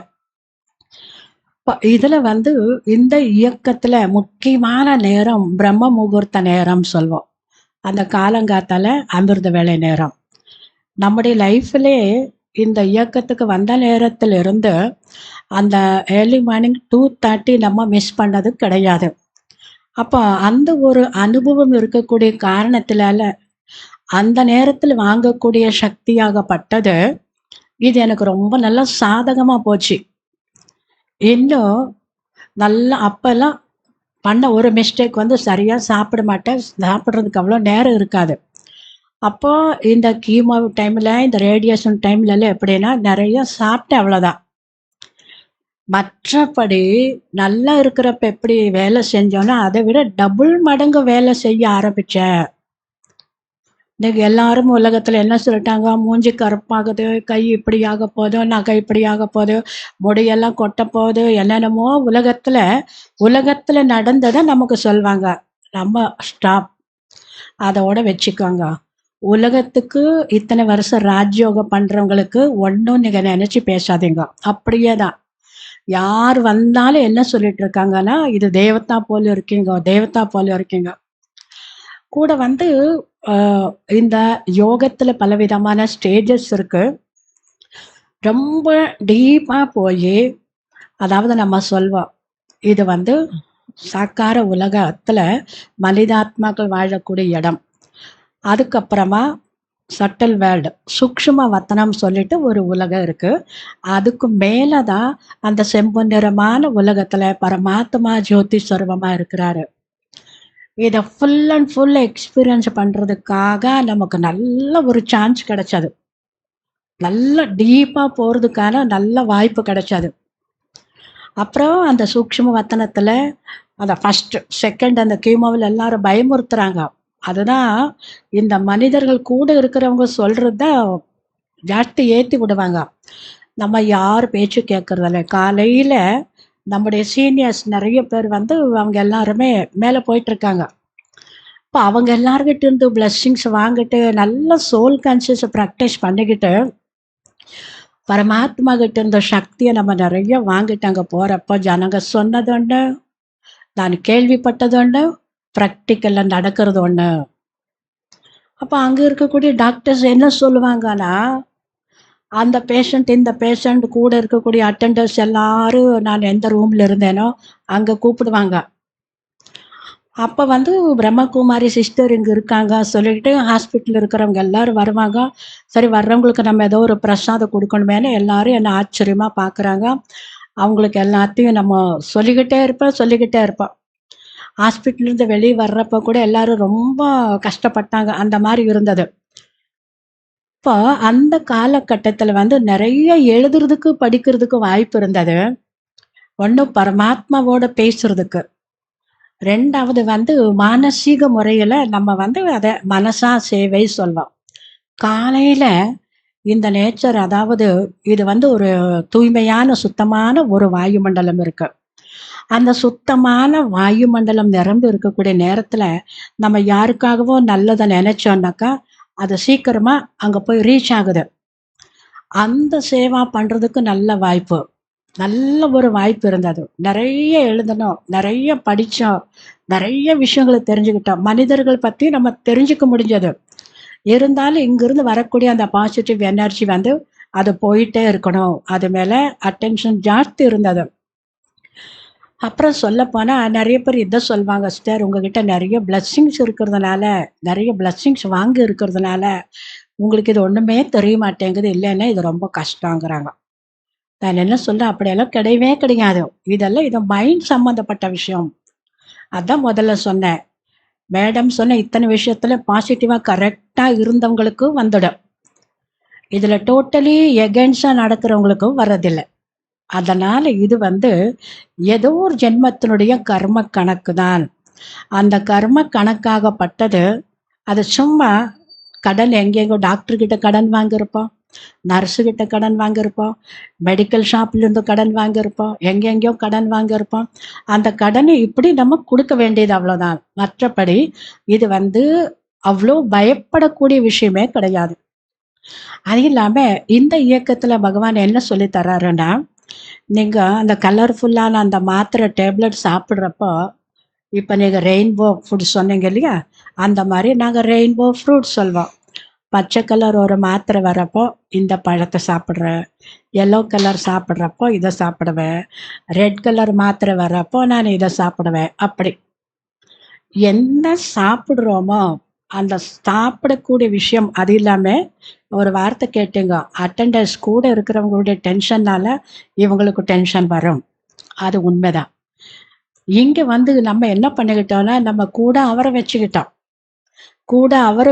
Speaker 9: இதில் வந்து இந்த இயக்கத்தில் முக்கியமான நேரம் பிரம்ம முகூர்த்த நேரம் சொல்வோம், அந்த காலங்காத்தால அமிர்த வேலை நேரம். நம்முடைய லைஃப்லே இந்த இயக்கத்துக்கு வந்த நேரத்தில் இருந்து அந்த ஏர்லி மார்னிங் 2:30 நம்ம மிஸ் பண்ணது கிடையாது. அப்போ அந்த ஒரு அனுபவம் இருக்கக்கூடிய காரணத்தினால அந்த நேரத்தில் வாங்கக்கூடிய சக்தியாகப்பட்டது இது எனக்கு ரொம்ப நல்லா சாதகமாக போச்சு. இன்னும் நல்லா அப்போல்லாம் பண்ண ஒரு மிஸ்டேக் வந்து சரியாக சாப்பிட மாட்டேன், சாப்பிட்றதுக்கு அவ்வளோ நேரம் இருக்காது. அப்போ இந்த கீமோ டைமில், இந்த ரேடியேஷன் டைம்லலாம் எப்படின்னா நிறைய சாப்பிட்டேன், அவ்வளோதான். மற்றபடி நல்லா இருக்கிறப்ப எப்படி வேலை செஞ்சோன்னா அதை விட டபுள் மடங்கு வேலை செய்ய ஆரம்பித்தேன். இன்னைக்கு எல்லாரும் உலகத்தில் என்ன சொல்லிட்டாங்க, மூஞ்சி கருப்பாகுது, கை இப்படி ஆக போகுது, நகை இப்படி ஆக போகுது, முடியெல்லாம் கொட்ட போகுது, என்னென்னமோ உலகத்தில் நடந்ததை நமக்கு சொல்லுவாங்க. நம்ம ஸ்டாப், அதோட வச்சுக்கோங்க. உலகத்துக்கு இத்தனை வருஷம் ராஜ்யோகம் பண்ணுறவங்களுக்கு ஒன்றும் நீங்கள் நினச்சி பேசாதீங்க, அப்படியே தான். யார் வந்தாலும் என்ன சொல்லிட்டு இருக்காங்கன்னா, இது தேவதா போல இருக்கீங்க. கூட வந்து இந்த யோகத்தில் பலவிதமான ஸ்டேஜஸ் இருக்கு. ரொம்ப டீப்பாக போய், அதாவது நம்ம சொல்வோம், இது வந்து சாக்கார உலகத்தில் மனிதாத்மாக்கள் வாழக்கூடிய இடம். அதுக்கப்புறமா சட்டல் வேர்ல்டு, சூக்ஷ்ம வத்தனம் சொல்லிட்டு ஒரு உலகம் இருக்குது. அதுக்கு மேலே தான் அந்த செம்பு நிறமான உலகத்தில் பரமாத்மா ஜோதி ஸ்வரூபமாக இருக்கிறாரு. இதை ஃபுல் அண்ட் ஃபுல் எக்ஸ்பீரியன்ஸ் பண்ணுறதுக்காக நமக்கு நல்ல ஒரு சான்ஸ் கிடைச்சது, நல்ல டீப்பாக போகிறதுக்கான நல்ல வாய்ப்பு கிடைச்சது. அப்புறம் அந்த சூக்ஷ்ம வத்தனத்தில் அந்த ஃபஸ்ட்டு செகண்ட் அந்த கீமோவில் எல்லாரும் பயமுறுத்துறாங்க. அதுதான் இந்த மனிதர்கள் கூட இருக்கிறவங்க சொல்கிறது தான் ஜாஸ்தி ஏற்றி விடுவாங்க. நம்ம யார் பேச்சு கேட்கறதில்ல. காலையில் நம்முடைய சீனியர்ஸ் நிறைய பேர் வந்து அவங்க எல்லாருமே மேலே போயிட்டுருக்காங்க. இப்போ அவங்க எல்லார்கிட்ட இருந்து பிளெஸ்ஸிங்ஸ் வாங்கிட்டு நல்ல சோல் கான்சியஸை ப்ராக்டிஸ் பண்ணிக்கிட்டு பரமாத்மா கிட்ட இருந்த சக்தியை நம்ம நிறைய வாங்கிட்டாங்க. போகிறப்போ ஜனங்க சொன்னது ஒன்று, நான் கேள்விப்பட்டது ஒன்று, ப்ராக்டிக்கலில் நடக்கிறது ஒன்று. அப்போ அங்கே இருக்கக்கூடிய டாக்டர்ஸ் என்ன சொல்லுவாங்கன்னா, அந்த பேஷண்ட் இந்த பேஷண்ட் கூட இருக்கக்கூடிய அட்டெண்டர்ஸ் எல்லாரும் நான் எந்த ரூமில் இருந்தேனோ அங்கே கூப்பிடுவாங்க. அப்போ வந்து பிரம்மகுமாரி சிஸ்டர் இங்கே இருக்காங்க சொல்லிட்டு ஹாஸ்பிட்டலில் இருக்கிறவங்க எல்லாரும் வருவாங்க. சரி, வர்றவங்களுக்கு நம்ம ஏதோ ஒரு பிரசாதம் கொடுக்கணுமேனு எல்லாரும் என்னை ஆச்சரியமாக பார்க்குறாங்க. அவங்களுக்கு எல்லாத்தையும் நம்ம சொல்லிக்கிட்டே இருப்போம். ஹாஸ்பிட்டல்லேருந்து வெளியே வர்றப்போ கூட எல்லாரும் ரொம்ப கஷ்டப்பட்டாங்க. அந்த மாதிரி இருந்தது. இப்போ அந்த காலகட்டத்தில் வந்து நிறைய எழுதுறதுக்கு படிக்கிறதுக்கு வாய்ப்பு இருந்தது. ஒன்று பரமாத்மாவோட பேசுறதுக்கு, ரெண்டாவது வந்து மானசீக முறையில் நம்ம வந்து அதை மனசா சேவை சொல்வோம். காலையில் இந்த நேச்சர், அதாவது இது வந்து ஒரு தூய்மையான சுத்தமான ஒரு வாயுமண்டலம் இருக்கு. அந்த சுத்தமான வாயுமண்டலம் நிரம்பி இருக்கக்கூடிய நேரத்தில் நம்ம யாருக்காகவோ நல்லதை நினைச்சோம்னாக்கா அது சீக்கிரமா அங்கே போய் ரீச் ஆகுது. அந்த சேவா பண்ணுறதுக்கு நல்ல ஒரு வாய்ப்பு இருந்தது. நிறைய எழுதணும், நிறைய படித்தோம், நிறைய விஷயங்களை தெரிஞ்சுக்கிட்டோம். மனிதர்கள் பற்றி நம்ம தெரிஞ்சுக்க முடிஞ்சது. இருந்தாலும் இங்கிருந்து வரக்கூடிய அந்த பாசிட்டிவ் எனர்ஜி வந்து அது போயிட்டே இருக்கணும். அது மேலே அட்டென்ஷன் ஜாஸ்தி இருந்தது. அப்புறம் சொல்லப்போனால் நிறைய பேர் இதை சொல்லுவாங்க, சிஸ்டர் உங்ககிட்ட நிறைய பிளஸ்ஸிங்ஸ் இருக்கிறதுனால, நிறைய பிளஸ்ஸிங்ஸ் வாங்கி இருக்கிறதுனால உங்களுக்கு இது ஒன்றுமே தெரிய மாட்டேங்குது, இல்லைன்னா இது ரொம்ப கஷ்டங்கிறாங்க. நான் என்ன சொல்கிறேன், அப்படியெல்லாம் கிடையவே கிடையாது. இதெல்லாம் இது மைண்ட் சம்மந்தப்பட்ட விஷயம். அதான் முதல்ல சொன்னேன். மேடம் சொன்ன இத்தனை விஷயத்தில் பாசிட்டிவாக கரெக்டாக இருந்தவங்களுக்கு வந்துடும். இதில் டோட்டலி எகென்ஸ்டாக நடக்கிறவங்களுக்கும் வர்றதில்லை. அதனால் இது வந்து ஏதோ ஒரு ஜென்மத்தினுடைய கர்ம கணக்கு தான். அந்த கர்ம கணக்காகப்பட்டது அது சும்மா கடன் எங்கெங்கோ டாக்டர்கிட்ட கடன் வாங்கியிருப்போம், நர்ஸுக்கிட்ட கடன் வாங்கியிருப்போம், மெடிக்கல் ஷாப்லேருந்து கடன் வாங்கியிருப்போம், எங்கெங்கேயோ கடன் வாங்கியிருப்போம். அந்த கடனை இப்படி நம்ம கொடுக்க வேண்டியது அவ்வளோதான். மற்றபடி இது வந்து அவ்வளோ பயப்படக்கூடிய விஷயமே கிடையாது. அது இல்லாமல் இந்த இயக்கத்தில் பகவான் என்ன சொல்லி தர்றாருன்னா, நீங்கள் அந்த கலர்ஃபுல்லான அந்த மாத்திரை டேப்லெட் சாப்பிட்றப்போ, இப்போ நீங்கள் ரெயின்போ ஃபுட் சொன்னீங்க இல்லையா, அந்த மாதிரி நாங்கள் ரெயின்போ ஃப்ரூட் சொல்வோம். பச்சை கலர் ஒரு மாத்திரை வரப்போ இந்த பழத்தை சாப்பிட்றேன், எல்லோ கலர் சாப்பிட்றப்போ இதை சாப்பிடுவேன், ரெட் கலர் மாத்திரை வரப்போ நான் இதை சாப்பிடுவேன். அப்படி என்ன சாப்பிட்றோமோ அந்த சாப்பிடக்கூடிய விஷயம். அது இல்லாமல் ஒரு வார்த்தை கேட்டுங்க, அட்டெண்டர்ஸ் கூட இருக்கிறவங்களுடைய டென்ஷனால் இவங்களுக்கு டென்ஷன் வரும். அது உண்மைதான். இங்கே வந்து நம்ம என்ன பண்ணிக்கிட்டோம்னா, நம்ம கூட அவரை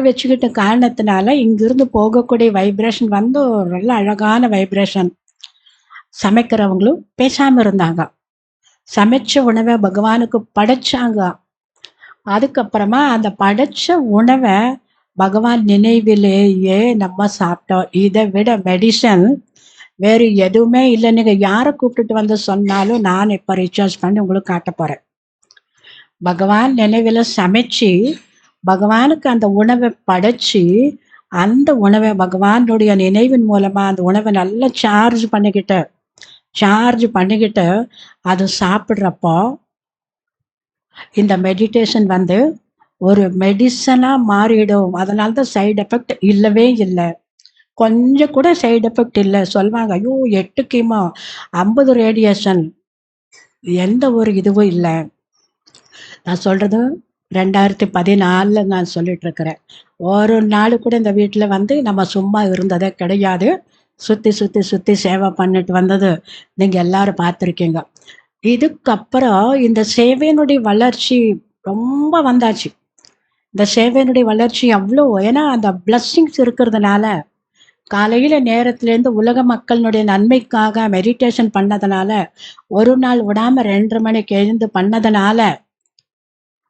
Speaker 9: வச்சுக்கிட்ட காரணத்தினால இங்கிருந்து போகக்கூடிய வைப்ரேஷன் வந்து ஒரு நல்ல அழகான வைப்ரேஷன். சமைக்கிறவங்களும் பேசாமல் இருந்தாங்க. சமைச்ச உணவை பகவானுக்கு படைச்சாங்க. அதுக்கப்புறமா அந்த படைச்ச உணவை பகவான் நினைவிலேயே நம்ம சாப்பிட்டோம். இதை விட மெடிசன் வேறு எதுவுமே இல்லை. நீங்கள் யாரை கூப்பிட்டுட்டு வந்து சொன்னாலும் நான் இப்போ ரீசார்ஜ் பண்ணி உங்களுக்கு காட்ட போகிறேன். பகவான் நினைவில் சமைச்சு பகவானுக்கு அந்த உணவை படைச்சி, அந்த உணவை பகவானுடைய நினைவின் மூலமாக அந்த உணவை நல்லா சார்ஜ் பண்ணிக்கிட்டு அது சாப்பிட்றப்போ இந்த மெடிடேஷன் வந்து ஒரு மெடிசனாக மாறிடும். அதனால தான் சைடு எஃபெக்ட் இல்லவே இல்லை. கொஞ்சம் கூட சைடு எஃபெக்ட் இல்லை. சொல்லுவாங்க, ஐயோ 8 கீமோ 50 ரேடியேஷன், எந்த ஒரு இதுவும் இல்லை. நான் சொல்கிறது 2014 நான் சொல்லிட்டு இருக்கிறேன். ஒரு நாள் கூட இந்த வீட்டில் வந்து நம்ம சும்மா இருந்ததே கிடையாது. சுற்றி சேவை பண்ணிட்டு வந்தது நீங்கள் எல்லாரும் பார்த்துருக்கீங்க. இதுக்கப்புறம் இந்த சேவையினுடைய வளர்ச்சி ரொம்ப வந்தாச்சு. இந்த சேவையினுடைய வளர்ச்சி அவ்வளோ, ஏன்னா அந்த பிளஸ்ஸிங்ஸ் இருக்கிறதுனால காலையில் நேரத்துலேருந்து உலக மக்களினுடைய நன்மைக்காக மெடிடேஷன் பண்ணதுனால, ஒரு நாள் விடாமல் 2:30 மணிக்கு எழுந்து பண்ணதுனால,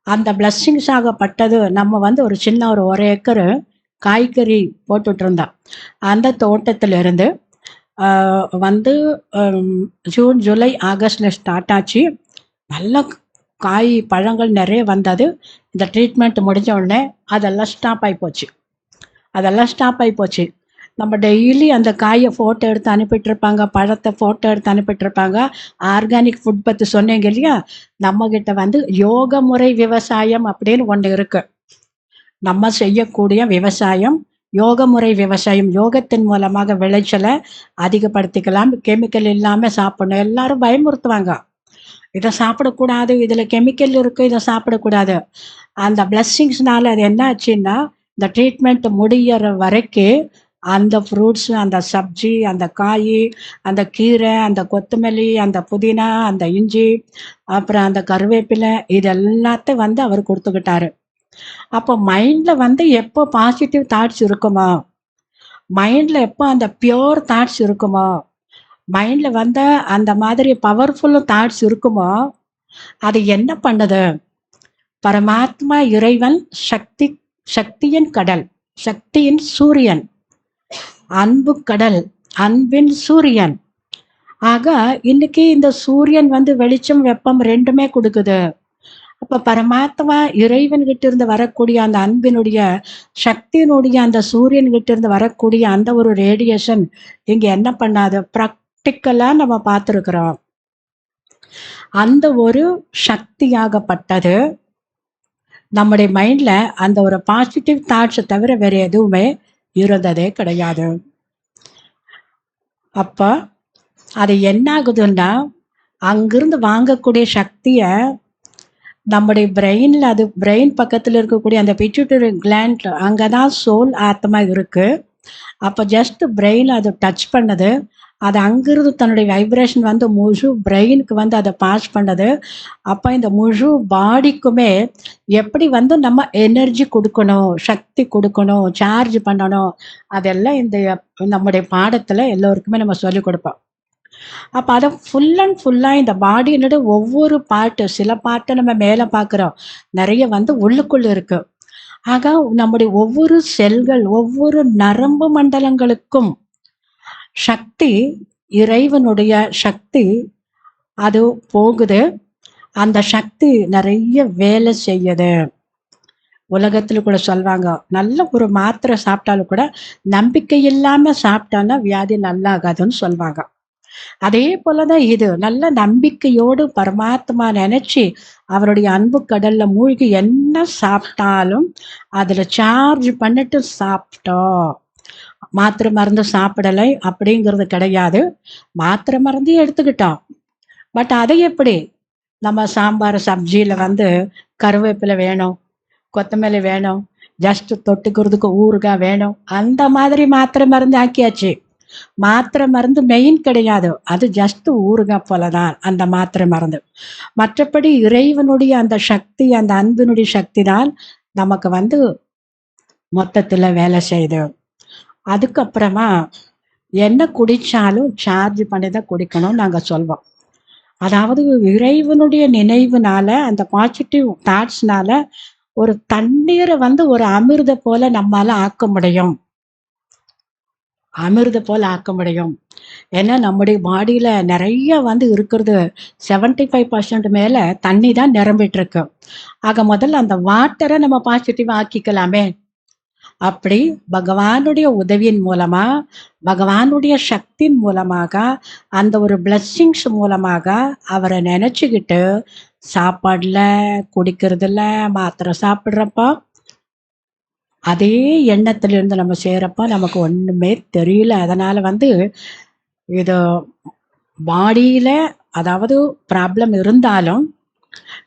Speaker 9: அந்த பிளஸ்ஸிங்ஸ் ஆகப்பட்டது. நம்ம வந்து ஒரு சின்ன ஒரு ஏக்கர் காய்கறி போட்டுட்டு இருந்தோம். அந்த தோட்டத்திலிருந்து வந்து ஜூன், ஜூலை, ஆகஸ்டில் ஸ்டார்ட் ஆச்சு. நல்ல காய் பழங்கள் நிறைய வந்தது. இந்த ட்ரீட்மெண்ட் முடிஞ்ச உடனே அதெல்லாம் ஸ்டாப் ஆகி போச்சு. நம்ம டெய்லி அந்த காயை ஃபோட்டோ எடுத்து அனுப்பிட்டுருப்பாங்க, பழத்தை ஃபோட்டோ எடுத்து அனுப்பிட்டுருப்பாங்க. ஆர்கானிக் ஃபுட் பற்றி சொன்னீங்க இல்லையா, நம்மக்கிட்ட வந்து யோக முறை விவசாயம் அப்படின்னு ஒன்று இருக்குது. நம்ம செய்யக்கூடிய விவசாயம் யோக முறை விவசாயம். யோகத்தின் மூலமாக விளைச்சலை அதிகப்படுத்திக்கலாம். கெமிக்கல் இல்லாமல் சாப்பிடணும். எல்லாரும் பயமுறுத்துவாங்க, இதை சாப்பிடக்கூடாது, இதில் கெமிக்கல் இருக்குது, இதை சாப்பிடக்கூடாது. அந்த பிளஸ்ஸிங்ஸ்னால அது என்ன ஆச்சுன்னா, இந்த ட்ரீட்மெண்ட் முடிகிற வரைக்கும் அந்த ஃப்ரூட்ஸு, அந்த சப்ஜி, அந்த காய், அந்த கீரை, அந்த கொத்தமல்லி, அந்த புதினா, அந்த இஞ்சி, அப்புறம் அந்த கருவேப்பிலை, இது எல்லாத்தையும் வந்து அவர் கொடுத்துக்கிட்டாரு. அப்போ மைண்டில் வந்து எப்போ பாசிட்டிவ் தாட்ஸ் இருக்குமோ, மைண்டில் எப்போ அந்த பியோர் தாட்ஸ் இருக்குமோ, மைண்டில் வந்து அந்த மாதிரி பவர்ஃபுல் தாட்ஸ் இருக்குமோ, அது என்ன பண்ணுது? பரமாத்மா இறைவன் சக்தியின் கடல், சக்தியின் சூரியன், அன்பு கடல், அன்பின் சூரியன். ஆக இன்னைக்கு இந்த சூரியன் வந்து வெளிச்சம் வெப்பம் ரெண்டுமே கொடுக்குது. அப்போ பரமாத்மா இறைவன்கிட்ட இருந்து வரக்கூடிய அந்த அன்பினுடைய சக்தியினுடைய அந்த சூரியன்கிட்ட இருந்து வரக்கூடிய அந்த ஒரு ரேடியேஷன் இங்கே என்ன பண்ணாது? ப்ராக்டிக்கலாக நம்ம பார்த்துருக்குறோம். அந்த ஒரு சக்தியாகப்பட்டது நம்முடைய மைண்டில் அந்த ஒரு பாசிட்டிவ் தாட்ஸை தவிர வேறு எதுவுமே இருந்ததே கிடையாது. அப்போ அது என்ன ஆகுதுன்னா, அங்கிருந்து வாங்கக்கூடிய சக்தியை நம்முடைய பிரெயினில், அது பிரெயின் பக்கத்தில் இருக்கக்கூடிய அந்த பிட்யூட்டரி கிளாண்ட், அங்கே தான் சோல் ஆத்மா இருக்குது. அப்போ ஜஸ்ட் பிரெயின் அது டச் பண்ணுது. அது அங்கிருந்து தன்னுடைய வைப்ரேஷன் வந்து முழு பிரெயினுக்கு வந்து அதை பாஸ் பண்ணுது. அப்போ இந்த முழு பாடிக்குமே எப்படி வந்து நம்ம எனர்ஜி கொடுக்கணும், சக்தி கொடுக்கணும், சார்ஜ் பண்ணணும், அதெல்லாம் இந்த நம்முடைய பாடத்தில் எல்லோருக்குமே நம்ம சொல்லிக் கொடுப்போம். அப்போ அதை ஃபுல் அண்ட் ஃபுல்லாக இந்த பாடியினுடைய ஒவ்வொரு பாட்டு, சில பாட்டை நம்ம மேலே பார்க்குறோம், நிறைய வந்து உள்ளுக்குள்ளே இருக்குது. ஆக நம்முடைய ஒவ்வொரு செல்கள், ஒவ்வொரு நரம்பு மண்டலங்களுக்கும் சக்தி, இறைவனுடைய சக்தி அது போகுது. அந்த சக்தி நிறைய வேலை செய்யுது. உலகத்தில் கூட சொல்வாங்க, நல்ல ஒரு மாத்திரை சாப்பிட்டாலும் கூட நம்பிக்கை இல்லாமல் சாப்பிட்டான்னா வியாதி நல்லாகாதுன்னு சொல்வாங்க. அதே போல தான் இது. நல்ல நம்பிக்கையோடு பரமாத்மா நினச்சி அவருடைய அன்பு கடலில் மூழ்கி என்ன சாப்பிட்டாலும் அதில் சார்ஜ் பண்ணிட்டு சாப்பிட்டோம். மாத்திரை மருந்து சாப்பிடலை அப்படிங்கிறது கிடையாது. மாத்திரை மருந்தையும் எடுத்துக்கிட்டோம். பட் அதை எப்படி நம்ம சாம்பார் சப்ஜியில் வந்து கருவேப்பிலை வேணும், கொத்தமல்லி வேணும், ஜஸ்ட் தொட்டுக்கிறதுக்கு ஊறுகாய் வேணும், அந்த மாதிரி மாத்திரை மருந்து ஆக்கியாச்சு. மாத்திரை மருந்து மெயின் கிடையாது, அது ஜஸ்ட் ஊறுகாய் போல தான் அந்த மாத்திரை மருந்து. மற்றபடி இறைவனுடைய அந்த சக்தி, அந்த அன்பினுடைய சக்தி தான் நமக்கு வந்து மொத்தத்தில் வேலை செய்யுது. அதுக்கப்புறமா என்ன குடித்தாலும் சார்ஜ் பண்ணி தான் குடிக்கணும்னு நாங்கள் சொல்வோம். அதாவது இறைவனுடைய நினைவுனால, அந்த பாசிட்டிவ் தாட்ஸ்னால ஒரு தண்ணீரை வந்து ஒரு அமிர்த போல நம்மால் ஆக்க முடியும். ஏன்னா நம்முடைய பாடியில் நிறைய வந்து இருக்கிறது 75% மேலே தண்ணி தான் நிரம்பிட்டுருக்கு. ஆக முதல்ல அந்த வாட்டரை நம்ம பாசிட்டிவாக ஆக்கிக்கலாமே. அப்படி பகவானுடைய உதவியின் மூலமாக, பகவானுடைய சக்தியின் மூலமாக, அந்த ஒரு பிளஸ்ஸிங்ஸ் மூலமாக அவரை நினச்சிக்கிட்டு சாப்பாடில், குடிக்கிறதுல, மாத்திரை சாப்பிட்றப்போ அதே எண்ணத்திலிருந்து நம்ம செய்கிறப்போ நமக்கு ஒன்றுமே தெரியல. அதனால் வந்து இது பாடியில் அதாவது ப்ராப்ளம் இருந்தாலும்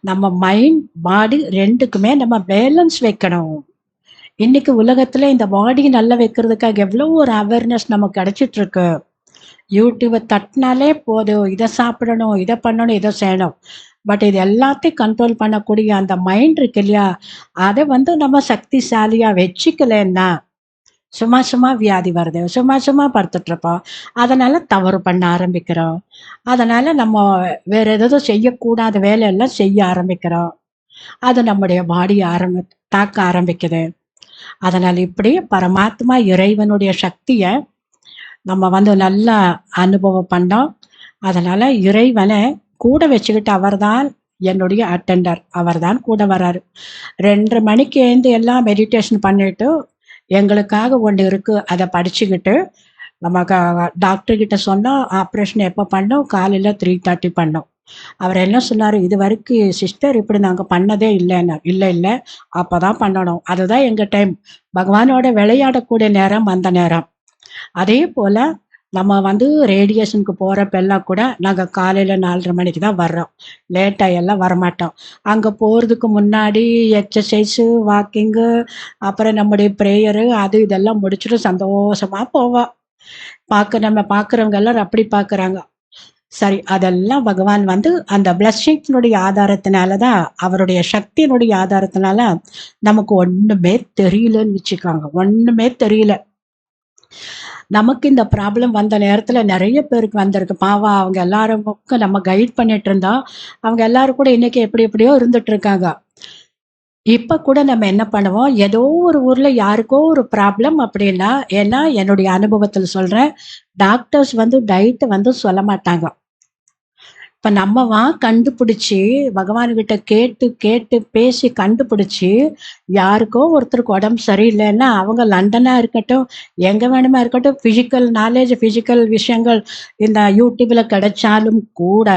Speaker 9: நம்ம மைண்ட் பாடி ரெண்டுக்குமே நம்ம பேலன்ஸ் வைக்கணும். இன்றைக்கி உலகத்தில் இந்த பாடி நல்லா வைக்கிறதுக்காக எவ்வளோ ஒரு அவேர்னஸ் நமக்கு கிடச்சிட்ருக்கு. யூடியூபை தட்டினாலே போதும், இதை சாப்பிடணும், இதை பண்ணணும், இதை செய்யணும். பட் இது எல்லாத்தையும் கண்ட்ரோல் பண்ணக்கூடிய அந்த மைண்ட் இருக்கு இல்லையா, அதை வந்து நம்ம சக்திசாலியாக வச்சுக்கலன்னா சும்மா சும்மா வியாதி வருது, சும்மா சும்மா படுத்துட்டு இருப்போம். அதனால தவறு பண்ண ஆரம்பிக்கிறோம். அதனால நம்ம வேற ஏதேதோ செய்யக்கூடாத வேலையெல்லாம் செய்ய ஆரம்பிக்கிறோம். அது நம்முடைய பாடிய தாக்க ஆரம்பிக்குது. அதனால இப்படி பரமாத்மா இறைவனுடைய சக்திய நம்ம வந்து நல்லா அனுபவம் பண்ணோம். அதனால இறைவனை கூட வச்சுக்கிட்டு அவர்தான் என்னுடைய அட்டெண்டர். அவர்தான் கூட வராரு. 2:30 மணிக்கு எழுந்து எல்லாம் மெடிடேஷன் பண்ணிட்டு, எங்களுக்காக ஒண்ணு இருக்கு. அத படிச்சுக்கிட்டு, நம்ம டாக்டர் கிட்ட சொன்னா, ஆப்ரேஷன் எப்ப பண்ணோம்? காலையில 3:30 பண்ணோம். அவர் என்ன சொன்னாரு, "இதுவரைக்கும் சிஸ்டர் இப்படி நாங்க பண்ணதே இல்லைன்னாரு." "இல்ல, இல்ல. அப்பதான் பண்ணணும். அதுதான் எங்க டைம்." பகவானோட விளையாடக்கூடிய நேரம் அந்த நேரம். அதே போல நம்ம வந்து ரேடியேஷனுக்கு போறப்பெல்லாம் கூட நாங்க காலையில 4:30 மணிக்கு தான் வர்றோம். லேட்டா எல்லாம் வரமாட்டோம். அங்க போறதுக்கு முன்னாடி எக்ஸர்சைஸு, வாக்கிங்கு, அப்புறம் நம்முடைய பிரேயரு அது இதெல்லாம் முடிச்சுட்டு சந்தோஷமா போவோம். நம்ம பார்க்குறவங்க எல்லாரும் அப்படி பார்க்குறாங்க. சரி, அதெல்லாம் பகவான் வந்து அந்த பிளஸ்ஸிங்ஸினுடைய ஆதாரத்தினால தான், அவருடைய சக்தியினுடைய ஆதாரத்தினால நமக்கு ஒண்ணுமே தெரியலன்னு வச்சுக்கோங்க. ஒண்ணுமே தெரியல. நமக்கு இந்த ப்ராப்ளம் வந்த நேரத்துல நெறைய பேருக்கு வந்திருக்கு. பாவம் அவங்க எல்லாருக்கும் நம்ம கைட் பண்ணிட்டு இருந்தோம். அவங்க எல்லாரும் கூட இன்னைக்கு எப்படி எப்படியோ இருந்துட்டு இருக்காங்க. இப்ப கூட நம்ம என்ன பண்ணுவோம், ஏதோ ஒரு ஊர்ல யாருக்கோ ஒரு ப்ராப்ளம் அப்படின்னா, ஏன்னா என்னுடைய அனுபவத்துல சொல்றேன், டாக்டர்ஸ் வந்து டயட் வந்து சொல்ல மாட்டாங்க. இப்ப நம்ம கண்டுபிடிச்சு, பகவான்கிட்ட கேட்டு, கேட்டு பேசி கண்டுபிடிச்சு, யாருக்கோ ஒருத்தருக்கு உடம்பு சரியில்லைன்னா, அவங்க லண்டனா இருக்கட்டும், எங்க வேணுமா இருக்கட்டும், பிசிக்கல் நாலேட்ஜ், பிசிக்கல் விஷயங்கள் இந்த யூடியூப்ல கிடைச்சாலும் கூட,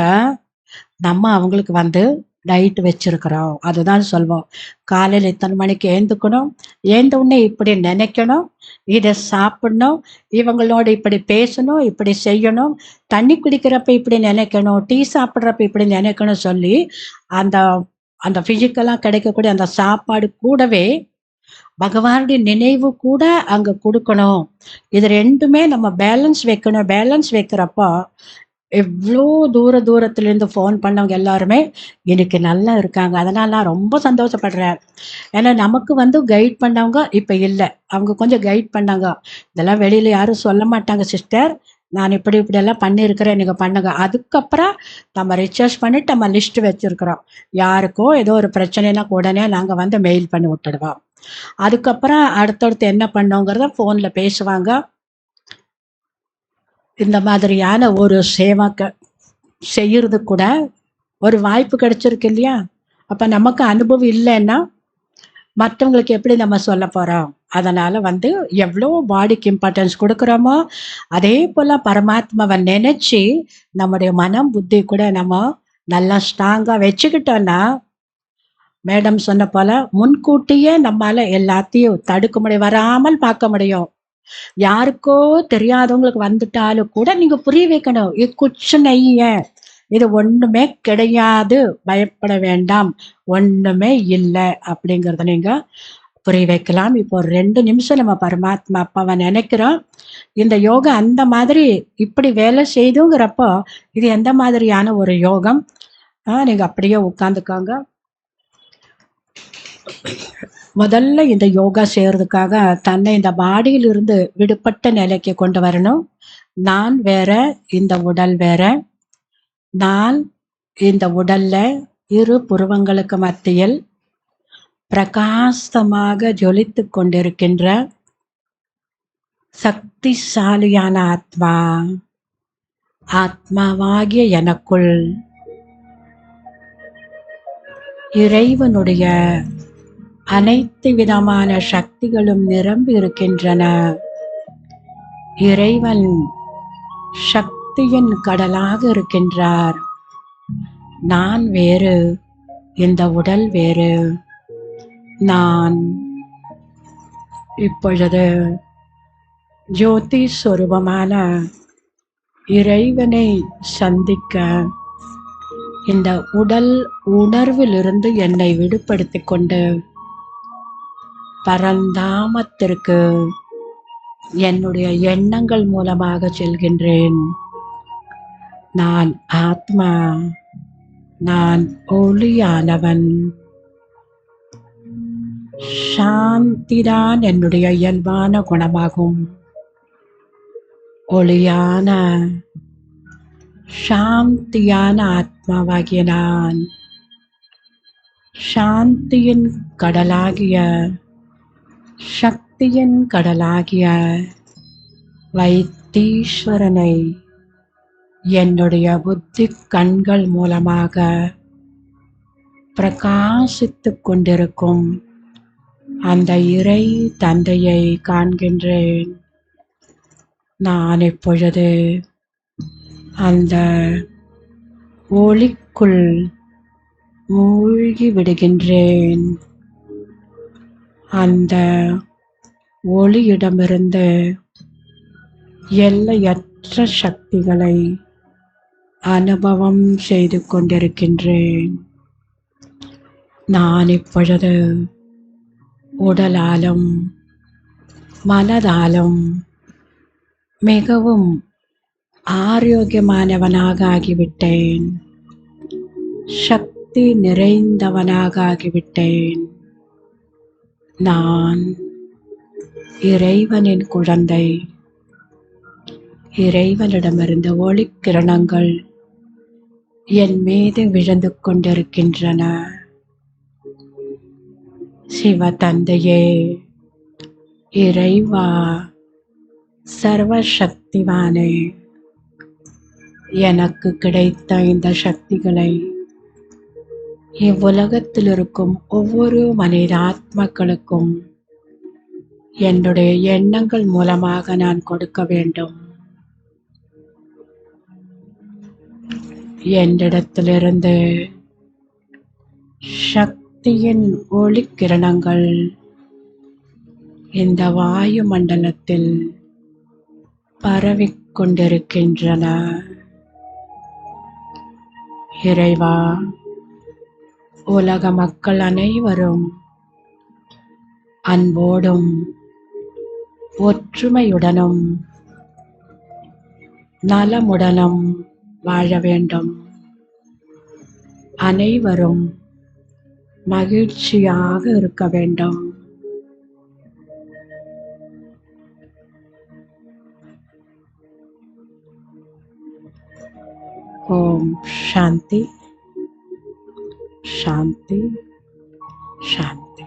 Speaker 9: நம்ம அவங்களுக்கு வந்து டயட் வச்சிருக்கிறோம். அதுதான் சொல்வோம். காலையில இத்தனை மணிக்கு எழுந்துக்கணும். எழுந்த உடனே இப்படி நினைக்கணும். இத சாப்பிடணும். இவங்களோட இப்படி பேசணும். இப்படி செய்யணும். தண்ணி குடிக்கிறப்ப இப்படி நினைக்கணும். டீ சாப்பிடுறப்ப இப்படி நினைக்கணும் சொல்லி, அந்த அந்த பிசிக்கலா கிடைக்கக்கூடிய அந்த சாப்பாடு கூடவே, பகவானுடைய நினைவு கூட அங்க குடுக்கணும். இது 2மே நம்ம பேலன்ஸ் வைக்கணும். பேலன்ஸ் வைக்கிறப்போ, எவ்ளோ தூரத்திலேருந்து ஃபோன் பண்ணவங்க எல்லாருமே இன்னைக்கு நல்லா இருக்காங்க. அதனால நான் ரொம்ப சந்தோஷப்படுறேன். ஏன்னா நமக்கு வந்து கைட் பண்ணவங்க இப்ப இல்ல. அவங்க கொஞ்சம் கைட் பண்ணாங்க. இதெல்லாம் வெளியில யாரும் சொல்ல மாட்டாங்க சிஸ்டர். நான் இப்படி இப்படியெல்லாம் பண்ணியிருக்கிறேன். நீங்க பண்ணுங்க. அதுக்கப்புறம் நம்ம ரிசர்ச் பண்ணிட்டு நம்ம லிஸ்ட் வச்சிருக்கிறோம். யாருக்கோ ஏதோ ஒரு பிரச்சனைன்னா உடனே நாங்க வந்து மெயில் பண்ணி விட்டுடுவோம். அதுக்கப்புறம் அடுத்தடுத்து என்ன பண்ணோங்கிறத ஃபோன்ல பேசுவாங்க. இந்த மாதிரியான ஒரு சேவாக்க செய்யறதுக்கு கூட ஒரு வாய்ப்பு கிடைச்சிருக்கு இல்லையா? அப்ப நமக்கு அனுபவம் இல்லைன்னா, மற்றவங்களுக்கு எப்படி நம்ம சொல்லப் போறோம்? அதனால வந்து எவ்ளோ பாடிக்கு இம்பார்ட்டன்ஸ் குடுக்குறோமோ, அதே போல பரமாத்மாவ நெனச்சு, நம்முடைய மனம், புத்தி கூட நம்ம நல்லா ஸ்ட்ராங்கா வச்சுக்கிட்டோம்னா, மேடம் சொன்ன போல முன்கூட்டியே நம்மால எல்லாத்தையும் தடுக்க முடியும். வராமல் பார்க்க முடியும். யாருக்கோ தெரியாதவங்களுக்கு வந்துட்டாலும் கூட நீங்க புரிய வைக்கணும். "இது குச் நஹி ஹை. இது ஒண்ணுமே கிடையாது. பயப்பட வேண்டாம். ஒண்ணுமே இல்ல." அப்படிங்கிறத நீங்க புரிய வைக்கலாம். இப்போ ஒரு 2 நிமிஷம் நம்ம பரமாத்மா அப்பாவ நினைக்கிறோம். இந்த யோகா அந்த மாதிரி இப்படி வேலை செய்துங்கிறப்போ, இது எந்த மாதிரியான ஒரு யோகம்? நீங்க அப்படியே உட்கார்ந்துக்கோங்க. முதல்ல இந்த யோகா செய்யறதுக்காக தன்னை இந்த பாடியிலிருந்து விடுபட்ட நிலைக்கு கொண்டு வரணும். நான் வேற, இந்த உடல் வேற. நான் இந்த உடல்ல இரு புருவங்களுக்கு மத்தியில் பிரகாசமாக ஜொலித்துக் கொண்டிருக்கின்ற சக்திசாலியான ஆத்மா. ஆத்மாவாகிய எனக்குள் இறைவனுடைய அனைத்து விதமான சக்திகளும் நிரம்பி இருக்கின்றன. இறைவன் சக்தியின் கடலாக இருக்கின்றார். நான் வேறு, இந்த உடல் வேறு. நான் இப்பொழுது ஜோதி சொரூபமான இறைவனை சந்திக்க இந்த உடல் உணர்விலிருந்து என்னை விடுபடுத்திக் கொண்டு பரந்தாமத்திற்கு என்னுடைய எண்ணங்கள் மூலமாக செல்கின்றேன். நான் ஆத்மா. நான் ஒளியானவன். சாந்திதான் என்னுடைய இயல்பான குணமாகும். ஒளியான சாந்தியான ஆத்மாவாகிய நான் சாந்தியின் கடலாகிய சக்தியின் கடலாகிய வைத்தீஸ்வரனை என்னுடைய புத்தி கண்கள் மூலமாக பிரகாசித்துக் கொண்டிருக்கும் அந்த இறை தந்தையை காண்கின்றேன். நான் இப்பொழுது அந்த ஒளிக்குள் மூழ்கி விடுகின்றேன். அந்த ஒளியிடமிருந்து எல்லையற்ற சக்திகளை அனுபவம் செய்து கொண்டிருக்கின்றேன். நான் இப்பொழுது உடலாலும் மனதாலும் மிகவும் ஆரோக்கியமானவனாக ஆகிவிட்டேன். சக்தி நிறைந்தவனாக ஆகிவிட்டேன். நான் இறைவனின் குழந்தை. இறைவனிடமிருந்து ஒளிக்கிரணங்கள் என் மீது விழுந்து கொண்டிருக்கின்றன. சிவ தந்தையே, இறைவா, சர்வசக்திவானே, எனக்கு கிடைத்த இந்த சக்திகளை இவ்வுலகத்தில் இருக்கும் ஒவ்வொரு மனித ஆத்மாக்களுக்கும் என்னுடைய எண்ணங்கள் மூலமாக நான் கொடுக்க வேண்டும். என்னிடத்திலிருந்து சக்தியின் ஒளிக்கிரணங்கள் இந்த வாயு மண்டலத்தில் பரவிக் கொண்டிருக்கின்றன. இறைவா, உலக மக்கள் அனைவரும் அன்போடும் ஒற்றுமையுடனும் நலமுடனும் வாழ வேண்டும். அனைவரும் மகிழ்ச்சியாக இருக்க வேண்டும். ஓம் சாந்தி, சாந்தி, சாந்தி.